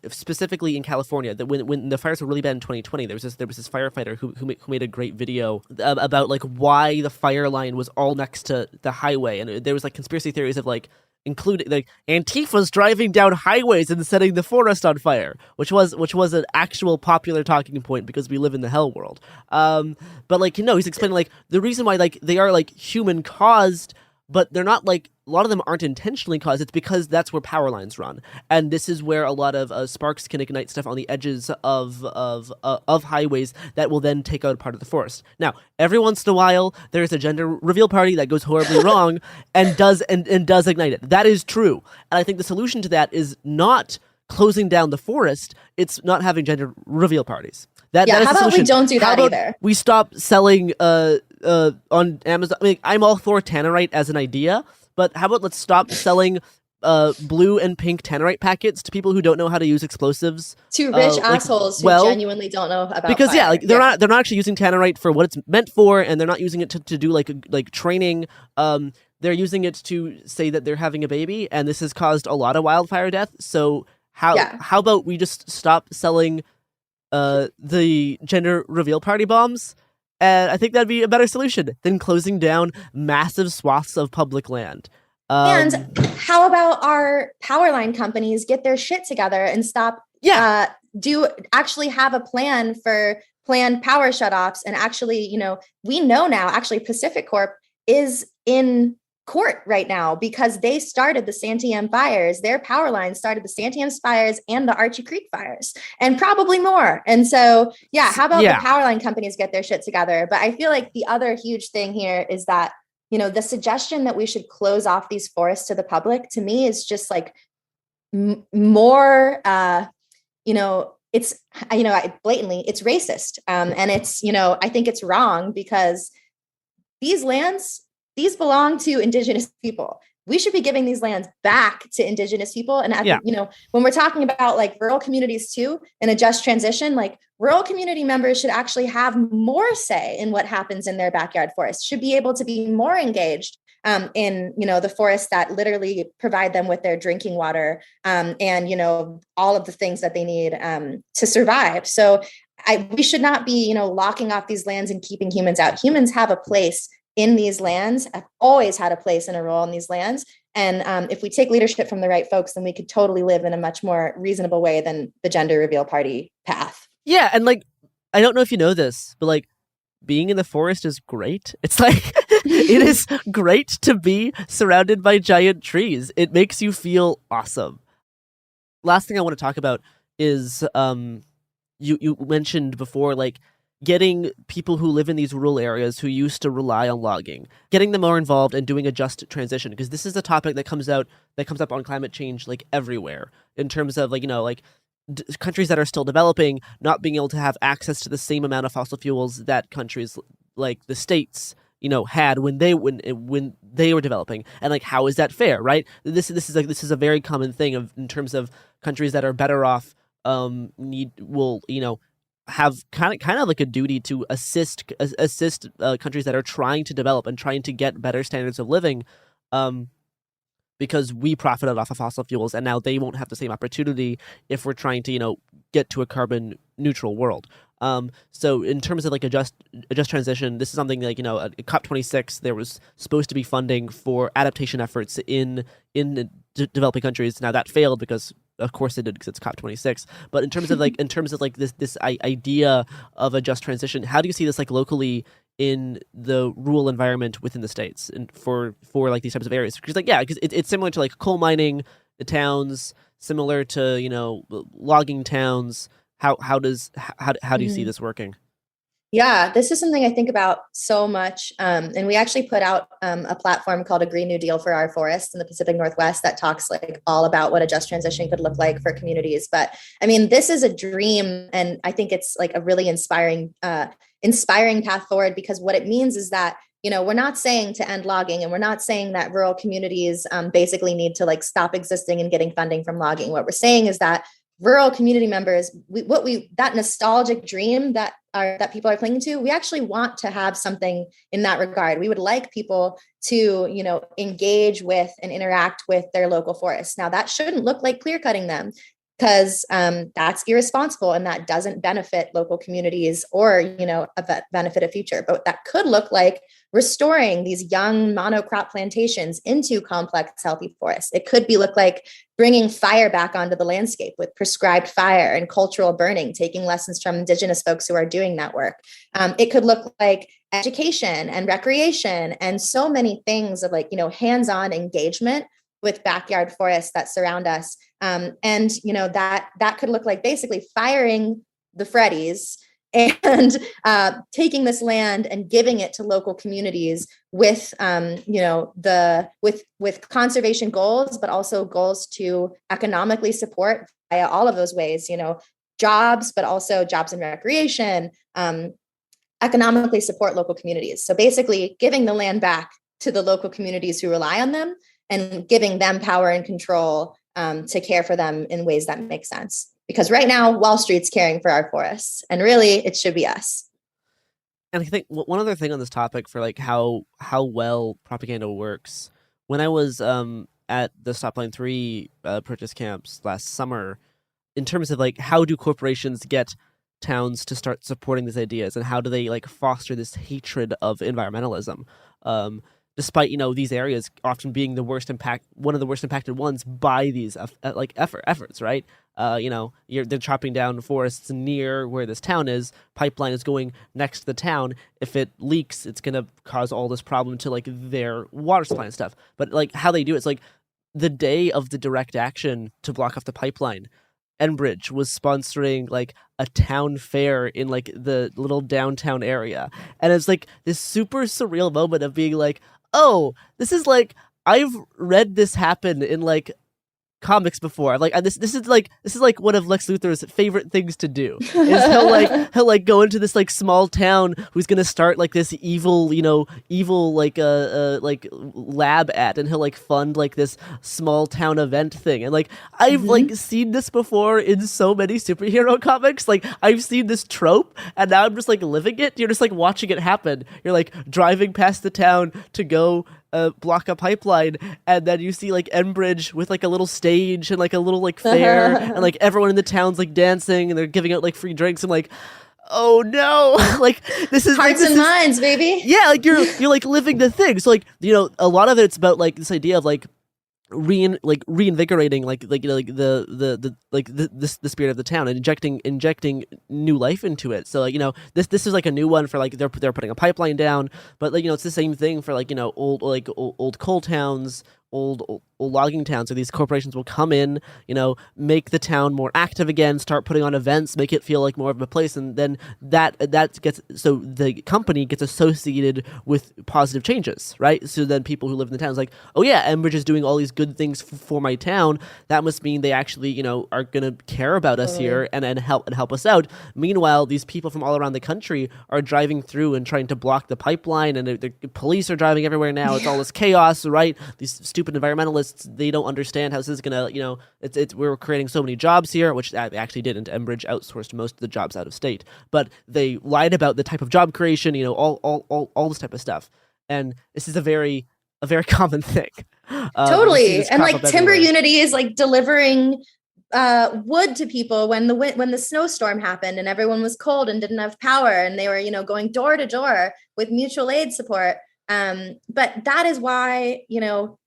Specifically in California, that when the fires were really bad in 2020, there was this firefighter who made a great video about like why the fire line was all next to the highway, and there was like conspiracy theories of like including like Antifa's driving down highways and setting the forest on fire, which was an actual popular talking point because we live in the hell world. But like he's explaining like the reason why like they are like human caused, but they're not like, a lot of them aren't intentionally caused. It's because that's where power lines run, and this is where a lot of sparks can ignite stuff on the edges of highways that will then take out part of the forest. Now, every once in a while, there's a gender reveal party that goes horribly wrong and does ignite it. That is true, and I think the solution to that is not closing down the forest. It's not having gender reveal parties. That is how the about solution. we don't do that either? We stop selling on Amazon. I mean, I'm all for Tannerite as an idea, but how about let's stop selling blue and pink Tannerite packets to people who don't know how to use explosives? To rich assholes who genuinely don't know about because fire. they're not actually using Tannerite for what it's meant for, and they're not using it to do like training. They're using it to say that they're having a baby, and this has caused a lot of wildfire death. So how about we just stop selling the gender reveal party bombs? And I think that'd be a better solution than closing down massive swaths of public land. And how about our power line companies get their shit together and stop? Do actually have a plan for planned power shutoffs, and actually, we know now. Actually, Pacific Corp is in court right now because they started the Santiam fires. Their power lines started the Santiam fires and the Archie Creek fires, and probably more. And so, how about the power line companies get their shit together? But I feel like the other huge thing here is that, the suggestion that we should close off these forests to the public, to me, is just like more, it's, blatantly, it's racist. And it's, I think it's wrong because these lands, these belong to Indigenous people. We should be giving these lands back to Indigenous people. And, when we're talking about like rural communities too, in a just transition, like rural community members should actually have more say in what happens in their backyard forests, should be able to be more engaged in, the forests that literally provide them with their drinking water and, all of the things that they need to survive. So we should not be, locking off these lands and keeping humans out. Humans have a place in these lands. I've always had a place and a role in these lands. And if we take leadership from the right folks, then we could totally live in a much more reasonable way than the gender reveal party path. Yeah. And like, I don't know if you know this, but like being in the forest is great. It's like, it is great to be surrounded by giant trees. It makes you feel awesome. Last thing I want to talk about is you mentioned before, like, getting people who live in these rural areas who used to rely on logging, getting them more involved and doing a just transition, because this is a topic that comes up on climate change like everywhere, in terms of like, countries that are still developing not being able to have access to the same amount of fossil fuels that countries like the States had when they were developing. And like, how is that fair, right? This is a very common thing in terms of countries that are better off have kind of like a duty to assist countries that are trying to develop and trying to get better standards of living, because we profited off of fossil fuels, and now they won't have the same opportunity if we're trying to get to a carbon neutral world. So in terms of like a just transition, this is something like, at COP26 there was supposed to be funding for adaptation efforts in developing countries. Now that failed because of course it did, because it's COP26. But in terms of like this idea of a just transition, how do you see this like locally in the rural environment within the States and for like these types of areas? Because because it's similar to like coal mining towns, similar to logging towns. How do you see this working? Yeah, this is something I think about so much. And we actually put out a platform called A Green New Deal for Our Forests in the Pacific Northwest that talks like all about what a just transition could look like for communities. But I mean, this is a dream. And I think it's like a really inspiring path forward, because what it means is that, we're not saying to end logging, and we're not saying that rural communities basically need to like stop existing and getting funding from logging. What we're saying is that rural community members, that nostalgic dream that people are clinging to, we actually want to have something in that regard. We would like people to, engage with and interact with their local forests. Now that shouldn't look like clear cutting them, because that's irresponsible and that doesn't benefit local communities or, benefit a future. But that could look like restoring these young monocrop plantations into complex, healthy forests. It could look like bringing fire back onto the landscape with prescribed fire and cultural burning, taking lessons from Indigenous folks who are doing that work. It could look like education and recreation and so many things of like, hands-on engagement with backyard forests that surround us. And, that could look like basically firing the Freddies and taking this land and giving it to local communities with, with conservation goals, but also goals to economically support via all of those ways, jobs, but also jobs in recreation, economically support local communities. So basically giving the land back to the local communities who rely on them and giving them power and control to care for them in ways that make sense. Because right now, Wall Street's caring for our forests, and really, it should be us. And I think one other thing on this topic for like how well propaganda works. When I was at the Stop Line 3 protest camps last summer, in terms of like how do corporations get towns to start supporting these ideas, and how do they like foster this hatred of environmentalism? despite these areas often being one of the worst impacted ones by these efforts, right? They're chopping down forests near where this town is. Pipeline is going next to the town. If it leaks, it's gonna cause all this problem to their water supply and stuff. But how they do it's the day of the direct action to block off the pipeline, Enbridge was sponsoring a town fair in the little downtown area, and it's this super surreal moment of being oh, this is I've read this happen in comics before. This is one of Lex Luthor's favorite things to do. Is he'll go into this small town who's gonna start this evil lab at, and he'll fund this small town event thing. And I've seen this before in so many superhero comics. I've seen this trope, and now I'm just living it. You're just watching it happen. You're driving past the town to go block a pipeline, and then you see Enbridge with a little stage and a little fair, and everyone in the town's dancing, and they're giving out free drinks. I'm oh no, this is hearts and minds, baby. Yeah, you're living the thing. So a lot of it's about this idea of reinvigorating the spirit of the town and injecting new life into it. So this is a new one for they're putting a pipeline down, but it's the same thing for old coal towns, old logging towns. So these corporations will come in, make the town more active again, start putting on events, make it feel more of a place, and then that gets, so the company gets associated with positive changes, right? So then people who live in the town is oh yeah, Enbridge is doing all these good things for my town. That must mean they actually are gonna care about us here and help us out. Meanwhile, these people from all around the country are driving through and trying to block the pipeline, and the police are driving everywhere now. It's all this chaos, right? These stupid environmentalists, they don't understand how this is gonna, we're creating so many jobs here, which they actually didn't. Enbridge outsourced most of the jobs out of state, but they lied about the type of job creation, all this type of stuff. And this is a very common thing. Totally. And Timber Unity is delivering wood to people when the snowstorm happened and everyone was cold and didn't have power, and they were going door to door with mutual aid support. But that is why,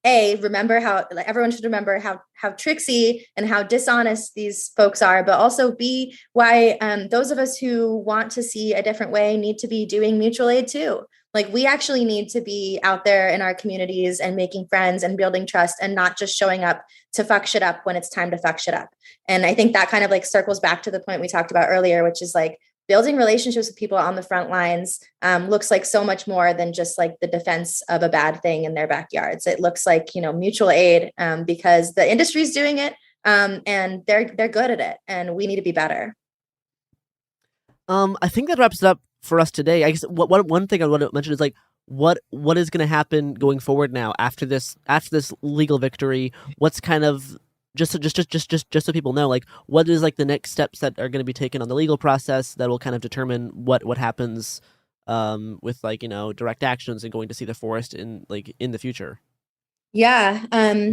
remember how everyone should remember how tricksy and how dishonest these folks are, but also B, why those of us who want to see a different way need to be doing mutual aid too. We actually need to be out there in our communities and making friends and building trust, and not just showing up to fuck shit up when it's time to fuck shit up. And I think that kind of circles back to the point we talked about earlier, which is building relationships with people on the front lines looks like so much more than just the defense of a bad thing in their backyards. It looks like, mutual aid because the industry's doing it and they're good at it, and we need to be better. I think that wraps it up for us today. I guess one thing I want to mention is what is going to happen going forward now after this legal victory. What's kind of just so people know, what is the next steps that are going to be taken on the legal process that will kind of determine what happens with direct actions and going to see the forest in the future. Yeah.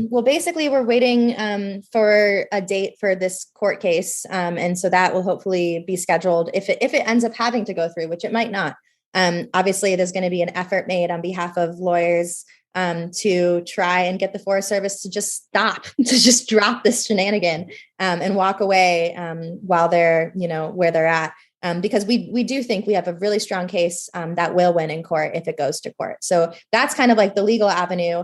Well, basically we're waiting for a date for this court case. And so that will hopefully be scheduled if it ends up having to go through, which it might not. Obviously there's going to be an effort made on behalf of lawyers to try and get the Forest Service to just stop, to just drop this shenanigan and walk away while they're, where they're at. Because we do think we have a really strong case that will win in court if it goes to court. So that's kind of the legal avenue.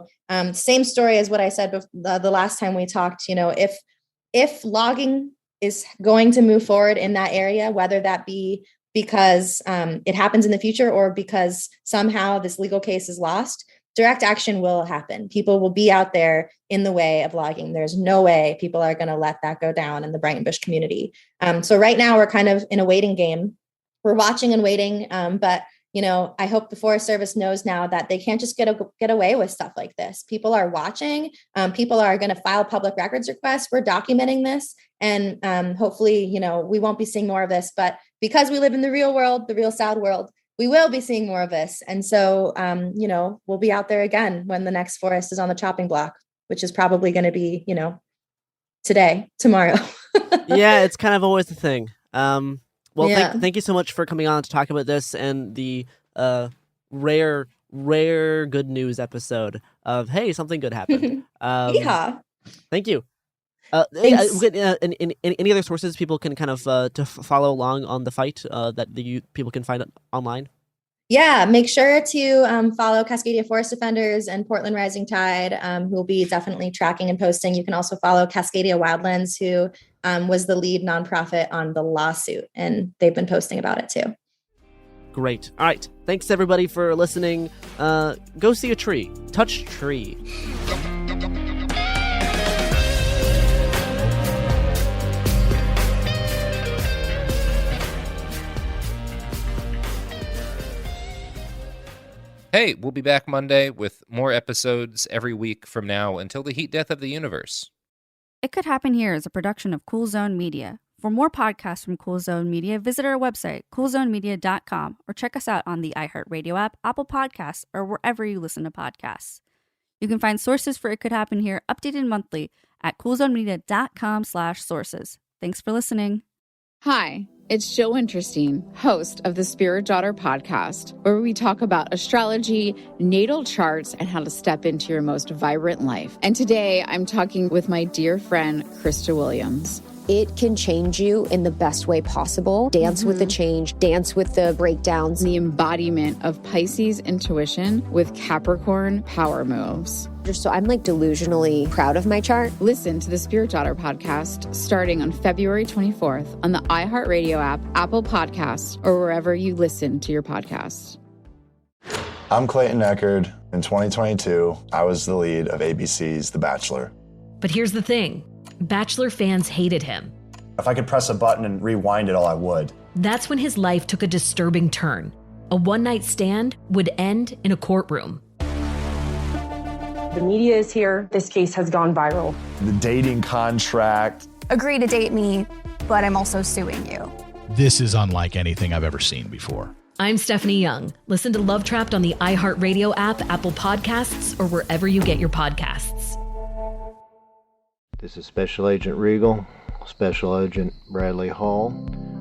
Same story as what I said the last time we talked. If logging is going to move forward in that area, whether that be because it happens in the future or because somehow this legal case is lost, direct action will happen. People will be out there in the way of logging. There's no way people are going to let that go down in the Brighton Bush community. So right now we're kind of in a waiting game. We're watching and waiting. But I hope the Forest Service knows now that they can't just get away with stuff like this. People are watching. People are going to file public records requests. We're documenting this. And hopefully, we won't be seeing more of this. But because we live in the real world, the real sad world, we will be seeing more of this. And so, we'll be out there again when the next forest is on the chopping block, which is probably going to be, today, tomorrow. Yeah, it's kind of always the thing. Well, Yeah. thank you so much for coming on to talk about this and the rare rare good news episode of, hey, something good happened. Yeah. Thank you. Thanks. Any other sources people can kind of to follow along on the fight that people can find online? Yeah, make sure to follow Cascadia Forest Defenders and Portland Rising Tide, who will be definitely tracking and posting. You can also follow Cascadia Wildlands, who was the lead nonprofit on the lawsuit, and they've been posting about it too. Great. All right. Thanks, everybody, for listening. Go see a tree. Touch tree. Hey, we'll be back Monday with more episodes every week from now until the heat death of the universe. It Could Happen Here is a production of Cool Zone Media. For more podcasts from Cool Zone Media, visit our website, coolzonemedia.com, or check us out on the iHeartRadio app, Apple Podcasts, or wherever you listen to podcasts. You can find sources for It Could Happen Here updated monthly at coolzonemedia.com/sources. Thanks for listening. Hi, it's Jill Winterstein, host of the Spirit Daughter podcast, where we talk about astrology, natal charts, and how to step into your most vibrant life. And today I'm talking with my dear friend, Krista Williams. It can change you in the best way possible. Dance with the change, dance with the breakdowns. The embodiment of Pisces intuition with Capricorn power moves. So I'm like delusionally proud of my chart. Listen to the Spirit Daughter podcast starting on February 24th on the iHeartRadio app, Apple Podcasts, or wherever you listen to your podcasts. I'm Clayton Eckerd. In 2022, I was the lead of ABC's The Bachelor. But here's the thing. Bachelor fans hated him. If I could press a button and rewind it all, I would. That's when his life took a disturbing turn. A one-night stand would end in a courtroom. The media is here. This case has gone viral. The dating contract. Agree to date me, but I'm also suing you. This is unlike anything I've ever seen before. I'm Stephanie Young. Listen to Love Trapped on the iHeartRadio app, Apple Podcasts, or wherever you get your podcasts. This is Special Agent Regal, Special Agent Bradley Hall.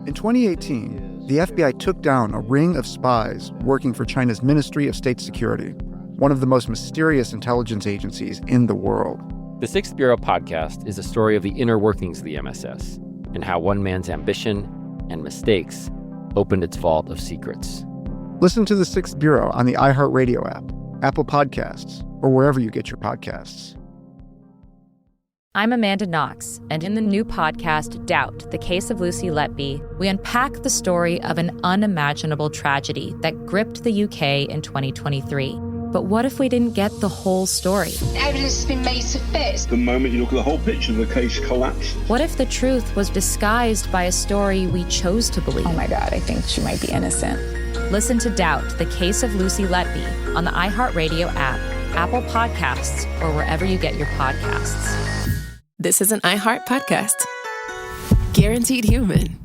In 2018, the FBI took down a ring of spies working for China's Ministry of State Security, one of the most mysterious intelligence agencies in the world. The Sixth Bureau podcast is a story of the inner workings of the MSS and how one man's ambition and mistakes opened its vault of secrets. Listen to The Sixth Bureau on the iHeartRadio app, Apple Podcasts, or wherever you get your podcasts. I'm Amanda Knox, and in the new podcast, Doubt, The Case of Lucy Letby, we unpack the story of an unimaginable tragedy that gripped the UK in 2023. But what if we didn't get the whole story? Evidence has been made to fit. The moment you look at the whole picture, the case collapsed. What if the truth was disguised by a story we chose to believe? Oh my God, I think she might be innocent. Listen to Doubt, The Case of Lucy Letby on the iHeartRadio app, Apple Podcasts, or wherever you get your podcasts. This is an iHeart podcast. Guaranteed Human.